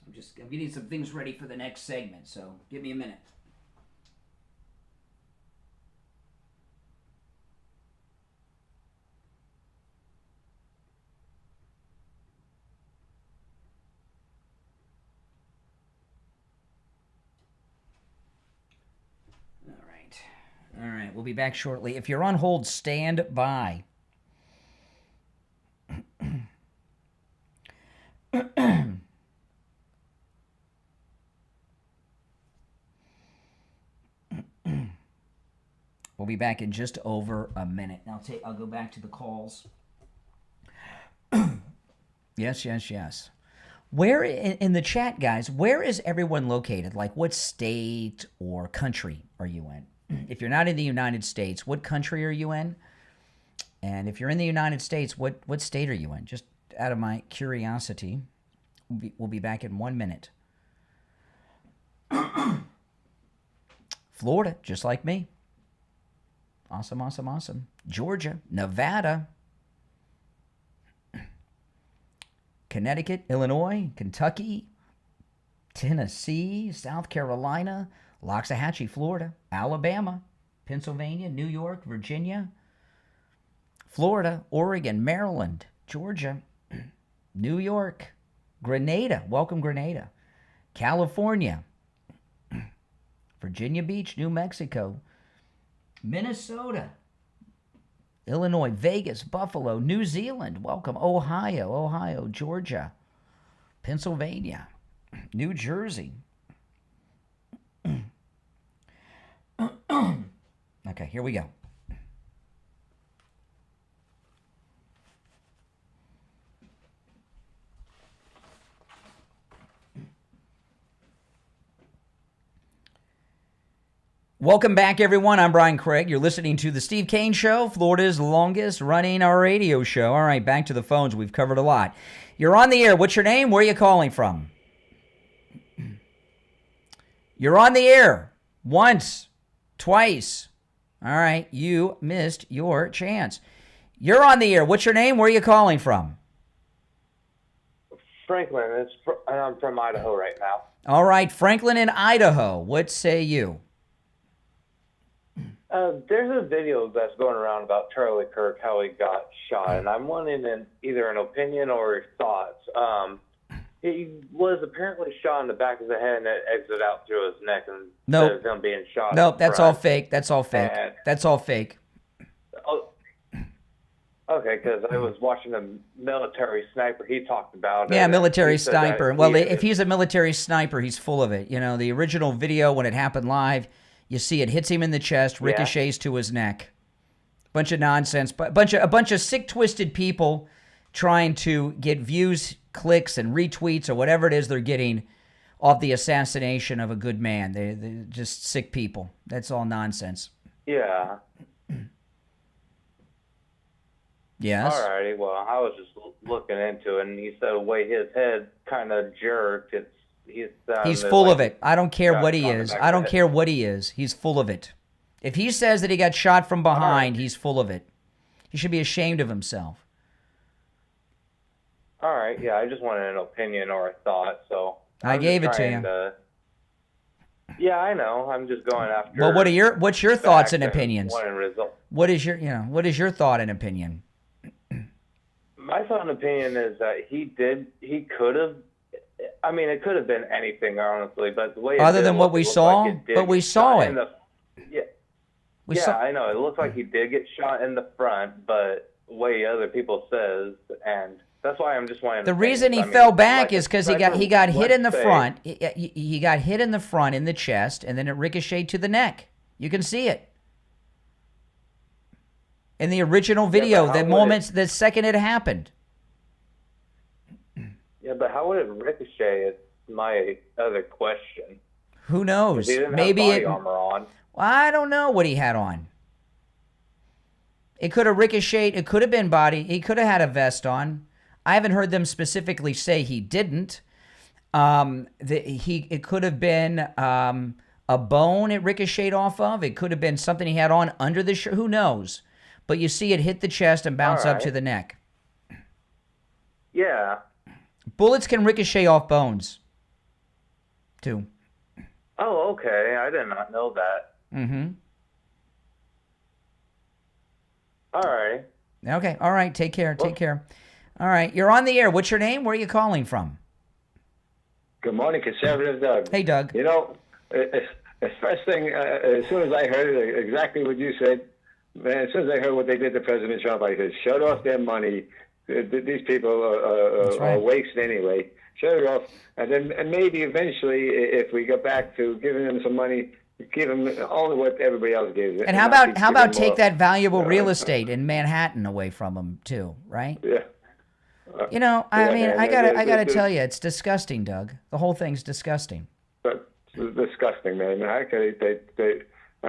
I'm getting some things ready for the next segment, so give me a minute. All right, we'll be back shortly. If you're on hold, stand by. We'll be back in just over a minute. Now I'll go back to the calls. Yes. Where in the chat, guys, where is everyone located? Like, what state or country are you in? If you're not in the United States, what country are you in? And if you're in the United States, what state are you in? Just out of my curiosity. We'll be back in 1 minute. Florida, just like me. Awesome. Georgia, Nevada, Connecticut, Illinois, Kentucky, Tennessee, South Carolina, Loxahatchee, Florida, Alabama, Pennsylvania, New York, Virginia, Florida, Oregon, Maryland, Georgia, New York, Grenada, welcome Grenada, California, Virginia Beach, New Mexico, Minnesota, Illinois, Vegas, Buffalo, New Zealand, welcome, Ohio, Georgia, Pennsylvania, New Jersey. Okay, here we go. Welcome back, everyone. I'm Brian Craig. You're listening to The Steve Kane Show, Florida's longest running radio show. All right, back to the phones. We've covered a lot. You're on the air. What's your name? Where are you calling from? You're on the air. Once. Twice. All right, you missed your chance. You're on the air. What's your name? Where are you calling from? Franklin. I'm from Idaho right now. All right, Franklin in Idaho. What say you? There's a video that's going around about Charlie Kirk, how he got shot, and I'm wanting either an opinion or thoughts. He was apparently shot in the back of the head and it exited out through his neck instead of him being shot. Nope, that's all fake. That's all fake. That's all fake. Oh, okay, because I was watching a military sniper. He talked about it. Yeah, military sniper. Well, if he's a military sniper, he's full of it. You know, the original video, when it happened live, you see it hits him in the chest, ricochets to his neck. Bunch of nonsense. A bunch of sick, twisted people trying to get views, clicks, and retweets, or whatever it is they're getting off the assassination of a good man. They're just sick people. That's all nonsense. Yeah. Yes? All righty. Well, I was just looking into it, and he said the way his head kind of jerked, he's full of it. I don't care what he is. I don't care what he is. He's full of it. If he says that he got shot from behind, he's full of it. He should be ashamed of himself. All right. Yeah, I just wanted an opinion or a thought, so I gave it to you. Yeah, I know. I'm just going after. Well, what's your thoughts and opinions? What is your thought and opinion? My thought and opinion is that he could have. I mean, it could have been anything, honestly, but the way other than what we saw, but we saw it. Yeah, I know. It looked like he did get shot in the front, but the way other people says, and that's why I'm just wanting. The reason he fell back is because he got hit in the front. He got hit in the front in the chest, and then it ricocheted to the neck. You can see it in the original video. The second it happened. Yeah, but how would it ricochet? Is my other question. Who knows? He didn't Maybe have body armor on. I don't know what he had on. It could have ricocheted. It could have been body. He could have had a vest on. I haven't heard them specifically say he didn't. It could have been a bone it ricocheted off of. It could have been something he had on under the shirt. Who knows? But you see it hit the chest and bounce up to the neck. Yeah. Bullets can ricochet off bones. too. Oh, okay. I did not know that. Mm-hmm. All right. Okay. All right. Take care. Take care. All right. You're on the air. What's your name? Where are you calling from? Good morning, Conservative Doug. Hey, Doug. You know, the first thing, as soon as I heard exactly what you said, man, as soon as I heard what they did to President Trump, I said, shut off their money. These people are waste anyway. Shut it off. And maybe eventually, if we go back to giving them some money, give them only what everybody else gives. And how about take that valuable real estate in Manhattan away from them too, right? Yeah. You know, I mean, I gotta tell you, it's disgusting, Doug. The whole thing's disgusting. But it's disgusting, man. I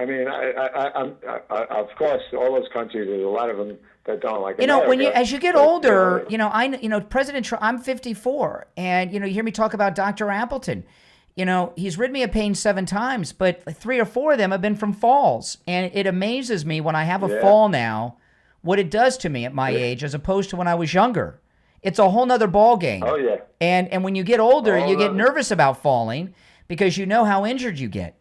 mean, of course, all those countries, there's a lot of them that don't like. You know, America, as you get older, President Trump. I'm 54, and you hear me talk about Dr. Appleton. He's rid me of pain 7 times, but 3 or 4 of them have been from falls, and it amazes me when I have a fall now, what it does to me at my age as opposed to when I was younger. It's a whole nother ball game. Oh yeah. And when you get older, you get nervous about falling because you know how injured you get.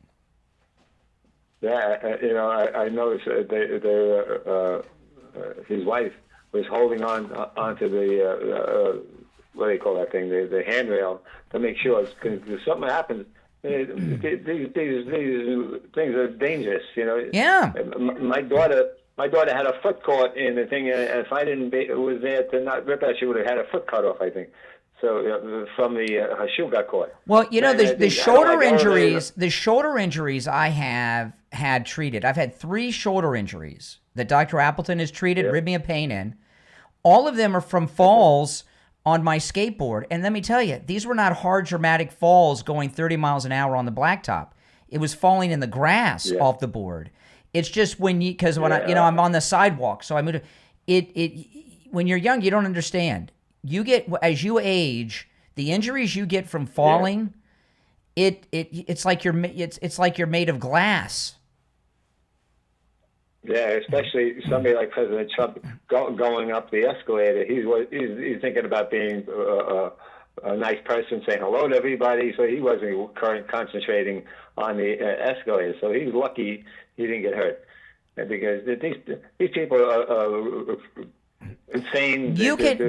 Yeah, I noticed his wife was holding onto the what do they call that thing, the handrail, to make sure, because if something happens, these things are dangerous. Yeah. My daughter had a foot caught in the thing, and if I was there to not rip that, she would have had a foot cut off, I think. So from her shoe got caught. Well, the shoulder injuries I have had treated. I've had 3 shoulder injuries that Dr. Appleton has treated, rid me of pain in. All of them are from falls on my skateboard. And let me tell you, these were not hard, dramatic falls going 30 miles an hour on the blacktop. It was falling in the grass off the board. It's just because I'm on the sidewalk, so I moved. When you're young, you don't understand. As you age, the injuries you get from falling, it's like you're made of glass. Yeah, especially somebody like President Trump going up the escalator. He's thinking about being a nice person, saying hello to everybody. So he wasn't concentrating on the escalator. So he's lucky he didn't get hurt, because these people are insane.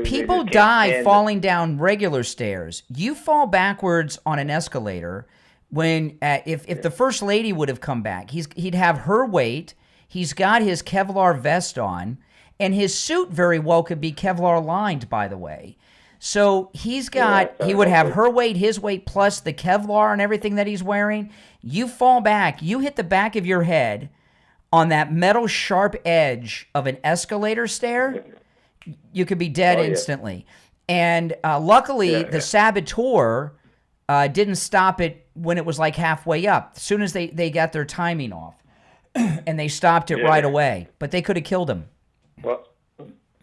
People die falling down regular stairs. You fall backwards on an escalator when if the First Lady would have come back, he'd have her weight. He's got his Kevlar vest on, and his suit very well could be Kevlar lined, by the way. So he would have her weight, his weight, plus the Kevlar and everything that he's wearing. You fall back, you hit the back of your head on that metal sharp edge of an escalator stair, you could be dead instantly. And luckily, the saboteur didn't stop it when it was like halfway up. As soon as they got their timing off. And they stopped it right away, but they could have killed him. Well,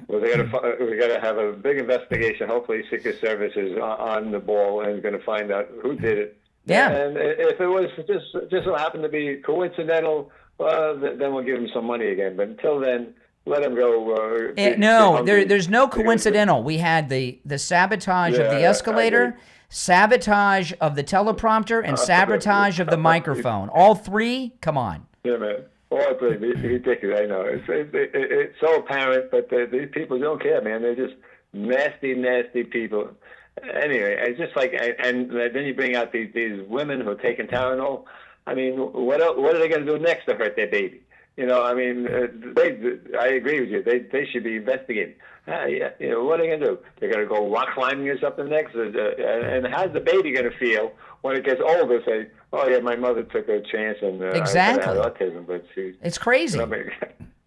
we got to have a big investigation. Hopefully, Secret Service is on the ball and is going to find out who did it. Yeah. And if it was just so happened to be coincidental, then we'll give him some money again. But until then, let him go. There's no coincidental. We had the sabotage of the escalator, sabotage of the teleprompter, and sabotage of the microphone. All 3. Come on. Yeah, man. Oh, it's ridiculous. I know. It's so apparent, but these people don't care, man. They're just nasty, nasty people. Anyway, it's just like, and then you bring out these women who are taking Tylenol. I mean, what are they going to do next to hurt their baby? I mean, I agree with you. They should be investigating. What are they going to do? They're going to go rock climbing or something next? And how's the baby going to feel when it gets older? Say, oh yeah, my mother took a chance and exactly. I had autism, but it's crazy.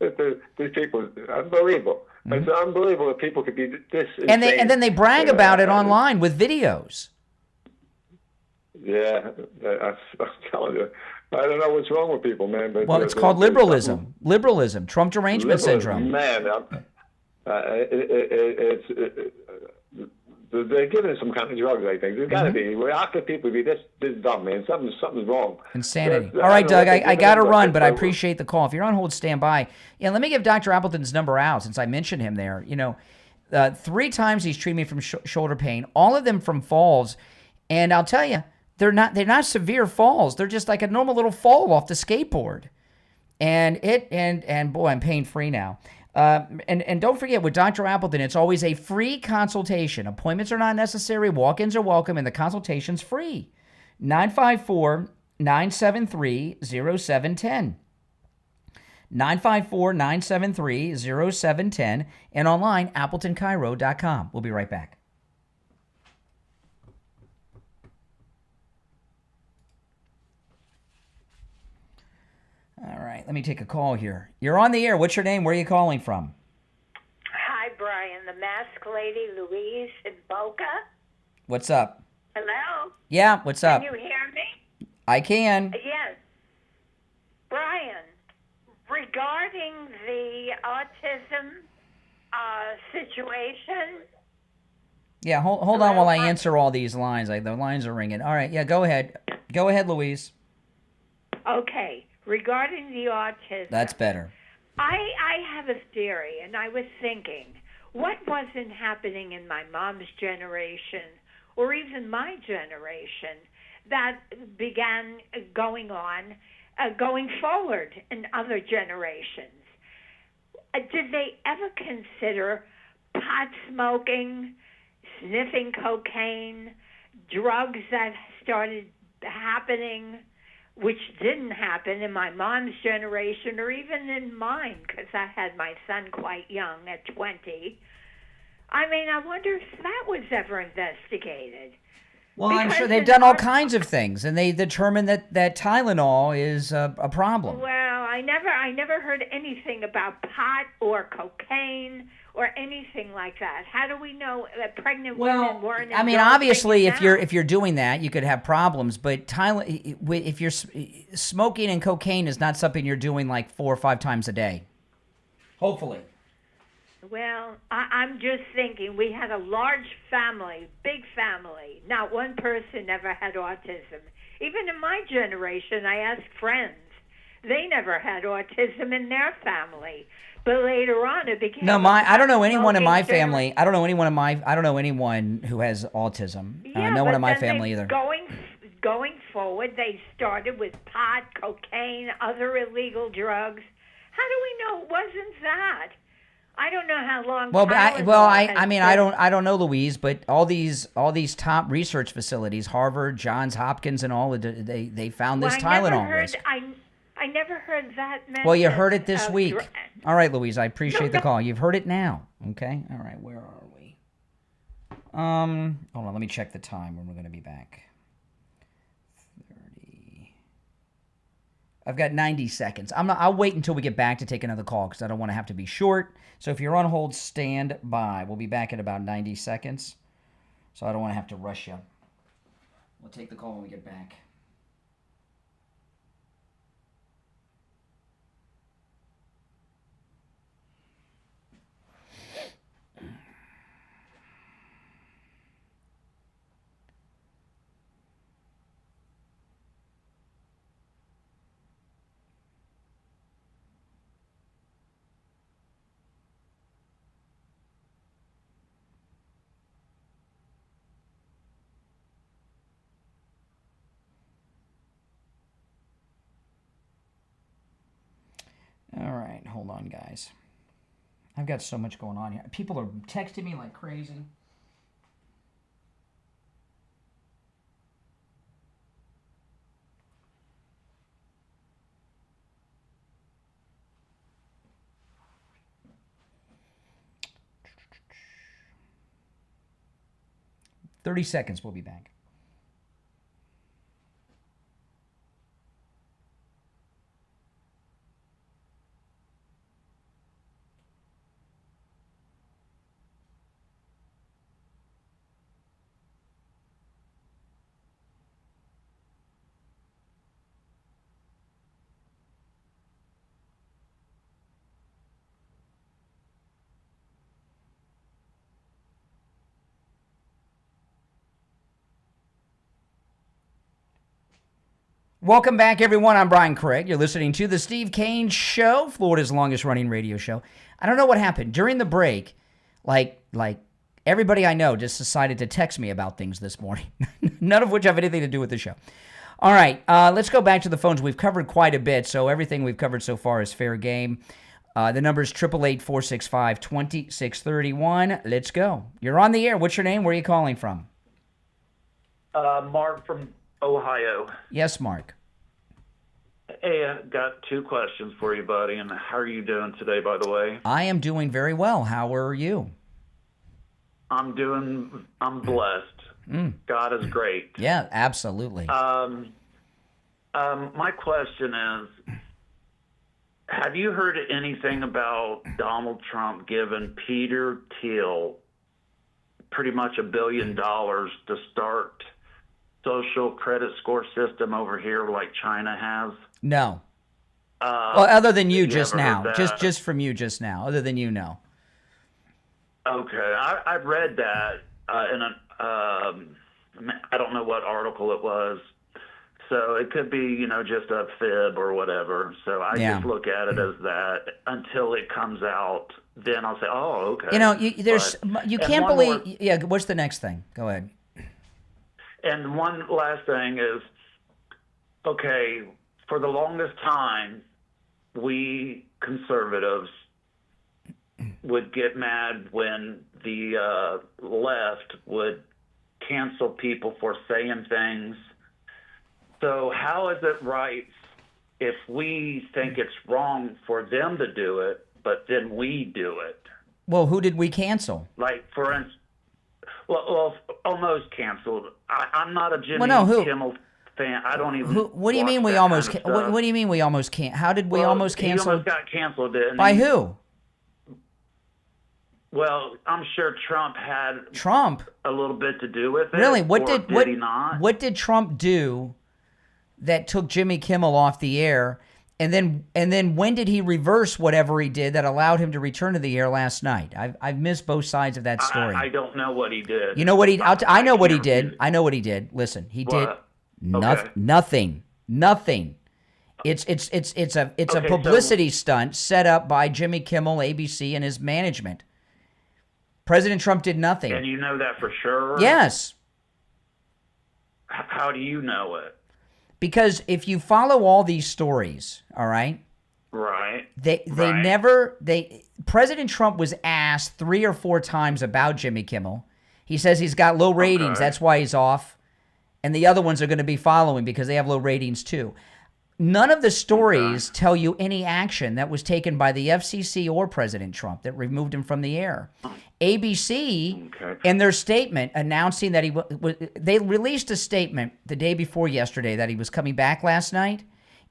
These people, unbelievable. It's unbelievable that people could be this and insane. And then they brag about it online with videos. Yeah, I'm telling you. I don't know what's wrong with people, man. But well, it's called liberalism. Liberalism. Trump derangement syndrome. Man, they're giving us some kind of drugs, I think. There's got to be. How could people be this dumb, man? Something's wrong. Insanity. All right, Doug, I got to run, but I appreciate the call. If you're on hold, stand by. Yeah, let me give Dr. Appleton's number out since I mentioned him there. 3 times he's treated me from shoulder pain, all of them from falls. And I'll tell you, they're not severe falls. They're just like a normal little fall off the skateboard. And boy, I'm pain free now. And don't forget, with Dr. Appleton, it's always a free consultation. Appointments are not necessary. Walk-ins are welcome, and the consultation's free. 954-973-0710. 954-973-0710. And online, AppletonCairo.com. We'll be right back. All right, let me take a call here. You're on the air. What's your name? Where are you calling from? Hi, Brian. The masked lady, Louise in Boca. What's up? Hello? Yeah, what's up? Can you hear me? I can. Yes. Brian, regarding the autism situation. Yeah, hold on while I answer all these lines. The lines are ringing. All right, yeah, go ahead. Go ahead, Louise. Okay. Regarding the autism. That's better. I have a theory, and I was thinking, what wasn't happening in my mom's generation or even my generation that began going forward in other generations? Did they ever consider pot smoking, sniffing cocaine, drugs that started happening, which didn't happen in my mom's generation or even in mine, because I had my son quite young at 20. I mean, I wonder if that was ever investigated. Well, I'm sure they've done all kinds of things, and they determined that Tylenol is a problem. Well, I never heard anything about pot or cocaine or anything like that. How do we know that pregnant women weren't? I mean, obviously, if you're doing that, you could have problems. But if you're smoking and cocaine is not something you're doing like 4 or 5 times a day. Hopefully. Well, I'm just thinking we had a large family, big family. Not one person ever had autism. Even in my generation, I asked friends. They never had autism in their family. But later on, it became... No, I don't know anyone in my family. I don't know anyone who has autism. No one in my family either. Going forward, they started with pot, cocaine, other illegal drugs. How do we know it wasn't that? I don't know how long. I don't know, Louise, but all these top research facilities, Harvard, Johns Hopkins, and all they found this Tylenol risk. I never heard that mentioned. Well, you heard it this week. All right, Louise, I appreciate the call. You've heard it now. Okay. All right, where are we? Hold on, let me check the time when we're going to be back. 30. I've got 90 seconds. I'll wait until we get back to take another call because I don't want to have to be short. So if you're on hold, stand by. We'll be back in about 90 seconds. So I don't want to have to rush you. We'll take the call when we get back. All right, hold on, guys. I've got so much going on here. People are texting me like crazy. "30 seconds, we'll be back." Welcome back, everyone. I'm Brian Craig. You're listening to The Steve Kane Show, Florida's longest-running radio show. I don't know what happened. During the break, like Everybody I know just decided to text me about things this morning, none of which have anything to do with the show. All right, let's go back to the phones. We've covered quite a bit, so everything we've covered so far is fair game. The number is 888-465-2631. Let's go. You're on the air. What's your name? Where are you calling from? Mark from Ohio. Yes, Mark. Hey, I got 2 questions for you, buddy. And how are you doing today, by the way? I am doing very well. How are you? I'm blessed. God is great. Yeah, absolutely. My question is, have you heard anything about Donald Trump giving Peter Thiel pretty much $1 billion to start social credit score system over here like China has? No. Well, other than you just now. That? Just from you just now. Other than you know. Okay. I read that in I don't know what article it was. So it could be, just a fib or whatever. So I just look at it as that until it comes out. Then I'll say, oh, okay. You can't believe. Yeah, what's the next thing? Go ahead. And one last thing is, okay, for the longest time, we conservatives would get mad when the left would cancel people for saying things. So how is it right if we think it's wrong for them to do it, but then we do it? Well, who did we cancel? Like, for instance, well almost canceled. I'm not a Jimmy Kimmel fan. I don't even. What do you mean we almost? What do you mean we almost can't? How did we almost cancel? He almost got canceled, didn't By he? who? Well, I'm sure Trump had a little bit to do with it. Really? Did he not? What did Trump do that took Jimmy Kimmel off the air? And then when did he reverse whatever he did that allowed him to return to the air last night? I've missed both sides of that story. I don't know what he did. You know what he? I know what he did. I know what he did. Listen, he did nothing. It's a publicity stunt set up by Jimmy Kimmel, ABC, and his management. President Trump did nothing. And you know that for sure? Yes. How do you know it? Because if you follow all these stories, all right? Right. President Trump was asked 3 or 4 times about Jimmy Kimmel. He says he's got low ratings. That's why he's off. And the other ones are going to be following because they have low ratings too. None of the stories tell you any action that was taken by the FCC or President Trump that removed him from the air. ABC, in their statement announcing that they released a statement the day before yesterday that he was coming back last night.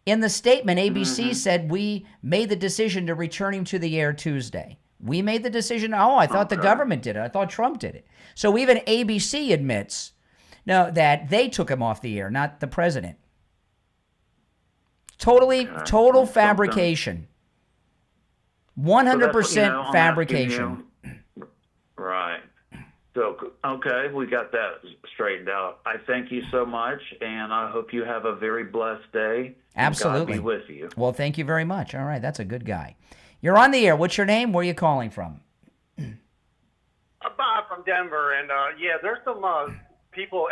In the statement, ABC said, we made the decision to return him to the air Tuesday. We made the decision. Oh, I thought the government did it. I thought Trump did it. So even ABC admits that they took him off the air, not the president. Total fabrication. 100% fabrication. Right. So, okay, we got that straightened out. I thank you so much, and I hope you have a very blessed day. Absolutely. God be with you. Well, thank you very much. All right, that's a good guy. You're on the air. What's your name? Where are you calling from? Bob from Denver, and there's some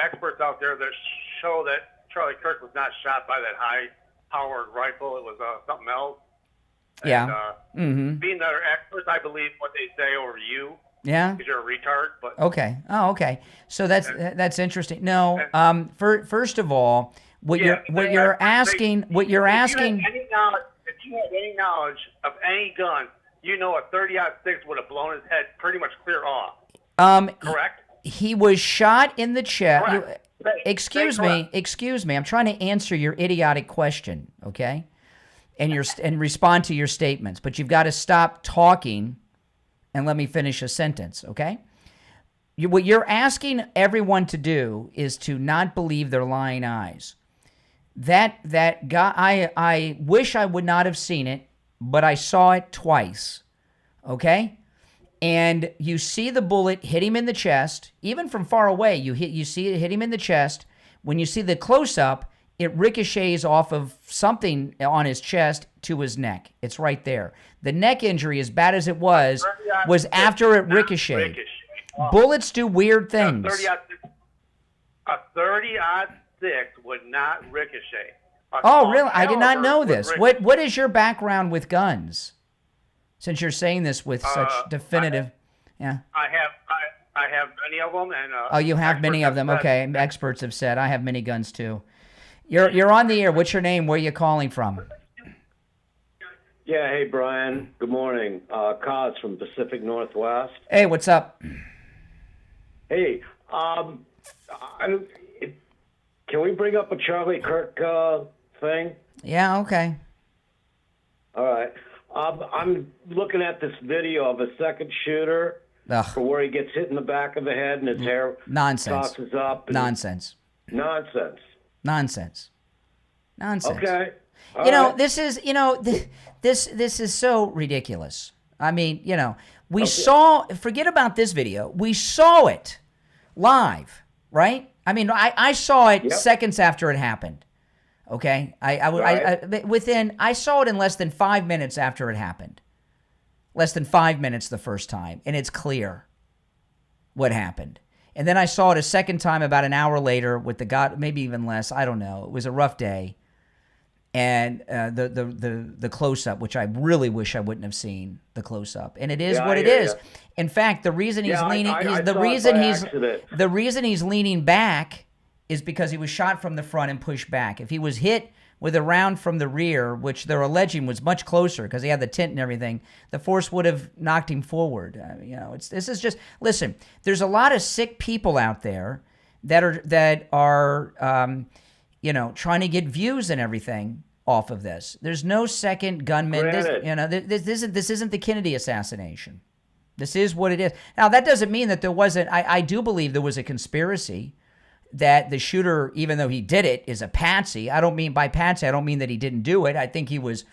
experts out there that show that Charlie Kirk was not shot by that high-powered rifle. It was something else. Yeah. And, being that they're experts, I believe what they say over you. Yeah. Because you're a retard. But okay. Oh, okay. So that's interesting. No. First of all, what you're asking. If you had any knowledge of any gun, you know a 30-06 would have blown his head pretty much clear off. Correct? He was shot in the chest. Correct. Excuse me. I'm trying to answer your idiotic question, okay? And respond to your statements, but you've got to stop talking and let me finish a sentence, okay? What you're asking everyone to do is to not believe their lying eyes. That guy, I wish I would not have seen it, but I saw it twice, okay? And you see the bullet hit him in the chest. Even from far away, you see it hit him in the chest. When you see the close-up, it ricochets off of something on his chest to his neck. It's right there. The neck injury, as bad as it was after it ricocheted. Bullets do weird things. A 30-06 would not ricochet. Oh, really? I did not know would this. What is your background with guns? Since you're saying this with such definitive, yeah. I have many of them, and oh, you have many of them. Okay, experts have said I have many guns too. You're on the air. What's your name? Where are you calling from? Yeah, hey Brian. Good morning. Kaz from Pacific Northwest. Hey, what's up? Hey, can we bring up a Charlie Kirk thing? Yeah, okay. All right. I'm looking at this video of a second shooter for where he gets hit in the back of the head and his hair tosses up. Nonsense. Nonsense. Nonsense. Nonsense. Okay. This is, this is so ridiculous. I mean, we saw, forget about this video. We saw it live, right? I mean, I saw it seconds after it happened. Okay? I saw it in less than 5 minutes after it happened. Less than 5 minutes the first time. And it's clear what happened. And then I saw it a second time about an hour later with maybe even less. I don't know. It was a rough day. And the close-up, which I really wish I wouldn't have seen the close-up. And it is what it is. In fact, the reason he's leaning the reason he's leaning back is because he was shot from the front and pushed back. If he was hit with a round from the rear, which they're alleging was much closer because he had the tint and everything, the force would have knocked him forward. This is just, listen, there's a lot of sick people out there that are trying to get views and everything off of this. There's no second gunman. This isn't the Kennedy assassination. This is what it is. Now, that doesn't mean that there wasn't, I do believe there was a conspiracy that the shooter, even though he did it, is a patsy. I don't mean that he didn't do it. I think he was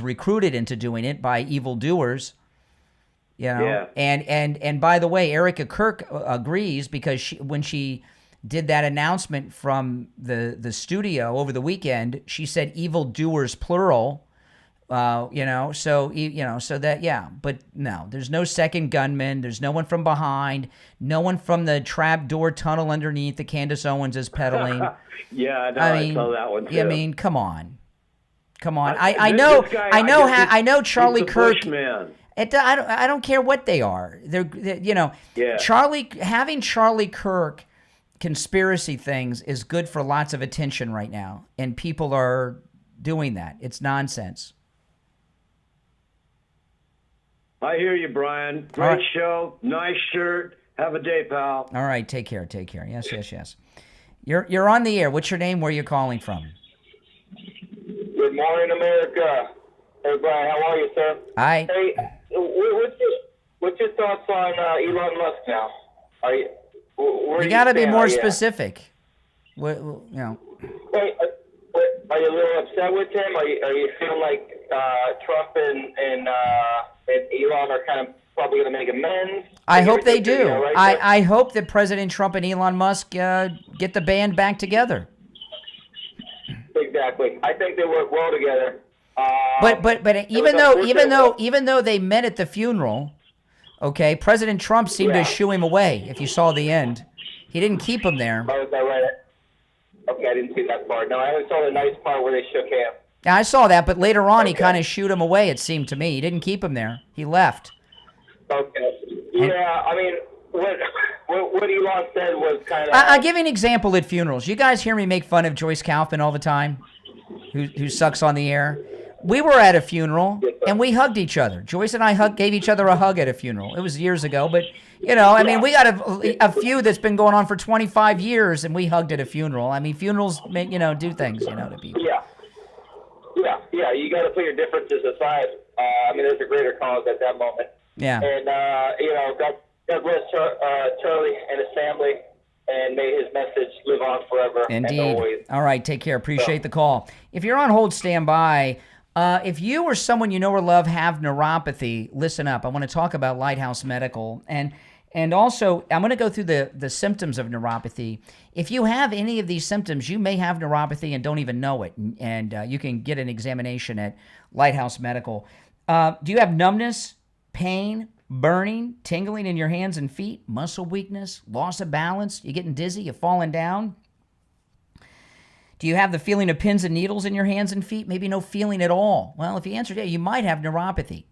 recruited into doing it by evildoers. And by the way, Erica Kirk agrees because when she did that announcement from the studio over the weekend, she said evildoers plural. So that, yeah, but no, there's no second gunman. There's no one from behind, no one from the trap door tunnel underneath that Candace Owens is peddling. I saw that one too. I mean, come on. I know Charlie Kirk. I don't care what they are. Having Charlie Kirk conspiracy things is good for lots of attention right now, and people are doing that. It's nonsense. I hear you, Brian. Great show. Nice shirt. Have a day, pal. All right. Take care. Yes. You're on the air. What's your name? Where are you calling from? Good morning, America. Hey, Brian. How are you, sir? Hi. Hey, what's your thoughts on Elon Musk now? You got to be more specific. Wait, are you a little upset with him? Are you feeling like Trump and Elon are kind of probably going to make amends? I hope they do. I hope that President Trump and Elon Musk get the band back together. Exactly. I think they work well together. But even though they met at the funeral, okay, President Trump seemed to shoo him away. If you saw the end, he didn't keep him there. Oh, is that right? Okay, I didn't see that part. No, I only saw the nice part where they shook hands. Yeah, I saw that, but later on he kind of shooed him away, it seemed to me. He didn't keep him there. He left. Okay. Yeah, I mean, what Elon said was kind of... I'll give you an example at funerals. You guys hear me make fun of Joyce Kaufman all the time, who sucks on the air? We were at a funeral, and we hugged each other. Joyce and I gave each other a hug at a funeral. It was years ago, but, I mean, we got a feud that's been going on for 25 years, and we hugged at a funeral. I mean, funerals, do things, to people. Yeah, you got to put your differences aside. I mean, there's a greater cause at that moment. Yeah. And, God bless Charlie and his family, and may his message live on forever. Indeed. And always. All right, take care. Appreciate the call. If you're on hold, stand by. If you or someone you know or love have neuropathy, listen up. I want to talk about Lighthouse Medical. And also, I'm going to go through the symptoms of neuropathy. If you have any of these symptoms, you may have neuropathy and don't even know it. And you can get an examination at Lighthouse Medical. Do you have numbness, pain, burning, tingling in your hands and feet, muscle weakness, loss of balance, you getting dizzy, you falling down? Do you have the feeling of pins and needles in your hands and feet? Maybe no feeling at all. Well, if you answered yeah, you might have neuropathy.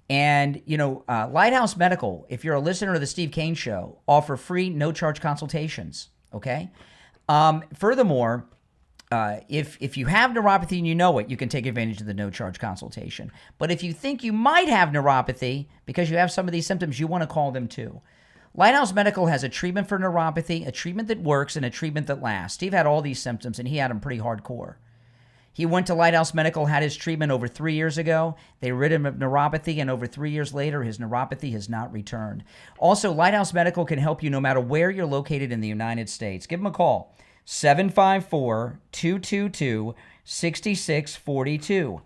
And, Lighthouse Medical, if you're a listener to the Steve Kane Show, offer free, no-charge consultations, okay? Furthermore, if you have neuropathy and you know it, you can take advantage of the no-charge consultation. But if you think you might have neuropathy because you have some of these symptoms, you want to call them too. Lighthouse Medical has a treatment for neuropathy, a treatment that works, and a treatment that lasts. Steve had all these symptoms, and he had them pretty hardcore. He went to Lighthouse Medical, had his treatment over 3 years ago. They rid him of neuropathy, and over 3 years later, his neuropathy has not returned. Also, Lighthouse Medical can help you no matter where you're located in the United States. Give them a call, 754-222-6642.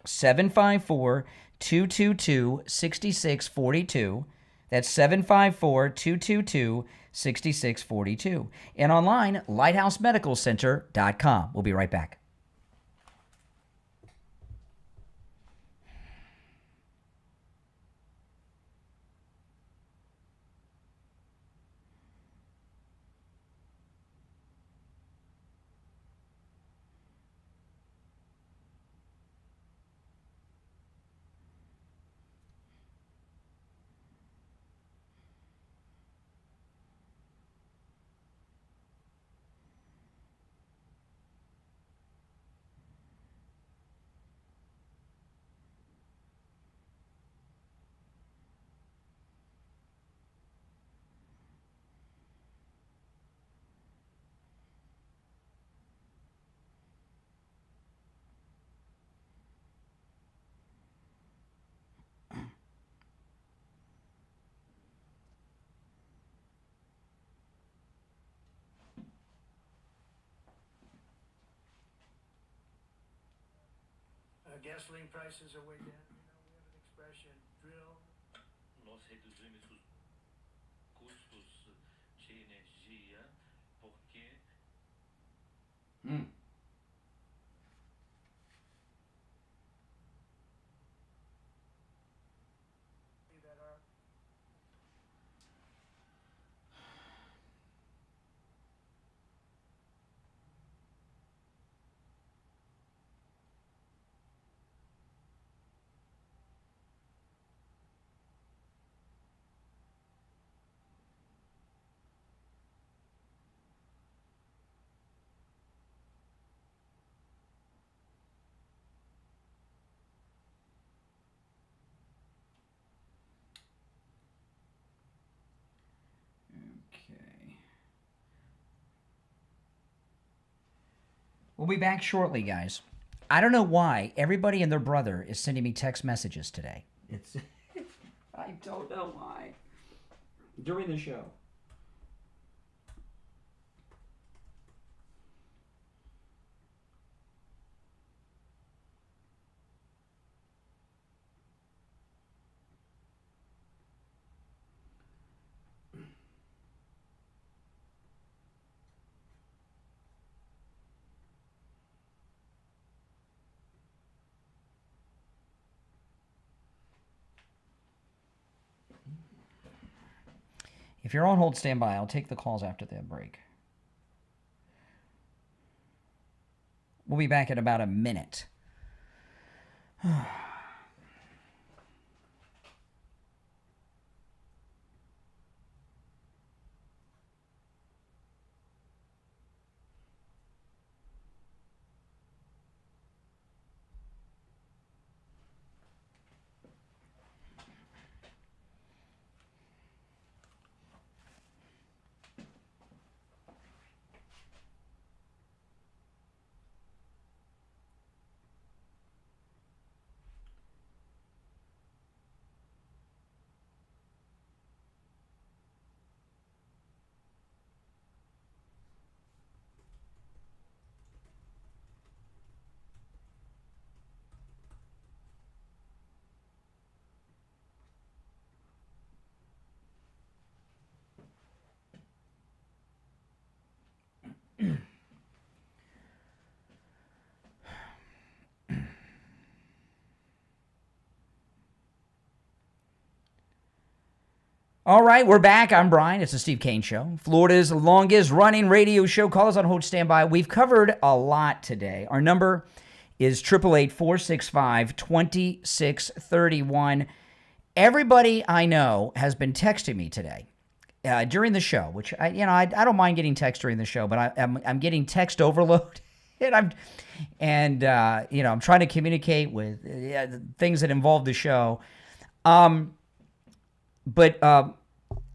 754-222-6642. That's 754-222-6642. And online, lighthousemedicalcenter.com. We'll be right back. Gasoline prices are way down. We have an expression, drill. Nós reduzimos os custos de energia porque We'll be back shortly, guys. I don't know why everybody and their brother is sending me text messages today. I don't know why. During the show. If you're on hold, stand by. I'll take the calls after the break. We'll be back in about a minute. All right, we're back. I'm Brian. It's the Steve Kane Show, Florida's longest running radio show. Call us on hold, standby. We've covered a lot today. Our number is 888-465-2631. Everybody I know has been texting me today during the show, which I don't mind getting text during the show, but I'm getting text overload, and I'm trying to communicate with things that involve the show. But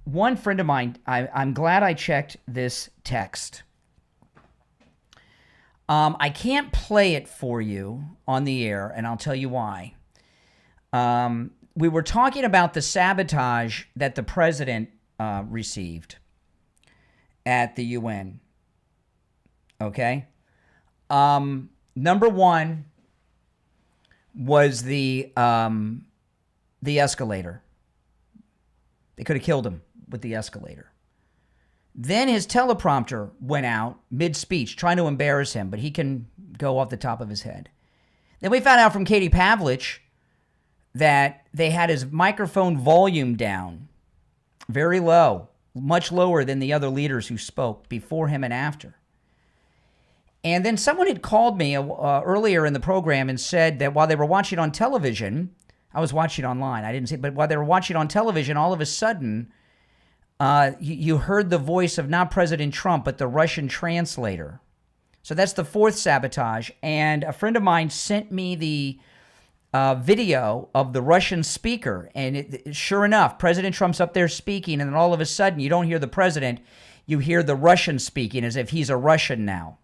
one friend of mine, I'm glad I checked this text. I can't play it for you on the air, and I'll tell you why. We were talking about the sabotage that the president received at the UN. Okay? Number one was the escalator. They could have killed him with the escalator. Then his teleprompter went out mid-speech, trying to embarrass him, but he can go off the top of his head. Then we found out from Katie Pavlich that they had his microphone volume down very low, much lower than the other leaders who spoke before him and after. And then someone had called me earlier in the program and said that while they were watching on television, I was watching online, I didn't see it, but while they were watching on television, all of a sudden, you heard the voice of not President Trump, but the Russian translator. So that's the fourth sabotage. And a friend of mine sent me the video of the Russian speaker. And sure enough, President Trump's up there speaking, and then all of a sudden, you don't hear the president, you hear the Russian speaking as if he's a Russian now.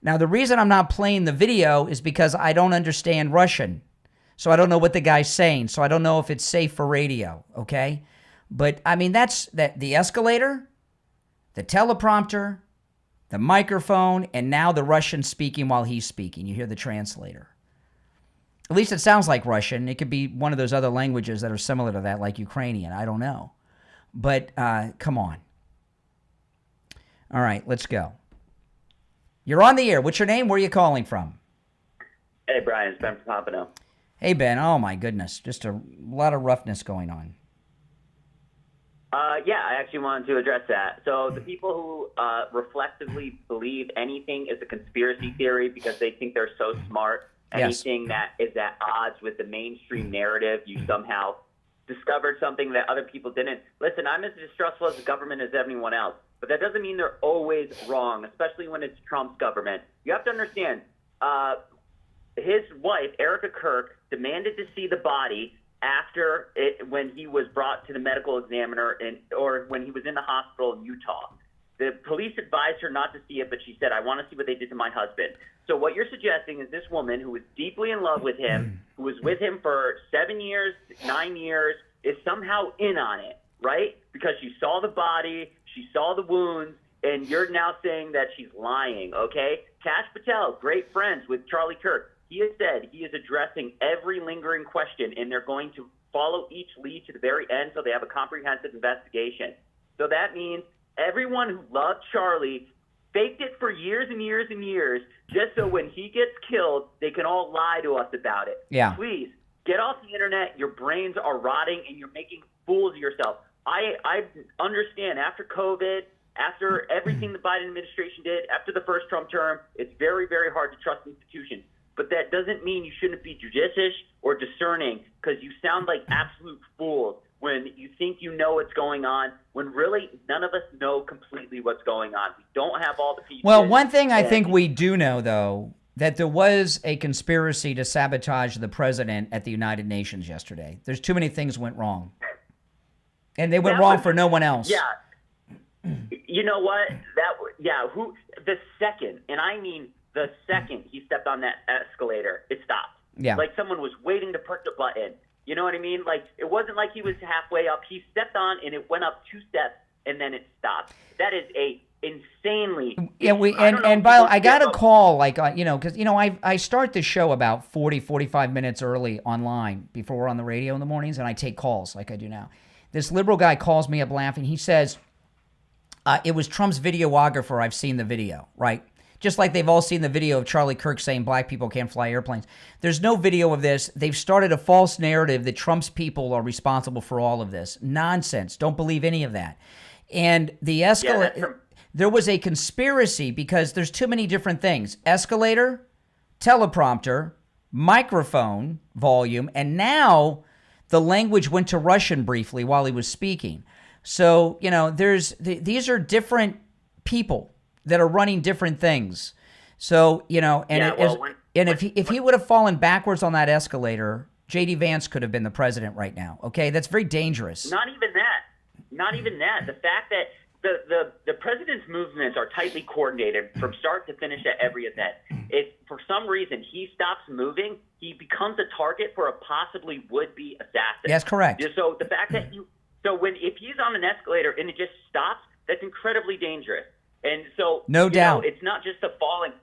Now, the reason I'm not playing the video is because I don't understand Russian. So I don't know what the guy's saying. So I don't know if it's safe for radio, okay? But, I mean, that's the escalator, the teleprompter, the microphone, and now the Russian speaking while he's speaking. You hear the translator. At least it sounds like Russian. It could be one of those other languages that are similar to that, like Ukrainian. I don't know. But come on. All right, let's go. You're on the air. What's your name? Where are you calling from? Hey, Brian. It's Ben from Pompano. Hey, Ben. Oh, my goodness. Just a lot of roughness going on. Yeah, I actually wanted to address that. So the people who reflexively believe anything is a conspiracy theory because they think they're so smart, anything that is at odds with the mainstream narrative, you somehow discovered something that other people didn't. Listen, I'm as distrustful as the government as anyone else, but that doesn't mean they're always wrong, especially when it's Trump's government. You have to understand, his wife, Erica Kirk, demanded to see the body when he was brought to the medical examiner or when he was in the hospital in Utah. The police advised her not to see it, but she said, I want to see what they did to my husband. So what you're suggesting is this woman who was deeply in love with him, who was with him for 7 years, 9 years, is somehow in on it, right? Because she saw the body, she saw the wounds, and you're now saying that she's lying, okay? Kash Patel, great friends with Charlie Kirk. He has said he is addressing every lingering question, and they're going to follow each lead to the very end so they have a comprehensive investigation. So that means everyone who loved Charlie faked it for years and years and years just so when he gets killed, they can all lie to us about it. Yeah. Please, get off the internet. Your brains are rotting, and you're making fools of yourself. I understand after COVID, after everything the Biden administration did, after the first Trump term, it's very, very hard to trust institutions. But that doesn't mean you shouldn't be judicious or discerning, because you sound like absolute fools when you think you know what's going on, when really none of us know completely what's going on. We don't have all the pieces. Well, one thing I think we do know, though, that there was a conspiracy to sabotage the president at the United Nations yesterday. There's too many things went wrong. And they went wrong for no one else. Yeah. You know what? The second, and I mean the second he stepped on that escalator, it stopped. Yeah. Like someone was waiting to push the button. You know what I mean? Like, it wasn't like he was halfway up. He stepped on and it went up 2 steps and then it stopped. That is a insanely... Yeah, and by the way, I got a call, because, I start the show about 45 minutes early online before we're on the radio in the mornings, and I take calls like I do now. This liberal guy calls me up laughing. He says, it was Trump's videographer. I've seen the video, right? Just like they've all seen the video of Charlie Kirk saying black people can't fly airplanes. There's no video of this. They've started a false narrative that Trump's people are responsible for all of this. Nonsense. Don't believe any of that. And the there was a conspiracy because there's too many different things. Escalator, teleprompter, microphone volume, and now the language went to Russian briefly while he was speaking. So, you know, these are different people that are running different things. So, you know, and if he would have fallen backwards on that escalator, J.D. Vance could have been the president right now. Okay, that's very dangerous. Not even that. The fact that the president's movements are tightly coordinated from start to finish at every event. If for some reason he stops moving, he becomes a target for a possibly would-be assassin. That's correct. So the fact that if he's on an escalator and it just stops, that's incredibly dangerous. And so no doubt, it's not just a falling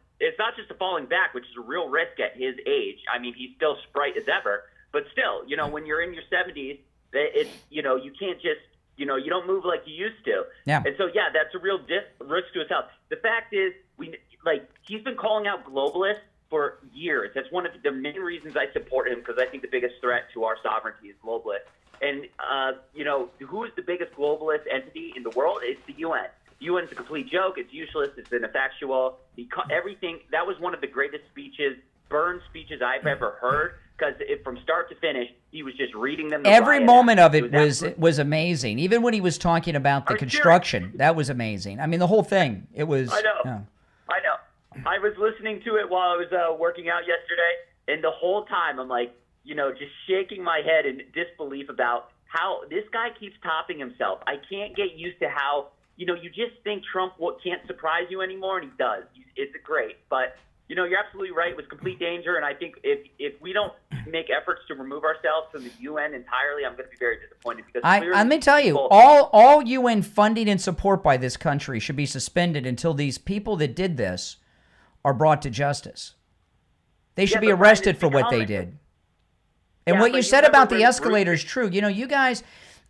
back, which is a real risk at his age. I mean, he's still sprite as ever, but still, you know, when you're in your 70s, it's, you know, you can't just, you know, you don't move like you used to. Yeah. And so, yeah, that's a real risk to his health. The fact is, he's been calling out globalists for years. That's one of the main reasons I support him, because I think the biggest threat to our sovereignty is globalists. And, you know, who is the biggest globalist entity in the world? It's the UN. The UN is a complete joke. It's useless. It's ineffectual. Everything. That was one of the greatest Burn speeches I've ever heard, because from start to finish, he was just reading them. Every moment of it was amazing. Even when he was talking about the construction, that was amazing. I mean, the whole thing. It was. I know. I was listening to it while I was working out yesterday, and the whole time I'm like, you know, just shaking my head in disbelief about how this guy keeps topping himself. I can't get used to how, you know, you just think Trump can't surprise you anymore, and he does. It's great, but. You know, you're absolutely right. It was complete danger, and I think if we don't make efforts to remove ourselves from the UN entirely, I'm going to be very disappointed. Because let me tell you, all UN funding and support by this country should be suspended until these people that did this are brought to justice. They should be arrested for what they did. And what you said about the escalator is true. You know, you guys,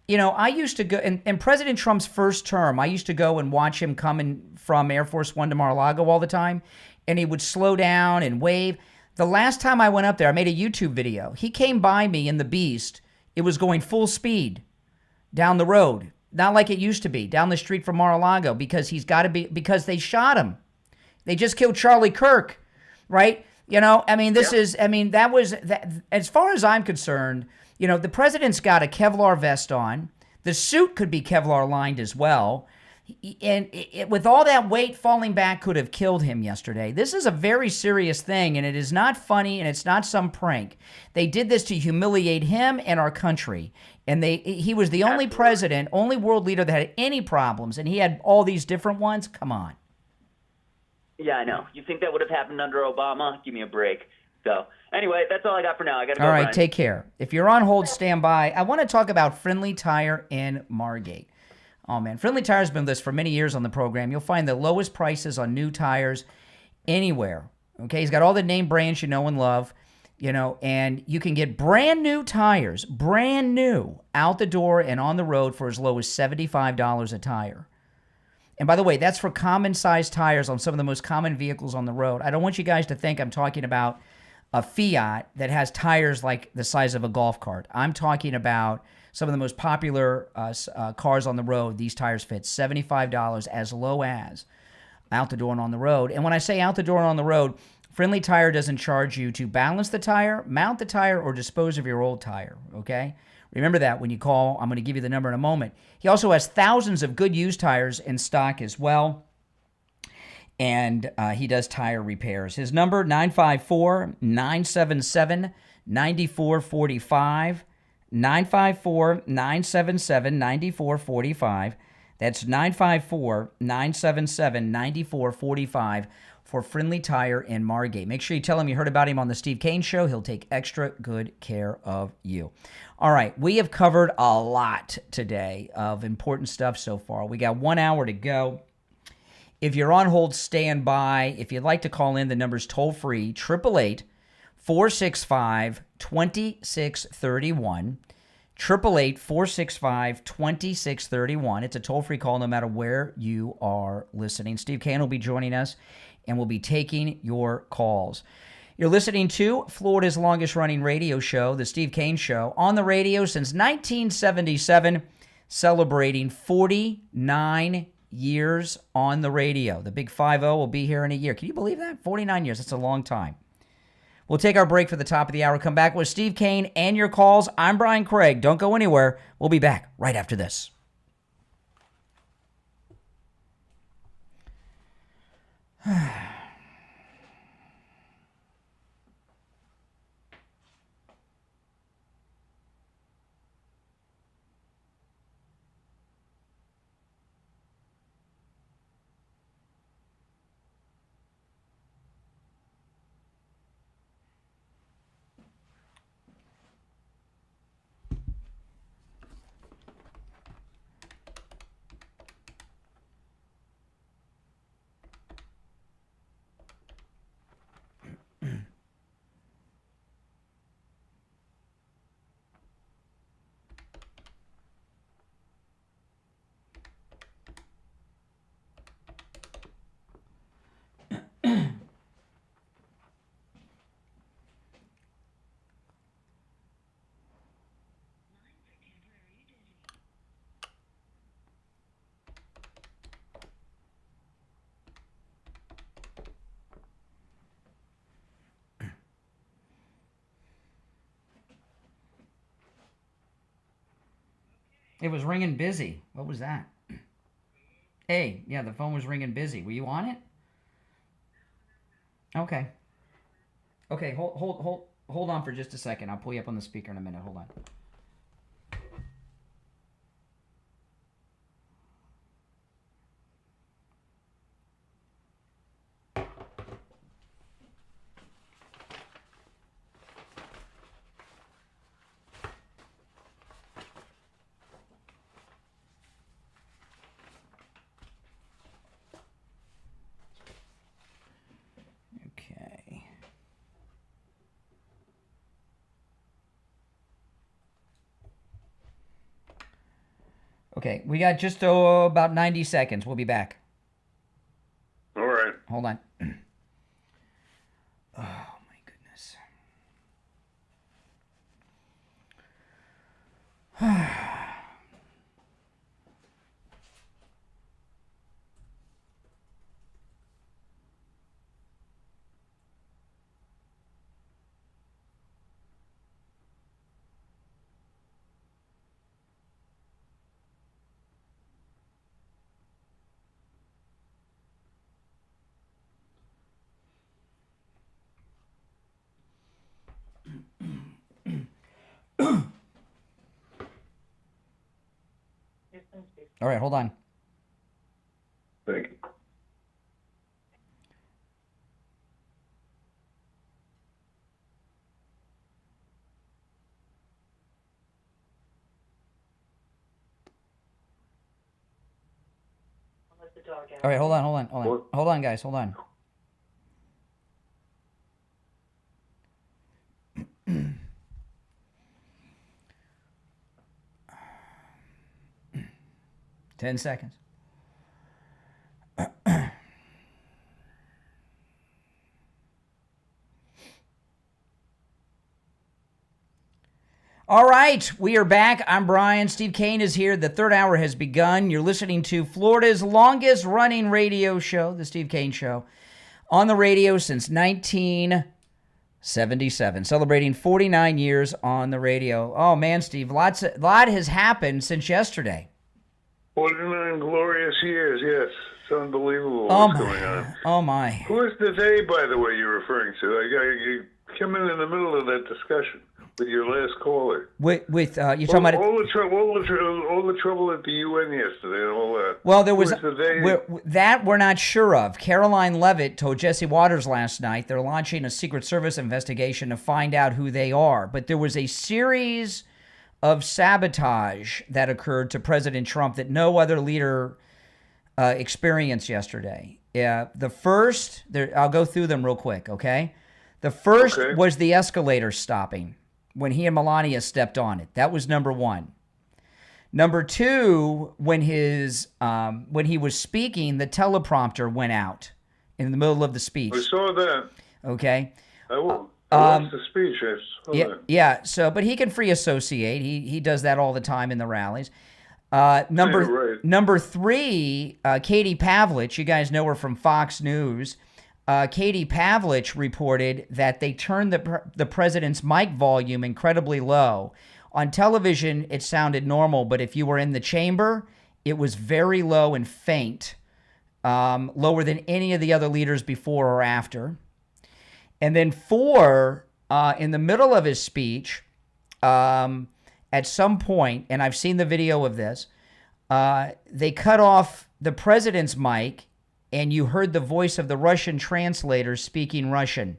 you know, I used to go, in President Trump's first term, I used to go and watch him coming from Air Force One to Mar-a-Lago all the time. And he would slow down and wave. The last time I went up there, I made a YouTube video. He came by me in the Beast. It was going full speed down the road. Not like it used to be, down the street from Mar-a-Lago, because because they shot him. They just killed Charlie Kirk, right? You know, I mean, as far as I'm concerned, you know, the president's got a Kevlar vest on. The suit could be Kevlar lined as well. And with all that weight, falling back could have killed him yesterday. This is a very serious thing, and it is not funny, and it's not some prank. They did this to humiliate him and our country. And he was the only president, only world leader that had any problems, and he had all these different ones. Come on. Yeah, I know. You think that would have happened under Obama? Give me a break. So anyway, that's all I got for now. I got to go. All right, Brian. Take care. If you're on hold, stand by. I want to talk about Friendly Tire in Margate. Oh, man. Friendly Tire has been with us for many years on the program. You'll find the lowest prices on new tires anywhere. Okay? He's got all the name brands you know and love, you know, and you can get brand new tires, brand new, out the door and on the road for as low as $75 a tire. And by the way, that's for common-sized tires on some of the most common vehicles on the road. I don't want you guys to think I'm talking about a Fiat that has tires like the size of a golf cart. I'm talking about some of the most popular cars on the road. These tires fit $75 as low as out the door and on the road. And when I say out the door and on the road, Friendly Tire doesn't charge you to balance the tire, mount the tire, or dispose of your old tire, okay? Remember that when you call. I'm going to give you the number in a moment. He also has thousands of good used tires in stock as well. And he does tire repairs. His number, 954-977-9445. 954-977-9445. That's 954-977-9445 for Friendly Tire in Margate. Make sure you tell him you heard about him on the Steve Kane Show. He'll take extra good care of you. All right, we have covered a lot today of important stuff so far. We got 1 hour to go. If you're on hold, stand by. If you'd like to call in, the number's toll-free, 888-465-2631. 888-465-2631. It's a toll-free call no matter where you are listening. Steve Kane will be joining us and we'll be taking your calls. You're listening to Florida's longest-running radio show, The Steve Kane Show, on the radio since 1977, celebrating 49 years on the radio. The big 50 will be here in a year. Can you believe that? 49 years. That's a long time. We'll take our break for the top of the hour. Come back with Steve Kane and your calls. I'm Brian Craig. Don't go anywhere. We'll be back right after this. It was ringing busy. What was that? Hey, yeah, the phone was ringing busy. Were you on it? Okay. Okay, hold on for just a second. I'll pull you up on the speaker in a minute. Hold on. Okay, we got just about 90 seconds. We'll be back. All right. Hold on. Oh, my goodness. All right, hold on. Thank you. All right, hold on, guys, hold on. Ten seconds. All right, we are back. I'm Brian. Steve Kane is here. The third hour has begun. You're listening to Florida's longest-running radio show, The Steve Kane Show, on the radio since 1977, celebrating 49 years on the radio. Oh, man, Steve, lot has happened since yesterday. 49 glorious years, yes. It's unbelievable what's going on. Oh, my. Who is the they, by the way, you're referring to? You came in the middle of that discussion with your last caller. You're talking about all the trouble at the UN yesterday and all that. Well, there was that we're not sure of. Caroline Levitt told Jesse Waters last night they're launching a Secret Service investigation to find out who they are. But there was a series of sabotage that occurred to President Trump that no other leader experienced yesterday. The first, I'll go through them real quick, okay? The first was the escalator stopping when he and Melania stepped on it. That was number one. Number two, when he was speaking, the teleprompter went out in the middle of the speech. I saw that. Okay. I watched the speech. I saw that. Yeah. So, but he can free associate. He does that all the time in the rallies. Number 3, Katie Pavlich. You guys know her from Fox News. Katie Pavlich reported that they turned the president's mic volume incredibly low. On television, it sounded normal, but if you were in the chamber, it was very low and faint, lower than any of the other leaders before or after. And then 4, in the middle of his speech, at some point, and I've seen the video of this, they cut off the president's mic, and you heard the voice of the Russian translator speaking Russian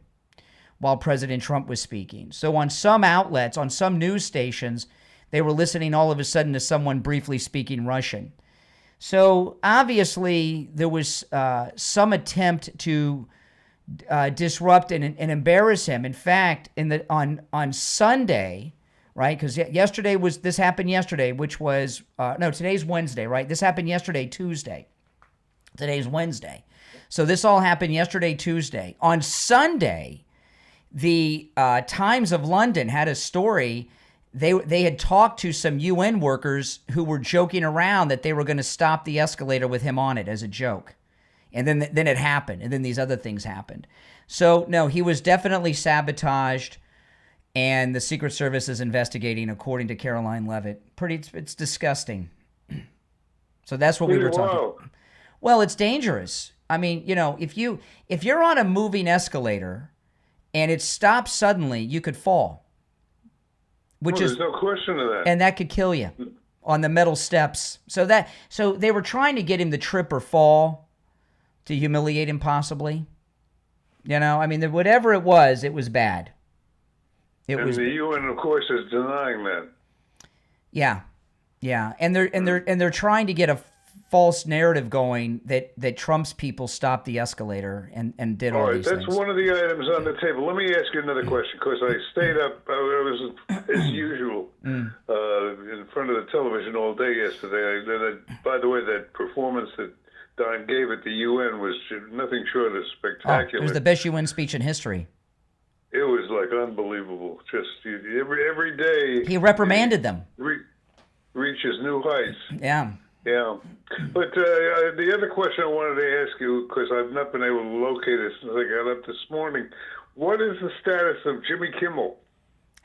while President Trump was speaking. So on some outlets, on some news stations, they were listening all of a sudden to someone briefly speaking Russian. So obviously there was some attempt to disrupt and embarrass him. In fact, on Sunday, right? Because this happened yesterday, which was today's Wednesday, right? This happened yesterday, Tuesday. Today's Wednesday. So this all happened yesterday, Tuesday. On Sunday, the Times of London had a story. They had talked to some UN workers who were joking around that they were going to stop the escalator with him on it as a joke. And then it happened. And then these other things happened. So, no, he was definitely sabotaged. And the Secret Service is investigating, according to Caroline Levitt. It's disgusting. So that's what we were talking about. Well, it's dangerous. I mean, if you're on a moving escalator and it stops suddenly, you could fall. There's no question of that. And that could kill you on the metal steps. So they were trying to get him to trip or fall to humiliate him possibly. Whatever it was bad. The UN, of course, is denying that. Yeah. Yeah. And they're trying to get a false narrative going that Trump's people stopped the escler and did all these things. That's one of the items on the table. Let me ask you another question, because I stayed up, I was, as usual, in front of the television all day yesterday. By the way, that performance that Don gave at the UN was nothing short of spectacular. It was the best UN speech in history. It was like unbelievable. Just every day. He reprimanded them. Reaches new heights. Yeah. Yeah. But the other question I wanted to ask you, because I've not been able to locate it since I got up this morning, what is the status of Jimmy Kimmel?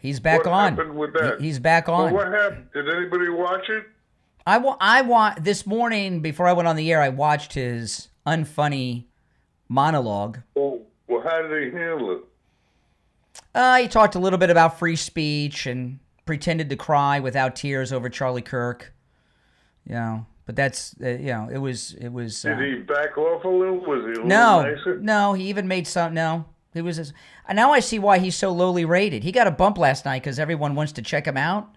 He's back on. What happened with that? He's back on. Well, what happened? Did anybody watch it? I this morning, before I went on the air, I watched his unfunny monologue. Well, how did he handle it? He talked a little bit about free speech and pretended to cry without tears over Charlie Kirk. But that's it was. Did he back off a little? Was he a little nicer? No. He even made some. No, it was. Now I see why he's so lowly rated. He got a bump last night because everyone wants to check him out,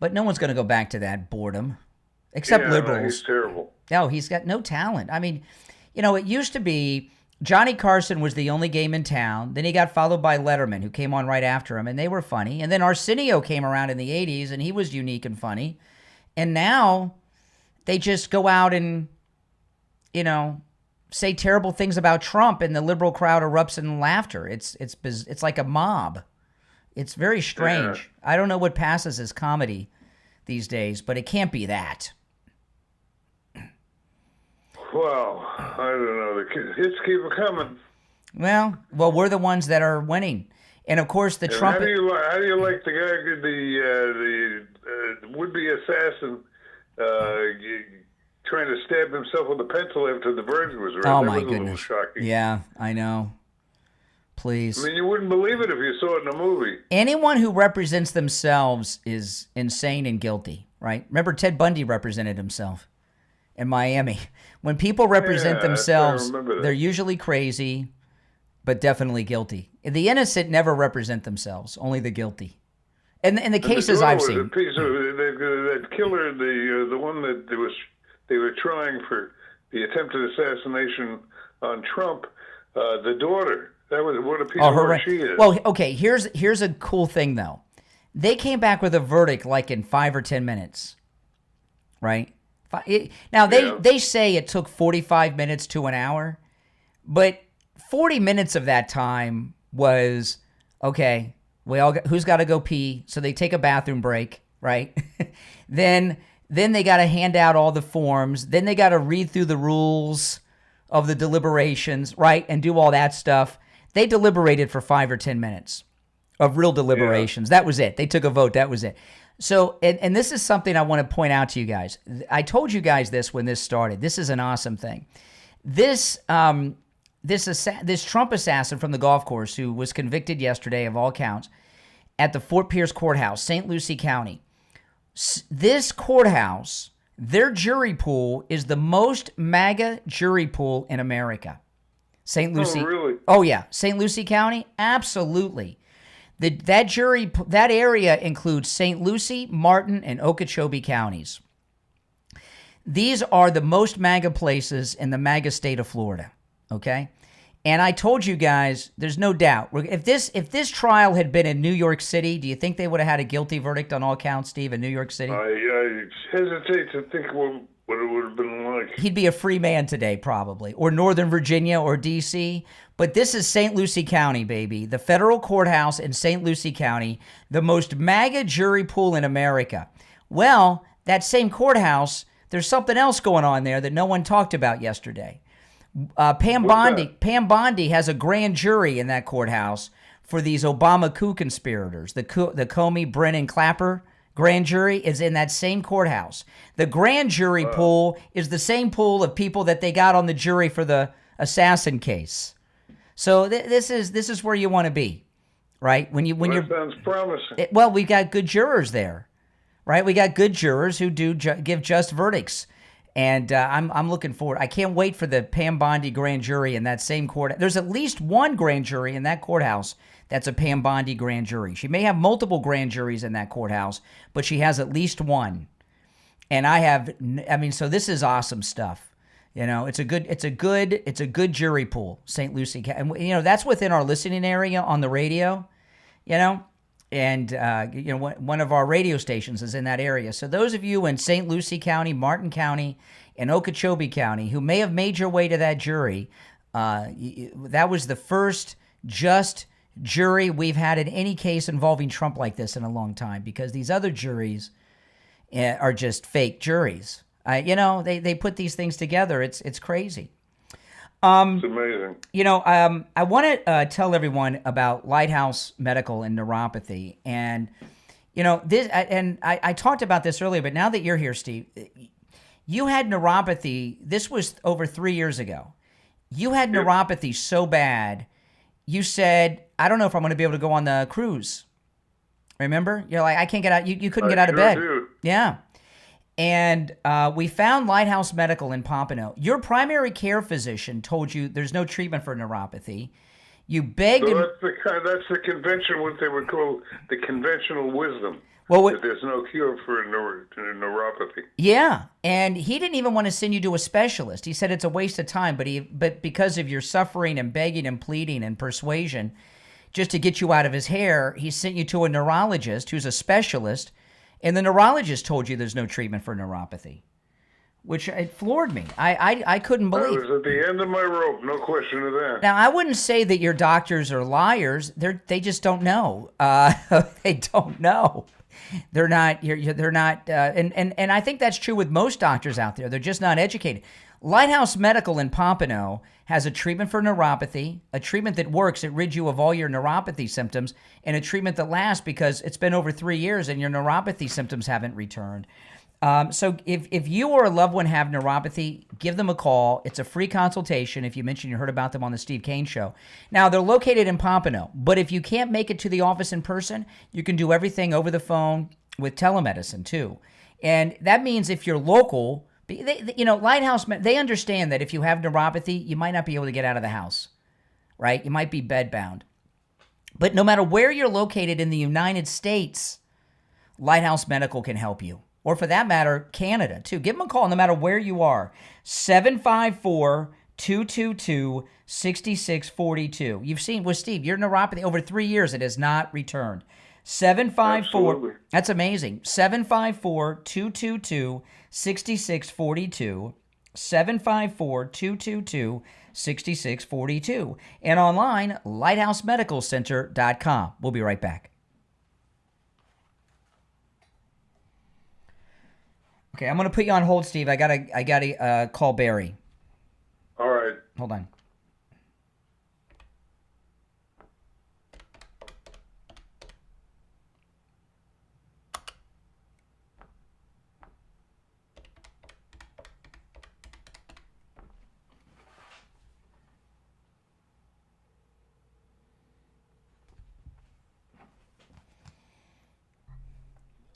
but no one's going to go back to that boredom, except liberals. No, he's terrible. No, he's got no talent. I mean, it used to be Johnny Carson was the only game in town. Then he got followed by Letterman, who came on right after him, and they were funny. And then Arsenio came around in the 80s, and he was unique and funny. And now they just go out and, say terrible things about Trump, and the liberal crowd erupts in laughter. It's like a mob. It's very strange. Yeah. I don't know what passes as comedy these days, but it can't be that. Well, I don't know. The hits keep coming. Well, we're the ones that are winning, and of course the Trump. How do you like the guy, the would-be assassin, trying to stab himself with a pencil after the verdict was read? Oh that my was goodness! A little shocking. Yeah, I know. Please. I mean, you wouldn't believe it if you saw it in a movie. Anyone who represents themselves is insane and guilty, right? Remember, Ted Bundy represented himself in Miami. When people represent themselves, they're usually crazy, but definitely guilty. The innocent never represent themselves, only the guilty. And in the cases I've seen. A piece of that killer, the one that they were trying for the attempted assassination on Trump, the daughter. That was what a piece of work she is. Well, okay, here's a cool thing, though. They came back with a verdict like in 5 or 10 minutes, right? Now, they say it took 45 minutes to an hour, But 40 minutes of that time was, okay, who's got to go pee? So they take a bathroom break, right? Then they got to hand out all the forms. Then they got to read through the rules of the deliberations, right? And do all that stuff. They deliberated for 5 or 10 minutes of real deliberations. Yeah. That was it. They took a vote. That was it. So, and this is something I want to point out to you guys. I told you guys this when this started. This is an awesome thing. This Trump assassin from the golf course who was convicted yesterday of all counts at the Fort Pierce Courthouse, St. Lucie County. This courthouse, their jury pool is the most MAGA jury pool in America. St. Lucie. Oh, really? Oh, yeah. St. Lucie County? Absolutely. That area includes St. Lucie, Martin, and Okeechobee counties. These are the most MAGA places in the MAGA state of Florida, okay? And I told you guys, there's no doubt. If this trial had been in New York City, do you think they would have had a guilty verdict on all counts, Steve, in New York City? I hesitate to think what it would have been like. He'd be a free man today, probably, or Northern Virginia or D.C., but this is St. Lucie County, baby. The federal courthouse in St. Lucie County, the most MAGA jury pool in America. Well, that same courthouse, there's something else going on there that no one talked about yesterday. Pam Bondi has a grand jury in that courthouse for these Obama coup conspirators. The Comey, Brennan, Clapper grand jury is in that same courthouse. The grand jury pool is the same pool of people that they got on the jury for the assassin case. So this is where you want to be, right? That sounds promising. Well, we got good jurors there, right? We got good jurors who do give just verdicts. And I'm looking forward. I can't wait for the Pam Bondi grand jury in that same court. There's at least one grand jury in that courthouse that's a Pam Bondi grand jury. She may have multiple grand juries in that courthouse, but she has at least one. And so this is awesome stuff. You know, it's a good jury pool, St. Lucie. And you know, that's within our listening area on the radio, you know. And, one of our radio stations is in that area. So those of you in St. Lucie County, Martin County, and Okeechobee County who may have made your way to that jury, that was the first just jury we've had in any case involving Trump like this in a long time, because these other juries are just fake juries. They put these things together. It's crazy. It's amazing. I want to tell everyone about Lighthouse Medical and neuropathy. And, I talked about this earlier, but now that you're here, Steve, you had neuropathy. This was over 3 years ago. You had neuropathy so bad, you said, I don't know if I'm going to be able to go on the cruise. Remember? You're like, I can't get out. You couldn't get out of bed. Do. Yeah. And we found Lighthouse Medical in Pompano. Your primary care physician told you there's no treatment for neuropathy. You begged him. That's the convention, what they would call the conventional wisdom. Well, that there's no cure for neuropathy. Yeah, and he didn't even want to send you to a specialist. He said it's a waste of time, but because of your suffering and begging and pleading and persuasion, just to get you out of his hair, he sent you to a neurologist who's a specialist. And the neurologist told you there's no treatment for neuropathy, which it floored me. I couldn't believe. I was at the end of my rope, no question of that. Now, I wouldn't say that your doctors are liars. They just don't know. They don't know. They're not. They're not. And I think that's true with most doctors out there. They're just not educated. Lighthouse Medical in Pompano has a treatment for neuropathy, a treatment that works. It rids you of all your neuropathy symptoms, and a treatment that lasts because it's been over 3 years and your neuropathy symptoms haven't returned. So if you or a loved one have neuropathy, give them a call. It's a free consultation if you mention you heard about them on the Steve Kane Show. Now, they're located in Pompano, but if you can't make it to the office in person, you can do everything over the phone with telemedicine too. And that means if you're local, Lighthouse, they understand that if you have neuropathy, you might not be able to get out of the house, right? You might be bedbound. But no matter where you're located in the United States, Lighthouse Medical can help you. Or for that matter, Canada, too. Give them a call no matter where you are. 754-222-6642. You've seen with Steve, your neuropathy, over 3 years, it has not returned. 754. Absolutely. That's amazing. 754-222-6642. 754-222-6642. And online, lighthousemedicalcenter.com. We'll be right back. Okay, I'm going to put you on hold, Steve. I gotta call Barry. All right. Hold on.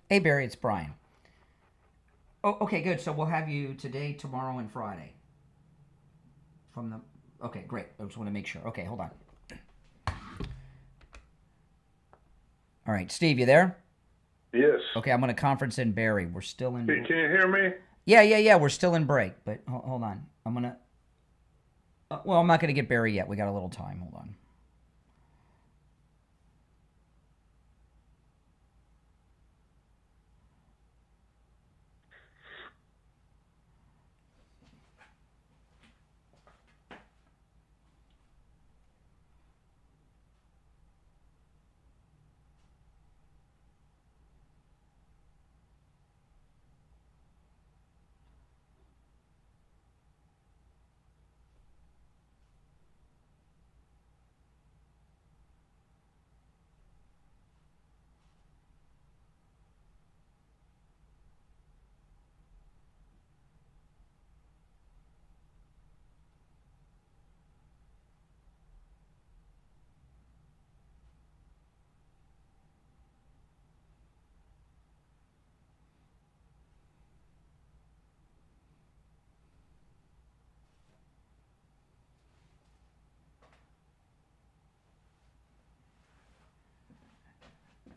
Hey, Barry, it's Brian. Oh, okay, good. So we'll have you today, tomorrow, and Friday. Okay, great. I just want to make sure. Okay, hold on. All right, Steve, you there? Yes. Okay, I'm going to conference in Barry. We're still in... Can you hear me? Yeah. We're still in break, but hold on. I'm going to... well, I'm not going to get Barry yet. We got a little time. Hold on.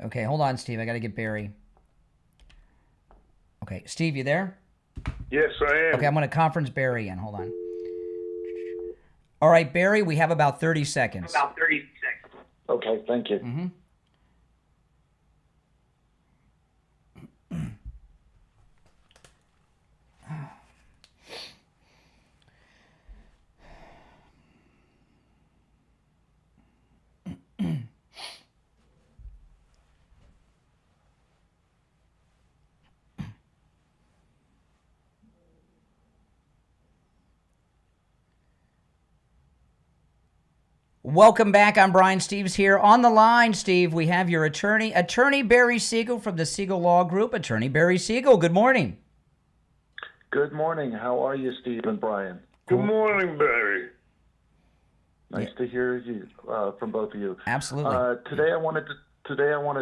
Okay, hold on, Steve. I got to get Barry. Okay, Steve, you there? Yes, I am. Okay, I'm going to conference Barry in. Hold on. All right, Barry, we have about 30 seconds. Okay, thank you. Mm-hmm. Welcome back. I'm Brian. Steve's here. On the line, Steve, we have your attorney, Barry Siegel from the Siegel Law Group. Attorney Barry Siegel, good morning. Good morning. How are you, Steve and Brian? Good morning, Barry. Nice to hear you from both of you. Absolutely. Today I wanted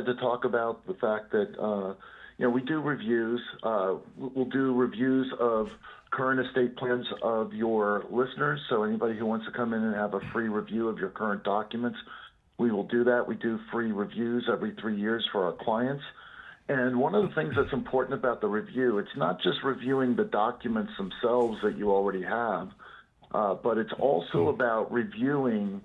to talk about the fact that we do reviews. We'll do reviews of current estate plans of your listeners. So anybody who wants to come in and have a free review of your current documents, we will do that. We do free reviews every 3 years for our clients. And one of the things that's important about the review, it's not just reviewing the documents themselves that you already have, but it's also about reviewing,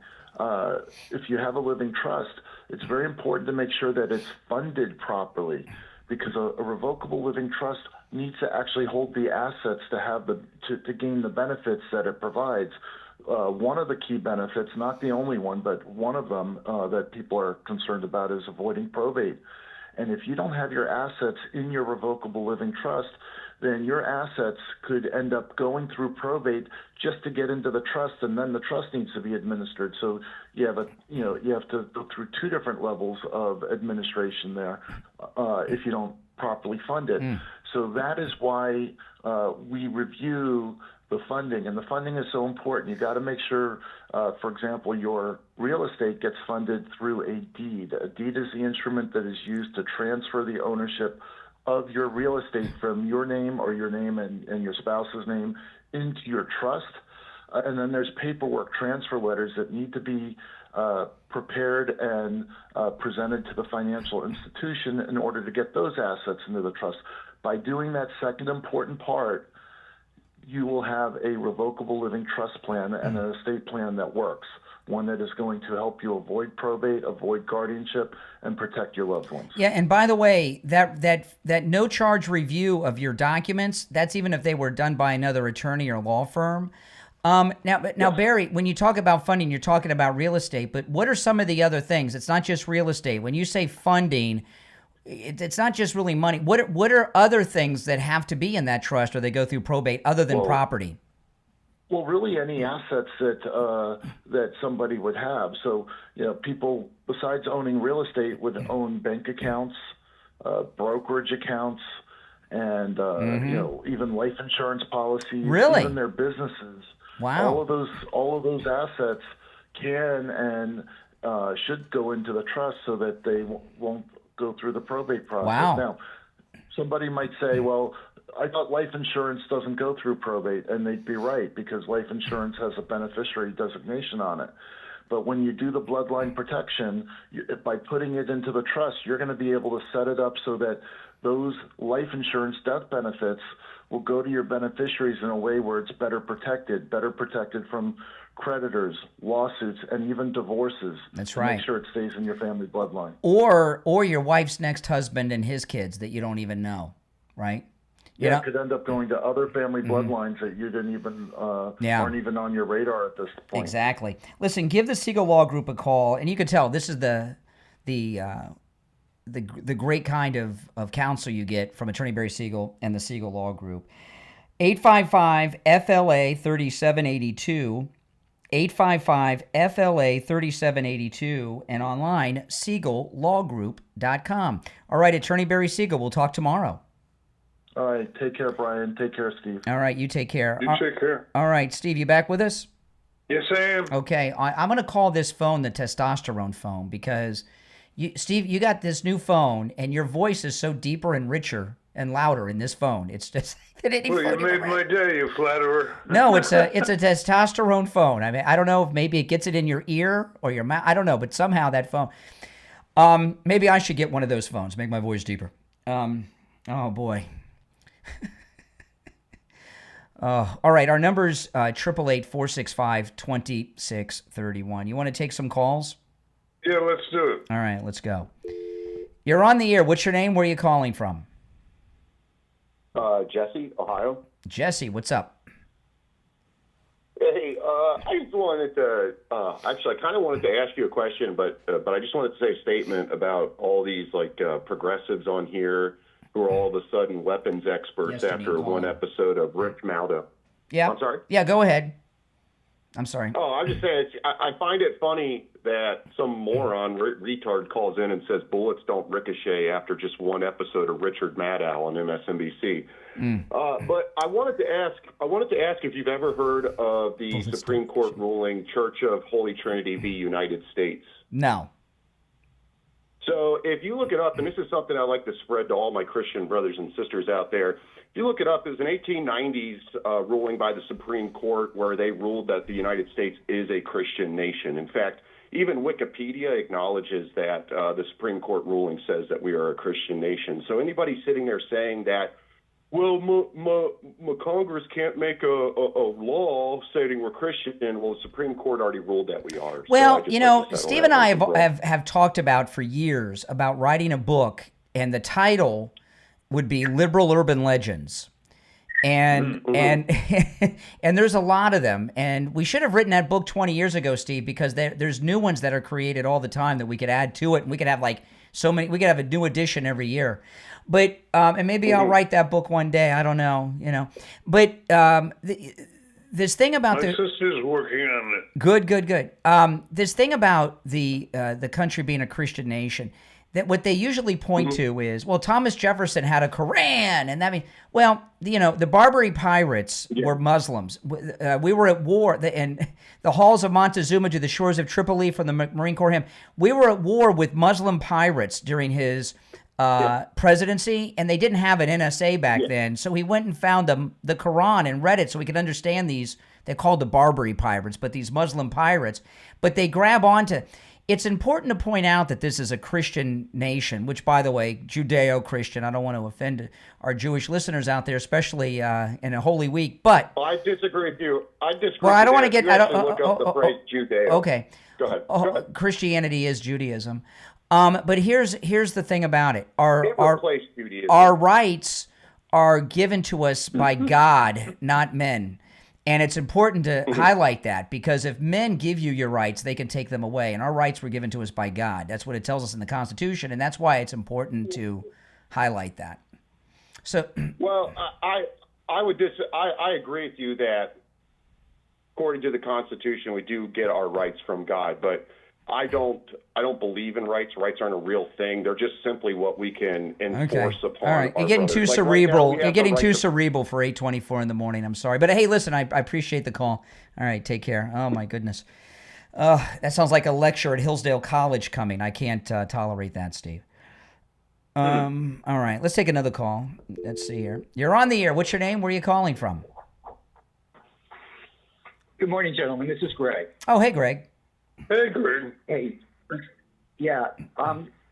if you have a living trust, it's very important to make sure that it's funded properly, because a revocable living trust needs to actually hold the assets to have to gain the benefits that it provides. One of the key benefits, not the only one, but one of them that people are concerned about is avoiding probate. And if you don't have your assets in your revocable living trust, then your assets could end up going through probate just to get into the trust, and then the trust needs to be administered. So you have to go through two different levels of administration there if you don't properly fund it. So that is why we review the funding, and the funding is so important. You got to make sure, for example, your real estate gets funded through a deed. A deed is the instrument that is used to transfer the ownership of your real estate from your name or your name and your spouse's name into your trust. And then there's paperwork transfer letters that need to be prepared and presented to the financial institution in order to get those assets into the trust. By doing that second important part, you will have a revocable living trust plan and an estate plan that works, one that is going to help you avoid probate, avoid guardianship, and protect your loved ones. Yeah, and by the way, that no charge review of your documents, that's even if they were done by another attorney or law firm. Now, Barry, when you talk about funding, you're talking about real estate, but what are some of the other things? It's not just real estate. When you say funding, it's not just really money. What are other things that have to be in that trust or they go through probate other than property? Well, really any assets that somebody would have. So, people besides owning real estate would own bank accounts, brokerage accounts, and even life insurance policies. Really? Even their businesses. Wow. All of those assets can and should go into the trust so that they won't go through the probate process. Wow. Now, somebody might say, well, I thought life insurance doesn't go through probate, and they'd be right because life insurance has a beneficiary designation on it. But when you do the bloodline protection, by putting it into the trust, you're going to be able to set it up so that those life insurance death benefits will go to your beneficiaries in a way where it's better protected from creditors, lawsuits, and even divorces. That's right. Make sure it stays in your family bloodline. Or your wife's next husband and his kids that you don't even know, right? Yeah, it could end up going to other family bloodlines that you didn't even aren't even on your radar at this point. Exactly. Listen, give the Siegel Law Group a call, and you can tell this is the great kind of counsel you get from Attorney Barry Siegel and the Siegel Law Group. 855-FLA-3782, 855-FLA-3782, and online, SiegelLawGroup.com. All right, Attorney Barry Siegel, we'll talk tomorrow. All right, take care, Brian. Take care, Steve. All right, you take care. You take care. All right, Steve, you back with us? Yes, I am. Okay, I'm going to call this phone the testosterone phone because, Steve, you got this new phone, and your voice is so deeper and richer and louder in this phone. It's just Well, you made my day, you flatterer. No, it's a testosterone phone. I mean, I don't know if maybe it gets it in your ear or your mouth. I don't know, but somehow that phone. Maybe I should get one of those phones, make my voice deeper. Oh boy. All right, our number's 888-465-2631. You want to take some calls? Yeah, let's do it. All right, let's go. You're on the air. What's your name? Where are you calling from? Jesse, Ohio. Jesse, what's up? Hey, I just wanted to actually, I kind of wanted to ask you a question, but I just wanted to say a statement about all these progressives on here who are all of a sudden weapons experts after one episode of Rich Mauda. Yeah. I'm sorry? Yeah, go ahead. I'm sorry. Oh, I'm just saying, I find it funny that some moron retard calls in and says bullets don't ricochet after just one episode of Richard Maddow on MSNBC. But I wanted to ask if you've ever heard of the Supreme Court ruling Church of Holy Trinity v. United States. No. So if you look it up, and this is something I like to spread to all my Christian brothers and sisters out there, if you look it up, it was an 1890s ruling by the Supreme Court where they ruled that the United States is a Christian nation. In fact, even Wikipedia acknowledges that the Supreme Court ruling says that we are a Christian nation. So anybody sitting there saying that, well, my Congress can't make a law stating we're Christian. Well, the Supreme Court already ruled that we are. Well, Steve and I have talked about for years about writing a book, and the title would be Liberal Urban Legends. And and there's a lot of them. And we should have written that book 20 years ago, Steve, because there's new ones that are created all the time that we could add to it. And we could have we could have a new edition every year. But, and maybe I'll write that book one day. I don't know, But this thing about my sister's working on it. Good. This thing about the country being a Christian nation, that what they usually point to is, well, Thomas Jefferson had a Koran, and that means, well, the Barbary pirates were Muslims. We were at war in the halls of Montezuma to the shores of Tripoli from the Marine Corps hymn. We were at war with Muslim pirates during his presidency, and they didn't have an NSA back then. So he went and found the Quran and read it so we could understand these. They're called the Barbary pirates, but these Muslim pirates. But they grab onto, it's important to point out that this is a Christian nation, which, by the way, Judeo-Christian. I don't want to offend our Jewish listeners out there, especially in a Holy Week. But I disagree with you. Well, I don't want to get. I don't. Look up the phrase Judeo. Okay. Go ahead. Christianity is Judaism. But here's the thing about it. Our rights are given to us by God, not men. And it's important to highlight that, because if men give you your rights, they can take them away. And our rights were given to us by God. That's what it tells us in the Constitution, and that's why it's important to highlight that. So, well, I agree with you that according to the Constitution, we do get our rights from God, but I don't believe in rights. Rights aren't a real thing. They're just simply what we can enforce upon. All right, you're getting too cerebral. You're getting too cerebral for 8:24 in the morning. I'm sorry, but hey, listen, I appreciate the call. All right, take care. Oh my goodness, that sounds like a lecture at Hillsdale College coming. I can't tolerate that, Steve. All right, let's take another call. Let's see here. You're on the air. What's your name? Where are you calling from? Good morning, gentlemen. This is Greg. Oh, hey, Greg. Hey, Greg. Hey. Yeah.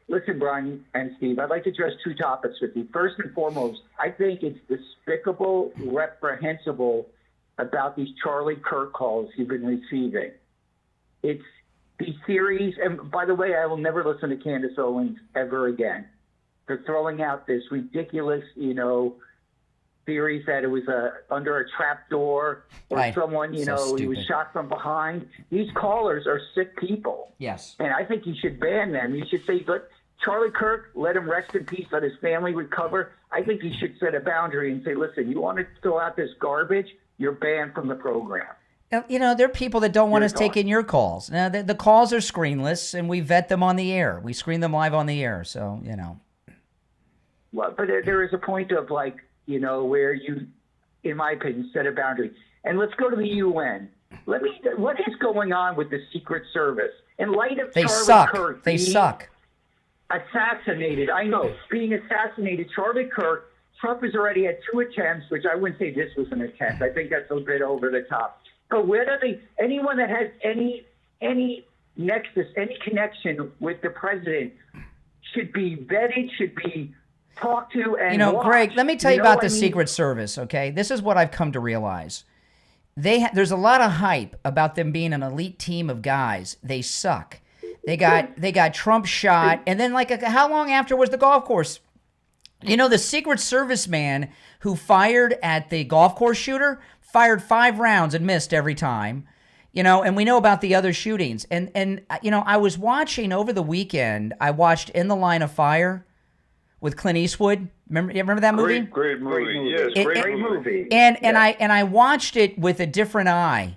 Listen, Brian and Steve, I'd like to address two topics with you. First and foremost, I think it's despicable, reprehensible about these Charlie Kirk calls you've been receiving. It's these theories, and by the way, I will never listen to Candace Owens ever again. They're throwing out this ridiculous, theories that it was under a trap door or someone, he was shot from behind. These callers are sick people. Yes. And I think you should ban them. You should say, let Charlie Kirk, let him rest in peace, let his family recover. I think you should set a boundary and say, listen, you want to throw out this garbage, you're banned from the program. There are people that don't want us taking your calls. Now, the calls are screenless, and we vet them on the air. We screen them live on the air, so, Well, but there is a point of, where you, in my opinion, set a boundary. And let's go to the UN. What is going on with the Secret Service? In light of Charlie Kirk being assassinated, I know, being assassinated, Charlie Kirk, Trump has already had 2 attempts, which I wouldn't say this was an attempt. I think that's a bit over the top. But anyone that has any nexus, any connection with the president should be vetted, should be talked to, and Greg, let me tell you about the Secret Service, okay? This is what I've come to realize. There's a lot of hype about them being an elite team of guys. They suck. They got Trump shot, and then how long after was the golf course? The Secret Service man who fired at the golf course shooter fired 5 rounds and missed every time. And we know about the other shootings. And I was watching over the weekend, I watched In the Line of Fire with Clint Eastwood. Remember that movie? Great movie. Yes, great movie. And I watched it with a different eye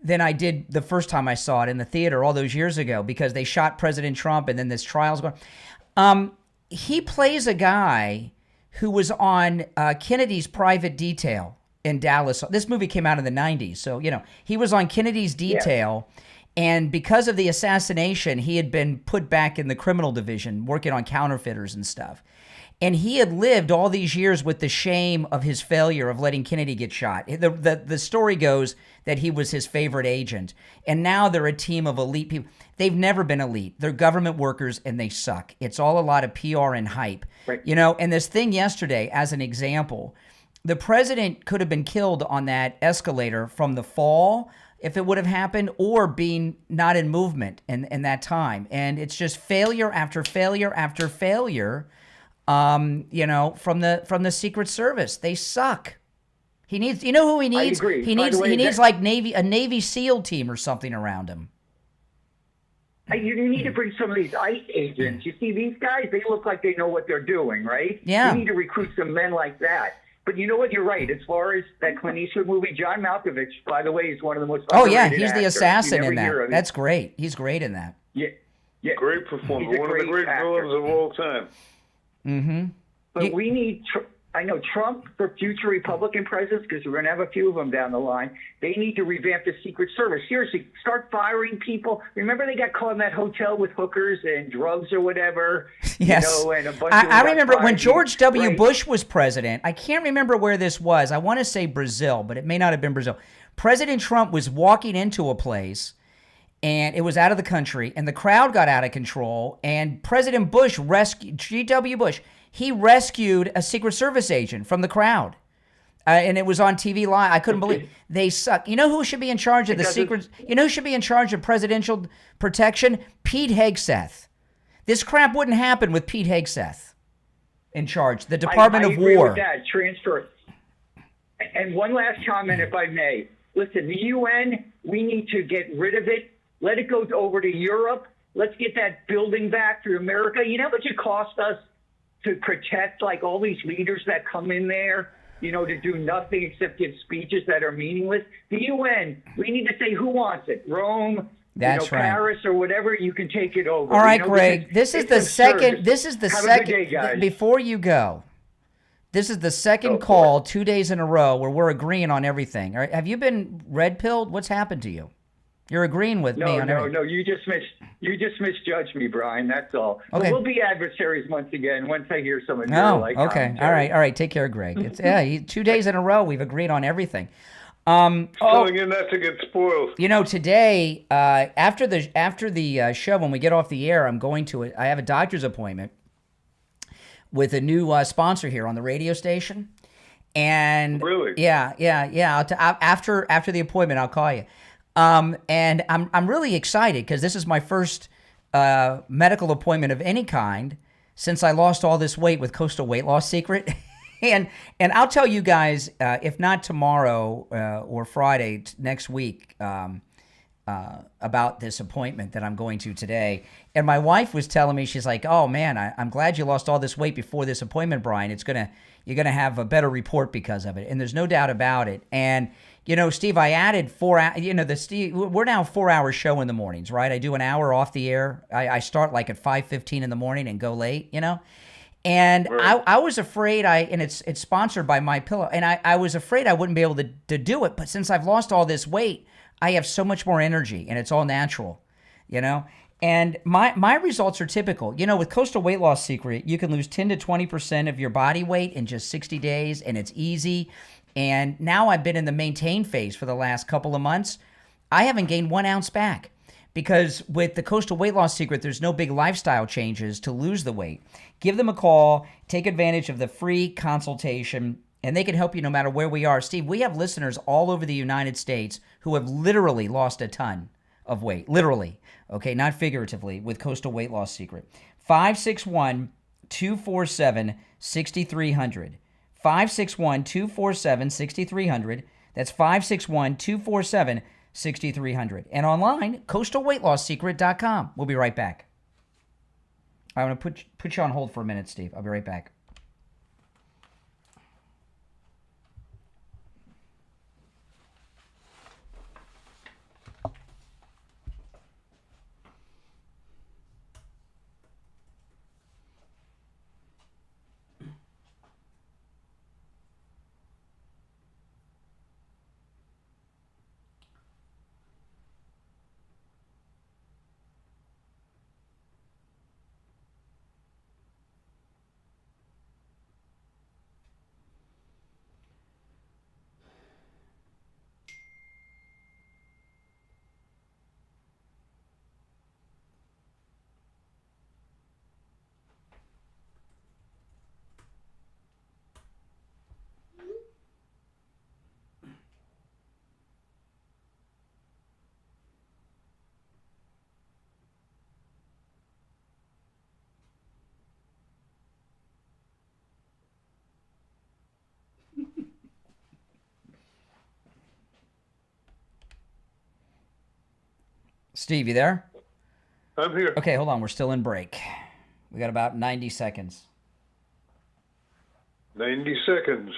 than I did the first time I saw it in the theater all those years ago, because they shot President Trump and then this trial's going. He plays a guy who was on Kennedy's private detail in Dallas. This movie came out in the 90s. So, he was on Kennedy's detail. Yeah. And because of the assassination, he had been put back in the criminal division, working on counterfeiters and stuff. And he had lived all these years with the shame of his failure of letting Kennedy get shot. The story goes that he was his favorite agent. And now they're a team of elite people. They've never been elite. They're government workers, and they suck. It's all a lot of PR and hype. Right. And this thing yesterday, as an example, the president could have been killed on that escalator from the fall if it would have happened, or being not in movement in that time. And it's just failure after failure after failure, from the Secret Service. They suck. He needs, who he needs? I agree. He needs like a Navy SEAL team or something around him. You need to bring some of these ICE agents. You see, these guys, they look like they know what they're doing, right? Yeah. You need to recruit some men like that. But you know what? You're right. As far as that Clint Eastwood movie, John Malkovich, by the way, is one of the most underrated he's the actors. assassin in that. That's great. He's great in that. Yeah. Great performer. One of the great villains of all time. Mm-hmm. But we need, I know, Trump for future Republican presidents, because we're going to have a few of them down the line. They need to revamp the Secret Service. Seriously, start firing people. Remember they got caught in that hotel with hookers and drugs or whatever? Yes. And a bunch I remember when George W. Bush was president. I can't remember where this was. I want to say Brazil, but it may not have been Brazil. President Trump was walking into a place, and it was out of the country, and the crowd got out of control, and President Bush rescued, G.W. Bush, he rescued a Secret Service agent from the crowd. And it was on TV live. I couldn't believe they suck. You know who should be in charge of the secret? You know who should be in charge of presidential protection? Pete Hegseth. This crap wouldn't happen with Pete Hegseth in charge. The Department I of agree War. With that transfer. And one last comment, if I may. Listen, the UN, we need to get rid of it. Let it go over to Europe. Let's get that building back for America. You know what it cost us to protect like all these leaders that come in there? You know, to do nothing except give speeches that are meaningless. The UN, we need to say who wants it. Rome, That's right. Paris, or whatever. You can take it over. All right, Greg. This is the second. This is the Have a second. good day, guys. Before you go, this is the second call 2 days in a row where we're agreeing on everything. All right, have you been red pilled? What's happened to you? You're agreeing with me on everything. No. You just misjudged me, Brian. That's all. Okay. But we'll be adversaries once again. Once I hear some of your okay. All right. Take care, Greg. It's 2 days in a row we've agreed on everything. Telling you not to get spoiled. You know, today after the show, when we get off the air, I have a doctor's appointment with a new sponsor here on the radio station. And really, yeah. After the appointment, I'll call you. And I'm really excited because this is my first medical appointment of any kind since I lost all this weight with Coastal Weight Loss Secret. and I'll tell you guys, if not tomorrow or Friday next week, about this appointment that I'm going to today. And my wife was telling me, she's like, "Oh man, I'm glad you lost all this weight before this appointment, Brian. You're gonna have a better report because of it." And there's no doubt about it. And you know, Steve, I added 4 hours. You know, we're now a 4-hour show in the mornings, right? I do an hour off the air. I start like at 5:15 in the morning and go late, you know. And right. I was afraid and it's sponsored by My Pillow, and I was afraid I wouldn't be able to do it. But since I've lost all this weight, I have so much more energy, and it's all natural, you know. And my results are typical. You know, with Coastal Weight Loss Secret, you can lose 10 to 20% of your body weight in just 60 days, and it's easy. And now I've been in the maintain phase for the last couple of months. I haven't gained 1 ounce back because with the Coastal Weight Loss Secret, there's no big lifestyle changes to lose the weight. Give them a call, take advantage of the free consultation, and they can help you no matter where we are. Steve, we have listeners all over the United States who have literally lost a ton of weight, literally, okay, not figuratively, with Coastal Weight Loss Secret. 561-247-6300. 561-247-6300. That's 561-247-6300. And online, coastalweightlossecret.com. We'll be right back. I'm going to put you on hold for a minute, Steve. I'll be right back. Steve, you there? I'm here. Okay, hold on. We're still in break. We got about 90 seconds. 90 seconds.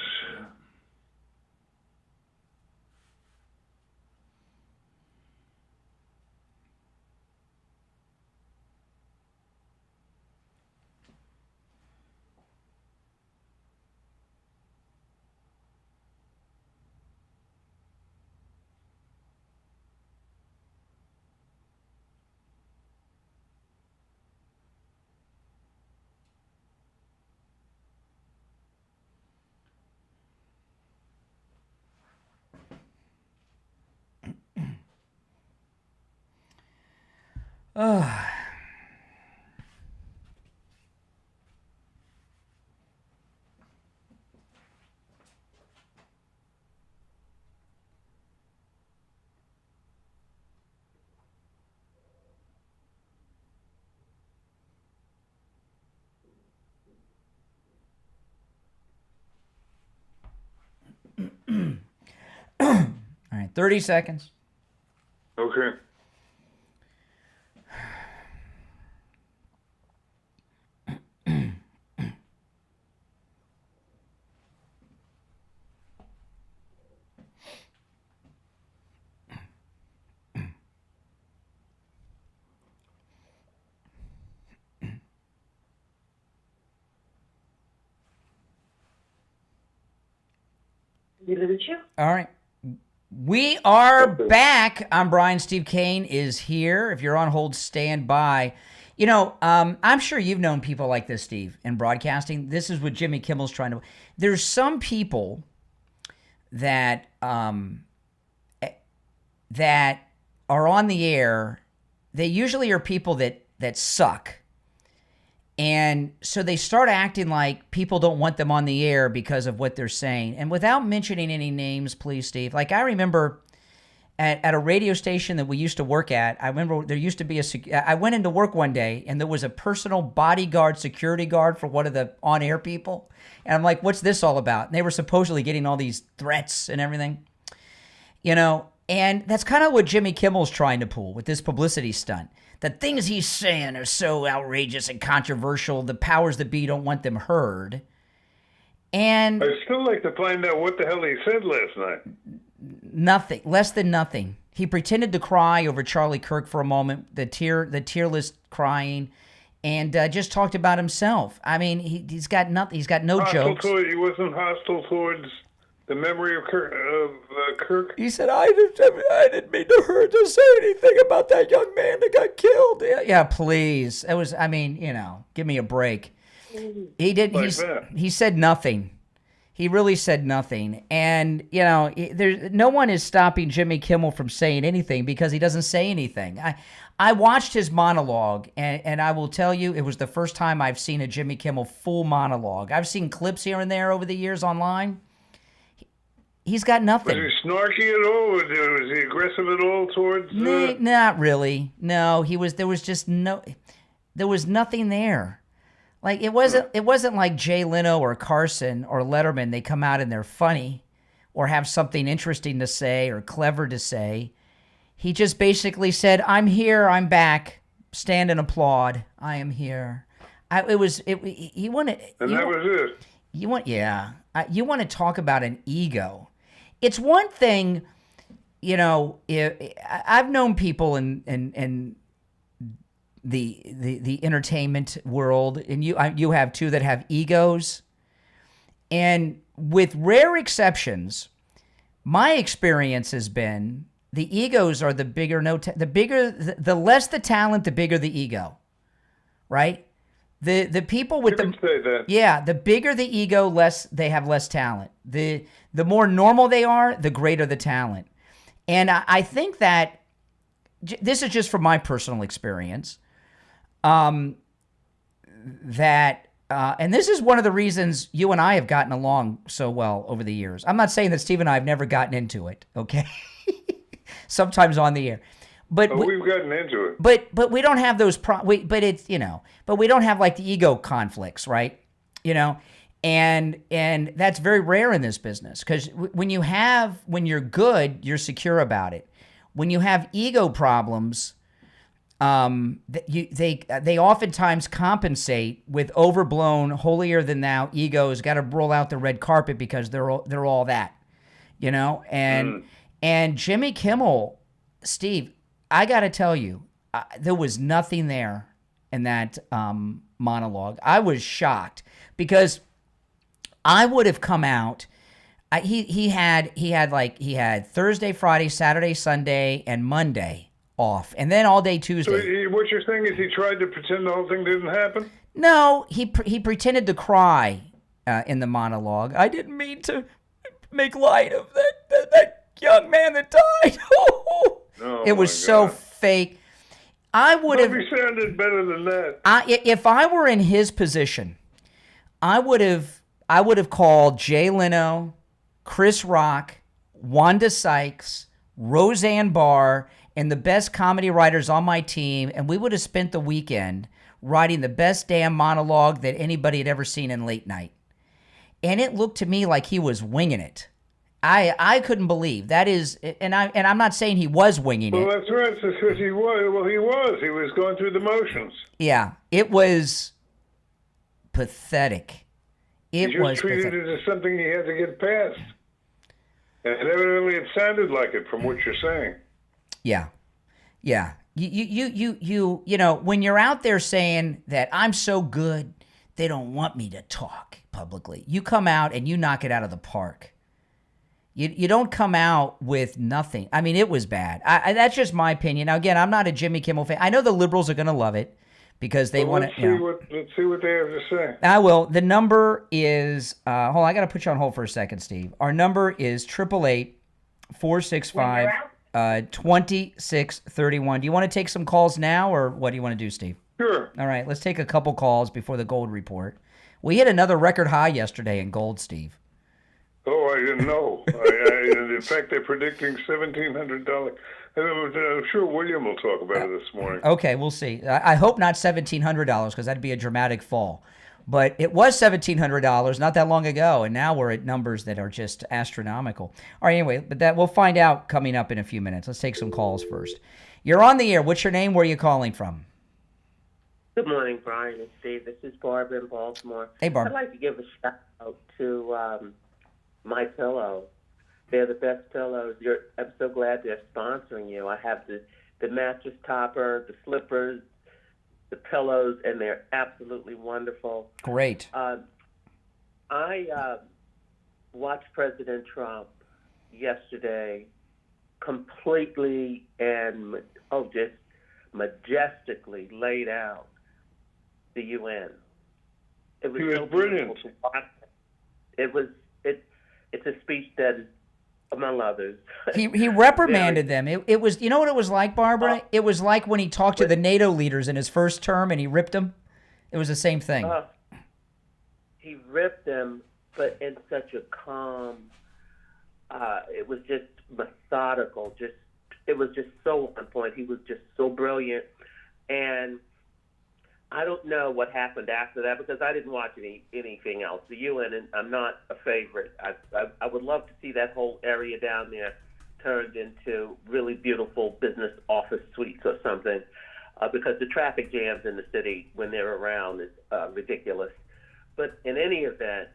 All right, 30 seconds. Okay. All right. We are back. I'm Brian. Steve Kane is here. If you're on hold, stand by. You know, I'm sure you've known people like this, Steve, in broadcasting. This is what Jimmy Kimmel's trying to... There's some people that that are on the air. They usually are people that suck. And so they start acting like people don't want them on the air because of what they're saying. And without mentioning any names, please, Steve. Like, I remember at a radio station that we used to work at, I remember there used to be I went into work one day and there was a personal bodyguard, security guard for one of the on-air people. And I'm like, what's this all about? And they were supposedly getting all these threats and everything. You know, and that's kind of what Jimmy Kimmel's trying to pull with this publicity stunt. The things he's saying are so outrageous and controversial, the powers that be don't want them heard. And I'd still like to find out what the hell he said last night. Nothing, less than nothing. He pretended to cry over Charlie Kirk for a moment, the tearless crying, and just talked about himself. I mean, he's got nothing. He's got no jokes. He wasn't hostile towards the memory of Kirk. He said, I didn't mean to say anything about that young man that got killed. Yeah, please. It was, I mean, you know, give me a break. He did. He said nothing. He really said nothing. And, you know, no one is stopping Jimmy Kimmel from saying anything because he doesn't say anything. I watched his monologue, and I will tell you, it was the first time I've seen a Jimmy Kimmel full monologue. I've seen clips here and there over the years online. He's got nothing. Was he snarky at all? Was he aggressive at all towards? Not really. No, there was nothing there. Like it wasn't like Jay Leno or Carson or Letterman. They come out and they're funny, or have something interesting to say or clever to say. He just basically said, "I'm here. I'm back. Stand and applaud. I am here." He wanted. And that was it. You want to talk about an ego. It's one thing, you know. I've known people in the entertainment world, and you have too, that have egos. And with rare exceptions, my experience has been the egos are the less the talent, the bigger the ego, right? The people with the bigger the ego, they have less talent. The more normal they are, the greater the talent. And I think that this is just from my personal experience. And this is one of the reasons you and I have gotten along so well over the years. I'm not saying that Steve and I have never gotten into it, okay? Sometimes on the air. But we've gotten into it. But we don't have those but we don't have like the ego conflicts, right? You know, and that's very rare in this business, because when you're good, you're secure about it. When you have ego problems, they oftentimes compensate with overblown, holier than thou egos. Got to roll out the red carpet because they're all that, you know. And Jimmy Kimmel, Steve, I got to tell you, there was nothing there in that monologue. I was shocked because I would have come out. He had Thursday, Friday, Saturday, Sunday, and Monday off, and then all day Tuesday. So what you're saying is he tried to pretend the whole thing didn't happen? No, he pretended to cry in the monologue. I didn't mean to make light of that young man that died. It was so fake. I would have. Nobody sounded better than that. If I were in his position, I would have called Jay Leno, Chris Rock, Wanda Sykes, Roseanne Barr, and the best comedy writers on my team, and we would have spent the weekend writing the best damn monologue that anybody had ever seen in late night. And it looked to me like he was winging it. I couldn't believe that is, and I'm not saying he was winging it. Well, that's right. Because he was. Well, he was. He was going through the motions. Yeah, it was pathetic. It was treated pathetic. it as something he had to get past, and evidently it sounded like it from what you're saying. Yeah. You know, when you're out there saying that I'm so good, they don't want me to talk publicly. You come out and you knock it out of the park. You don't come out with nothing. I mean, it was bad. That's just my opinion. Now, again, I'm not a Jimmy Kimmel fan. I know the liberals are going to love it because they want to. Let's see what they have to say. I will. The number is. Hold on, I got to put you on hold for a second, Steve. Our number is 888-465. 2631. Do you want to take some calls now, or what do you want to do, Steve? Sure. All right, let's take a couple calls before the gold report. We hit another record high yesterday in gold, Steve. Oh, I didn't know. In fact, they're predicting $1,700. I'm sure William will talk about it this morning. Okay, we'll see. I hope not $1,700 because that'd be a dramatic fall. But it was $1,700 not that long ago, and now we're at numbers that are just astronomical. All right, anyway, but that we'll find out coming up in a few minutes. Let's take some calls first. You're on the air. What's your name? Where are you calling from? Good morning, Brian and Steve. This is Barbara in Baltimore. Hey, Barbara. I'd like to give a shout out to My Pillow. They're the best pillows. I'm so glad they're sponsoring you. I have the mattress topper, the slippers, the pillows, and they're absolutely wonderful. Great. I watched President Trump yesterday completely and just majestically laid out the UN. It was so brilliant. To watch. It's a speech that, among others. He reprimanded them. It was, you know what it was like, Barbara? It was like when he talked to the NATO leaders in his first term and he ripped them. It was the same thing. He ripped them, but in such a calm, it was just methodical. It was just so on point. He was just so brilliant. And I don't know what happened after that because I didn't watch anything else. The UN, and I'm not a favorite. I would love to see that whole area down there turned into really beautiful business office suites or something because the traffic jams in the city when they're around is ridiculous. But in any event,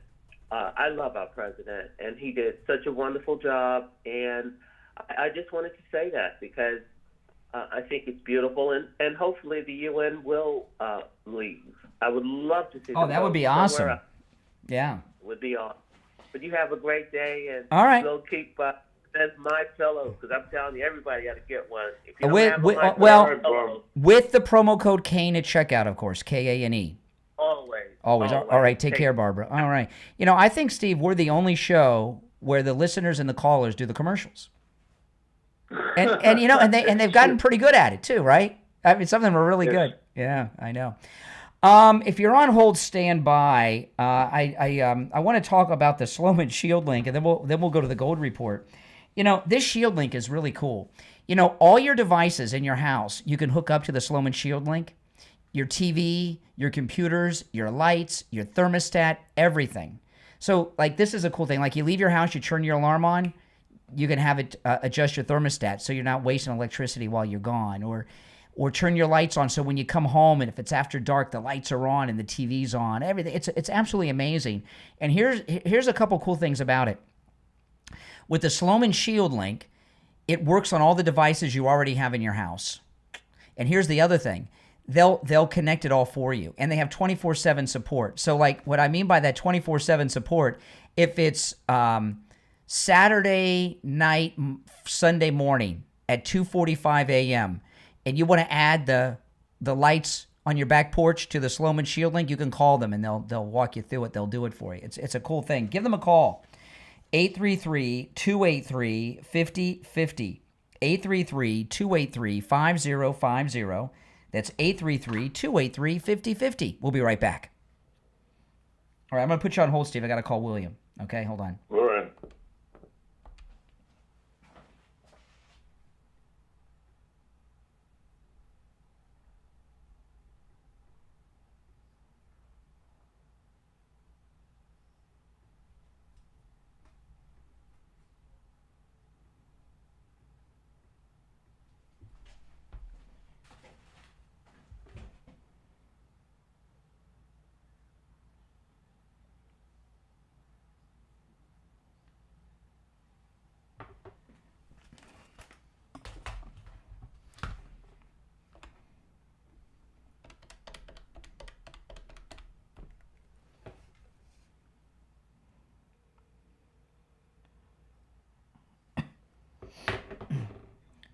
I love our president, and he did such a wonderful job, and I just wanted to say that because I think it's beautiful, and hopefully the UN will leave. I would love to see. Oh, that would be awesome. Yeah, it would be awesome. But you have a great day, and all right. We'll keep that's My Pillow because I'm telling you, everybody got to get one. If you with the promo code Kane at checkout, of course, KANE. Always. All right. Take care, Barbara. All right. You know, I think, Steve, we're the only show where the listeners and the callers do the commercials. And you know, and they've gotten pretty good at it too, right? I mean, some of them are really good. Yeah, I know. If you're on hold, stand by. I want to talk about the Sloman Shield link, and then we'll go to the gold report. You know, this Shield link is really cool. You know, all your devices in your house, you can hook up to the Sloman Shield link. Your TV, your computers, your lights, your thermostat, everything. So, like, this is a cool thing. Like, you leave your house, you turn your alarm on, you can have it adjust your thermostat so you're not wasting electricity while you're gone. Or turn your lights on so when you come home and if it's after dark, the lights are on and the TV's on. Everything. It's absolutely amazing. And here's a couple cool things about it. With the Sloman Shield link, it works on all the devices you already have in your house. And here's the other thing. They'll connect it all for you. And they have 24/7 support. So, like, what I mean by that 24/7 support, if it's Saturday night, Sunday morning at 2:45 a.m., and you want to add the lights on your back porch to the Sloman Shield link, you can call them and they'll walk you through it. They'll do it for you. It's a cool thing. Give them a call. 833-283-5050. 833-283-5050. That's 833-283-5050. We'll be right back. All right, I'm going to put you on hold, Steve. I got to call William. Okay, hold on. All right.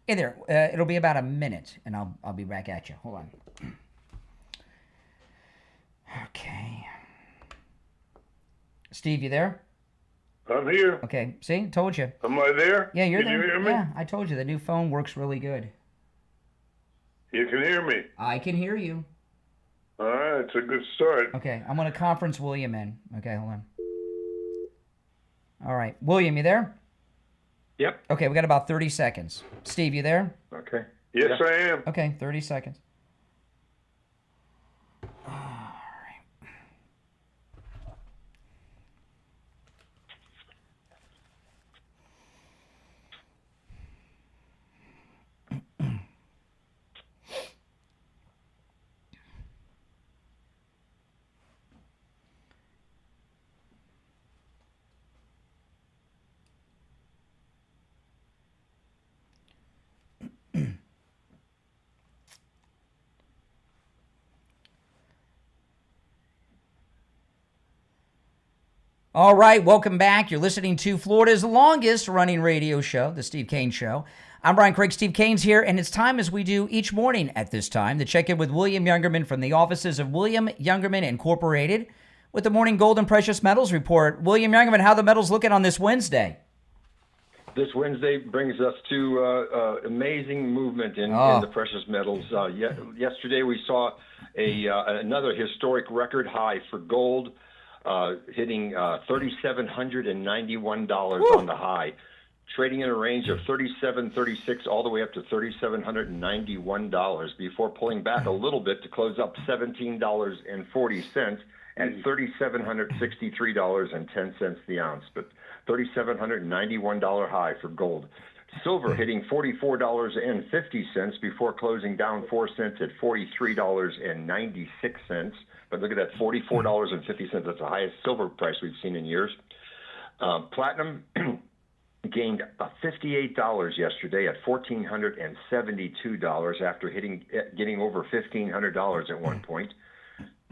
Hey there. It'll be about a minute, and I'll be back at you. Hold on. Okay. Steve, you there? I'm here. Okay. See? Told you. Am I there? Yeah, you're Can there. you hear me? Yeah, I told you. The new phone works really good. You can hear me. I can hear you. All right. It's a good start. Okay. I'm going to conference William in. Okay, hold on. All right. William, you there? Yep. Okay, we got about 30 seconds. Steve, you there? Okay. Yes, I am. Okay, 30 seconds. All right, welcome back. You're listening to Florida's longest running radio show, The Steve Kane Show. I'm Brian Craig. Steve Kane's here, and it's time, as we do each morning at this time, to check in with William Youngerman from the offices of William Youngerman Incorporated with the Morning Gold and Precious Metals Report. William Youngerman, how are the metals looking on this Wednesday? This Wednesday brings us to amazing movement in the precious metals. Yesterday we saw another historic record high for gold, hitting $3,791 on the high, trading in a range of $3,736 all the way up to $3,791 before pulling back a little bit to close up $17.40 at $3,763.10 the ounce, but $3,791 high for gold. Silver hitting $44.50 before closing down 4 cents at $43.96. But look at that, $44.50. That's the highest silver price we've seen in years. Platinum gained $58 yesterday at $1,472 after getting over $1,500 at one point.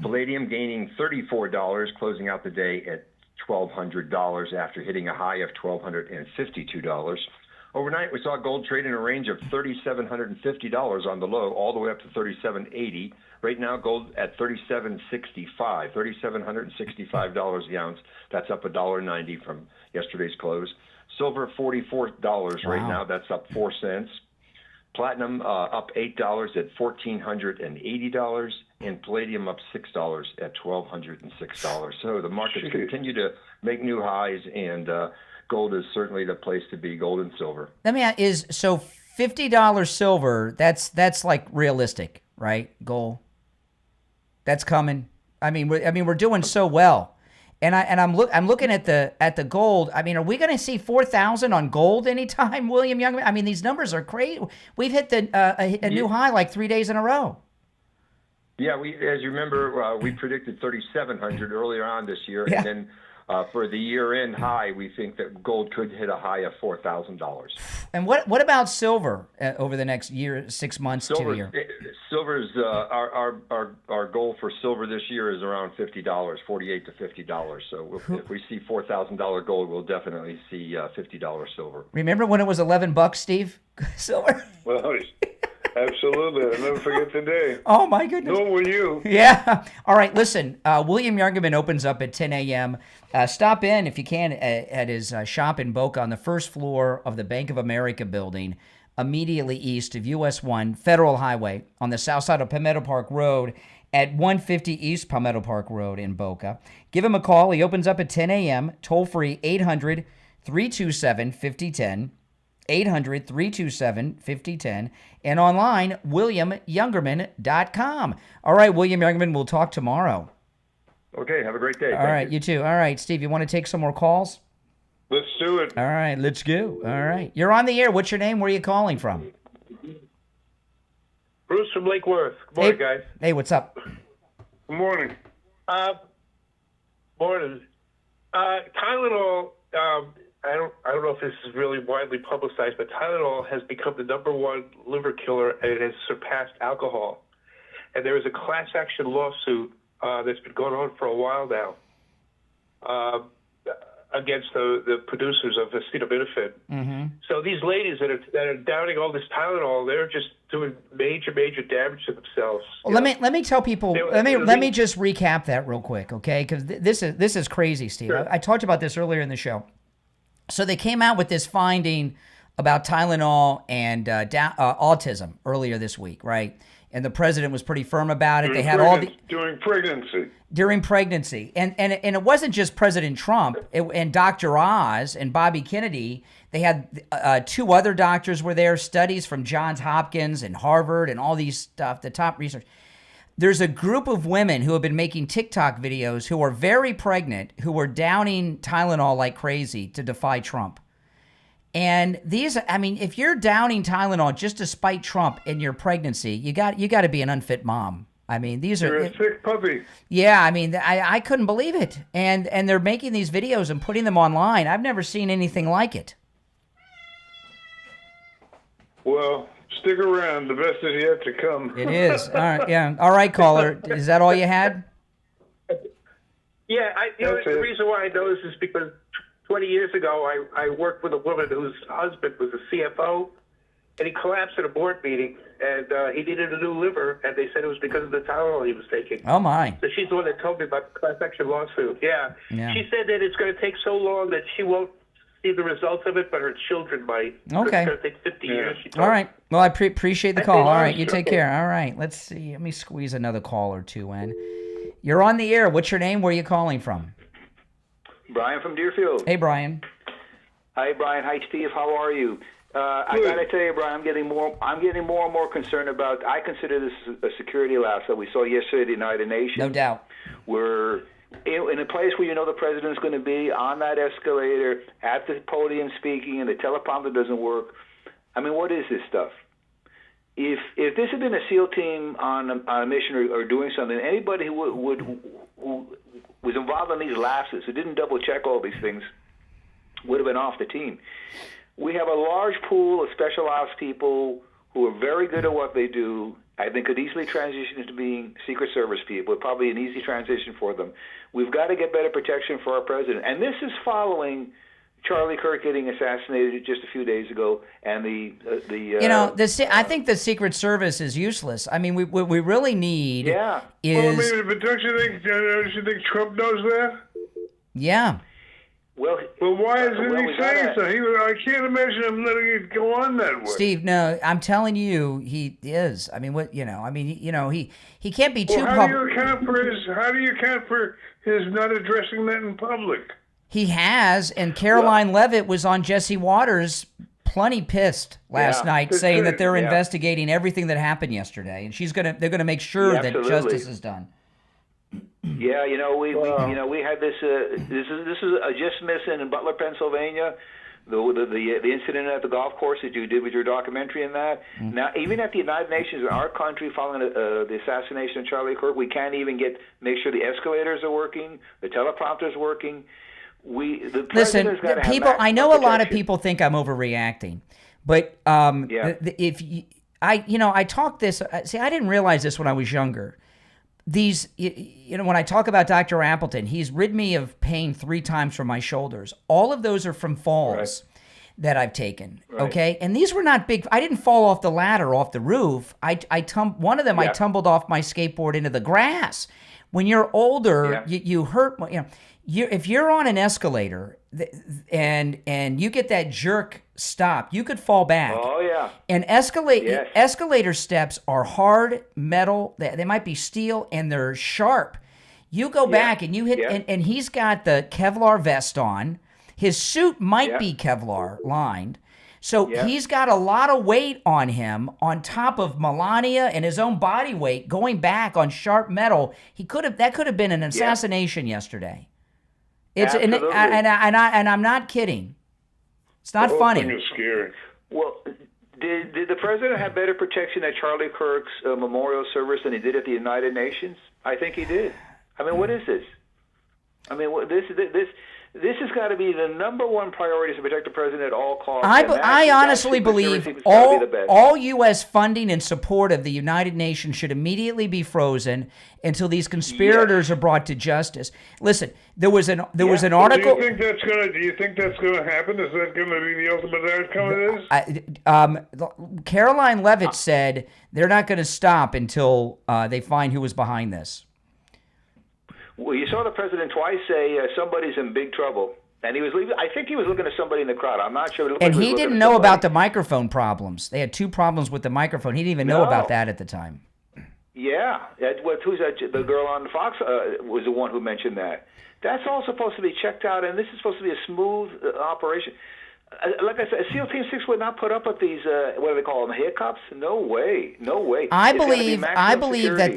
Palladium gaining $34, closing out the day at $1,200 after hitting a high of $1,252. Overnight, we saw gold trade in a range of $3,750 on the low, all the way up to $3,780. Right now, gold at $3,765, $3,765 the ounce. That's up $1.90 from yesterday's close. Silver, $44 right now. That's up 4 cents. Platinum up $8 at $1,480, and palladium up $6 at $1,206. So the markets continue to make new highs, and gold is certainly the place to be. Gold and silver. Let me ask, so $50 silver? That's like realistic, right? Gold. That's coming. I mean, we're doing so well. And I'm looking at the gold. I mean, are we going to see 4,000 on gold anytime, William Youngman? I mean, these numbers are crazy. We've hit a new high like 3 days in a row. Yeah, as you remember, we predicted 3,700 earlier on this year, and then for the year-end high, we think that gold could hit a high of $4,000. And what about silver over the next year, 6 months to a year? Silver's our goal for silver this year is around $50, $48 to $50. So if we see $4,000 gold, we'll definitely see $50 silver. Remember when it was $11, Steve? Silver. Well, absolutely. I'll never forget the day. Oh, my goodness. Nor will you. Yeah. All right, listen, William Youngerman opens up at 10 a.m. Stop in, if you can, at his shop in Boca on the first floor of the Bank of America building. immediately east of US 1 Federal Highway on the south side of Palmetto Park Road at 150 East Palmetto Park Road in Boca. Give him a call. He opens up at 10 a.m. Toll free 800-327-5010. 800-327-5010. And online, WilliamYoungerman.com. All right, William Youngerman, we'll talk tomorrow. Okay, have a great day. All right, you too. All right, Steve, you want to take some more calls? Let's do it. All right, let's go. All right. You're on the air. What's your name? Where are you calling from? Bruce from Lake Worth. Good morning, guys. Hey, what's up? Good morning. Morning. Tylenol, I don't know if this is really widely publicized, but Tylenol has become the #1 liver killer, and it has surpassed alcohol. And there is a class action lawsuit that's been going on for a while now against the producers of acetaminophen. Mm-hmm. So these ladies that are downing all this Tylenol, they're just doing major damage to themselves. Well, let me tell people. Let me just recap that real quick, okay? Because this is crazy, Steve. Sure. I talked about this earlier in the show. So they came out with this finding about Tylenol and autism earlier this week, right? And the president was pretty firm about it. They had during pregnancy. During pregnancy, and it wasn't just President Trump and Dr. Oz and Bobby Kennedy. They had 2 other doctors were there, studies from Johns Hopkins and Harvard and all these stuff, the top research. There's a group of women who have been making TikTok videos who are very pregnant, who are downing Tylenol like crazy to defy Trump. And these, I mean, if you're downing Tylenol just to spite Trump in your pregnancy, you got to be an unfit mom. I mean, You're a sick puppy. Yeah, I mean, I couldn't believe it. And they're making these videos and putting them online. I've never seen anything like it. Well, stick around. The best is yet to come. It is. All right, yeah. All right, caller. Is that all you had? Yeah, the reason why I know this is because 20 years ago, I worked with a woman whose husband was a CFO, and he collapsed at a board meeting, and he needed a new liver, and they said it was because of the Tylenol he was taking. Oh, my. So she's the one that told me about the class action lawsuit. Yeah. Yeah. She said that it's going to take so long that she won't see the results of it, but her children might. Okay. It's going to take 50 years. She told All me. right. Well, I appreciate the call. All right, you take care. All right. Let's see. Let me squeeze another call or two in. You're on the air. What's your name? Where are you calling from? Brian from Deerfield. Hey, Brian. Hi, Brian. Hi, Steve. How are you? I gotta tell you, Brian, I'm getting more and more concerned about. I consider this a security lapse that we saw yesterday at the United Nations. No doubt. We're in a place where you know the president's going to be on that escalator at the podium speaking, and the teleprompter doesn't work. I mean, what is this stuff? If this had been a SEAL team on a mission or doing something, anybody who was involved in these lapses, who didn't double check all these things, would have been off the team. We have a large pool of special ops people who are very good at what they do. I think could easily transition into being Secret Service people. Probably an easy transition for them. We've got to get better protection for our president. And this is following Charlie Kirk getting assassinated just a few days ago, and I think the Secret Service is useless. I mean, what we really need is. Well, I mean, but don't you think Trump knows that? Yeah. Well, why isn't he saying so? I can't imagine him letting it go on that way. Steve, no, I'm telling you, he is. I mean, he can't be too. How do you account for his not addressing that in public? He has, and Caroline Leavitt was on Jesse Waters, plenty pissed last night, saying that they're investigating everything that happened yesterday, and they're gonna make sure that justice is done. Yeah, we had this. This is a just missing in Butler, Pennsylvania. The incident at the golf course that you did with your documentary and that. Now, even at the United Nations in our country, following the assassination of Charlie Kirk, we can't even make sure the escalators are working, the teleprompter's working. Listen, people. I know a lot of people think I'm overreacting, but I talk this. See, I didn't realize this when I was younger. When I talk about Dr. Appleton, he's rid me of pain 3 times from my shoulders. All of those are from falls that I've taken. Right. Okay. And these were not big. I didn't fall off the ladder, off the roof. One of them, I tumbled off my skateboard into the grass. When you're older, you hurt, if you're on an escalator and you get that jerk stop. You could fall back. Oh, yeah. And escalator steps are hard metal. They might be steel, and they're sharp. You go back and you hit, and he's got the Kevlar vest on. His suit might be Kevlar lined. So he's got a lot of weight on him on top of Melania and his own body weight going back on sharp metal. That could have been an assassination yesterday. And I'm not kidding. It's not funny. It's scary. Well, did the president have better protection at Charlie Kirk's memorial service than he did at the United Nations? I think he did. I mean, what is this? I mean, this has got to be the number one priority, is to protect the president at all costs. I honestly believe all U.S. funding and support of the United Nations should immediately be frozen until these conspirators are brought to justice. Listen, there was an article. Do you think that's going to happen? Is that going to be the ultimate outcome of this? Caroline Levitt said they're not going to stop until they find who was behind this. Well, you saw the president twice say somebody's in big trouble, and he was leaving. I think he was looking at somebody in the crowd. I'm not sure. And he didn't know about the microphone problems. They had 2 problems with the microphone. He didn't even know about that at the time. Yeah, who's that? The girl on Fox was the one who mentioned that. That's all supposed to be checked out, and this is supposed to be a smooth operation. Like I said, SEAL Team 6 would not put up with these, what do they call them, hiccups? No way. I believe that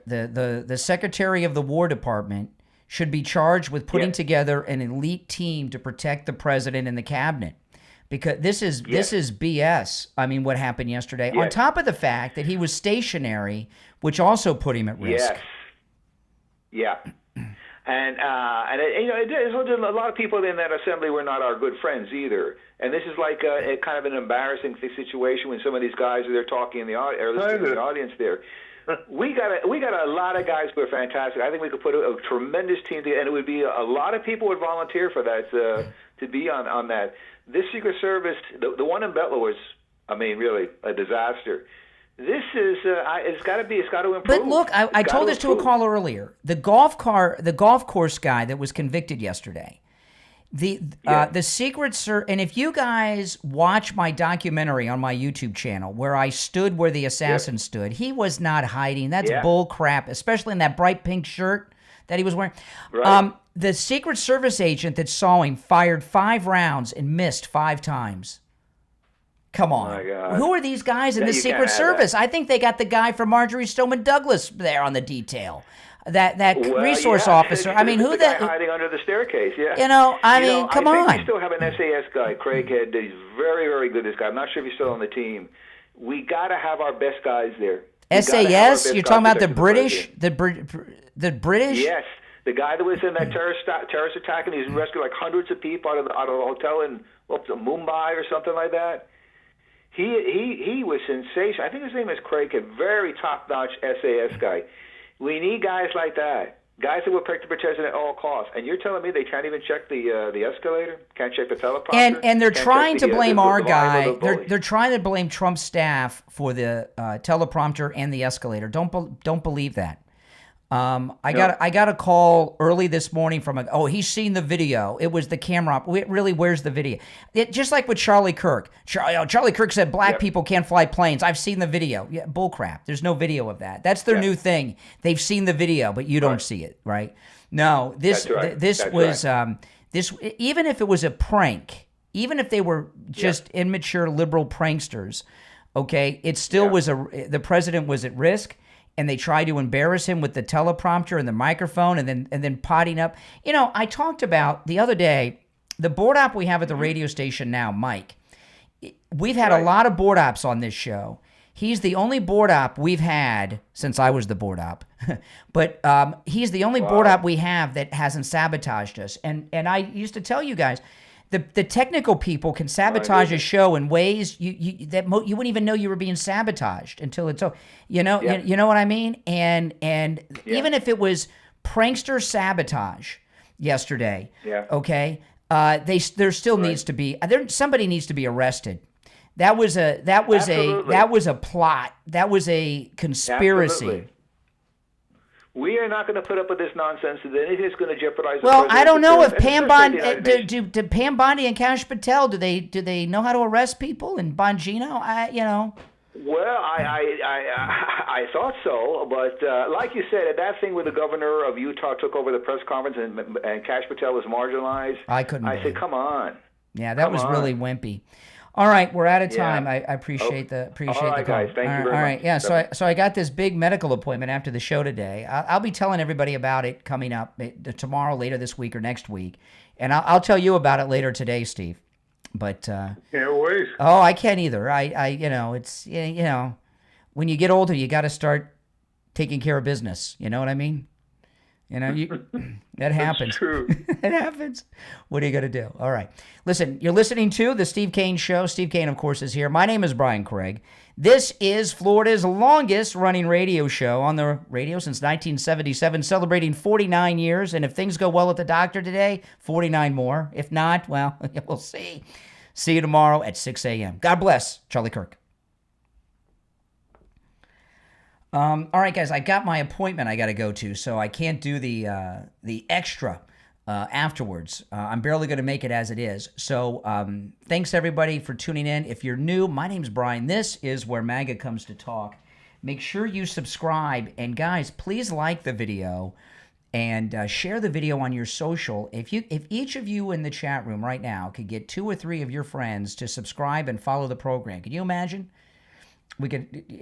the Secretary of the War Department should be charged with putting together an elite team to protect the president and the cabinet. Because this is BS. I mean, what happened yesterday. On top of the fact that he was stationary, which also put him at risk. Yes. Yeah. And a lot of people in that assembly were not our good friends either. And this is like a kind of an embarrassing situation when some of these guys are there talking in the audience there. We got a lot of guys who are fantastic. I think we could put a tremendous team together, and it would be a lot of people would volunteer for that to be on that. This Secret Service, the one in Butler was, I mean, really a disaster. This is it's got to improve. But look, I told this to a caller earlier. The golf course guy that was convicted yesterday. The Secret Service, and if you guys watch my documentary on my YouTube channel where I stood where the assassin stood, he was not hiding. That's bull crap, especially in that bright pink shirt that he was wearing. Right. The Secret Service agent that saw him fired 5 rounds and missed 5 times. Come on. Who are these guys in the Secret Service? I think they got the guy from Marjorie Stoneman Douglas there on the detail. That resource officer. I mean, who the guy hiding under the staircase? Yeah. Come on. I think we still have an SAS guy, Craig Head. He's very, very good. This guy. I'm not sure if he's still on the team. We got to have our best guys there. SAS? You're talking about the British? The British? Yes. The guy that was in that terrorist attack, and he's rescued like hundreds of people out of the hotel in Mumbai or something like that. He was sensational. I think his name is Craig, a very top-notch SAS guy. We need guys like that, guys that will protect the president at all costs. And you're telling me they can't even check the escalator, can't check the teleprompter, and they're trying to blame our guy. They're trying to blame Trump's staff for the teleprompter and the escalator. Don't believe that. I got a call early this morning from he's seen the video. It was the camera. Really, where's the video? Just like with Charlie Kirk. Charlie Kirk said black people can't fly planes. I've seen the video. Yeah, bullcrap. There's no video of that. That's their new thing. They've seen the video, but you don't see it, right? No, this was even if it was a prank, even if they were just immature liberal pranksters, okay, it still was the president was at risk. And they tried to embarrass him with the teleprompter and the microphone and then potting up. I talked about the other day, the board op we have at the radio station now, Mike. We've had a lot of board ops on this show. He's the only board op we've had since I was the board op. But he's the only board op we have that hasn't sabotaged us. And I used to tell you guys, the technical people can sabotage a show in ways you wouldn't even know you were being sabotaged until it's over. You know what I mean? And even if it was prankster sabotage yesterday, okay, there still needs to be somebody needs to be arrested. That was a plot. That was a conspiracy. Absolutely. We are not going to put up with this nonsense. Anything's going to jeopardize. Well, I don't know if Pam Bondi, do Pam Bondi and Kash Patel, do they know how to arrest people in Bongino? Well, I thought so, but like you said, that thing with the governor of Utah took over the press conference and Kash Patel was marginalized. I said, come on. Yeah, that was really wimpy. All right, we're out of time. Yeah. I appreciate the all right, the call. Guys, thank you very much. All right, yeah. So I got this big medical appointment after the show today. I'll be telling everybody about it coming up tomorrow, later this week, or next week, and I'll tell you about it later today, Steve. But can't wait. Oh, I can't either. It's when you get older, you got to start taking care of business. You know what I mean? That happens. That's true. It happens. What are you going to do? All right. Listen, you're listening to The Steve Kane Show. Steve Kane, of course, is here. My name is Brian Craig. This is Florida's longest running radio show on the radio since 1977, celebrating 49 years. And if things go well at the doctor today, 49 more. If not, well, we'll see. See you tomorrow at 6 a.m. God bless. Charlie Kirk. All right, guys, I got my appointment I got to go to, so I can't do the extra afterwards. I'm barely going to make it as it is. So thanks, everybody, for tuning in. If you're new, my name's Brian. This is where MAGA comes to talk. Make sure you subscribe. And, guys, please like the video and share the video on your social. If each of you in the chat room right now could get 2 or 3 of your friends to subscribe and follow the program, can you imagine?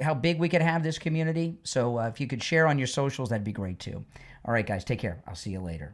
How big we could have this community. So if you could share on your socials, that'd be great too. All right, guys, take care. I'll see you later.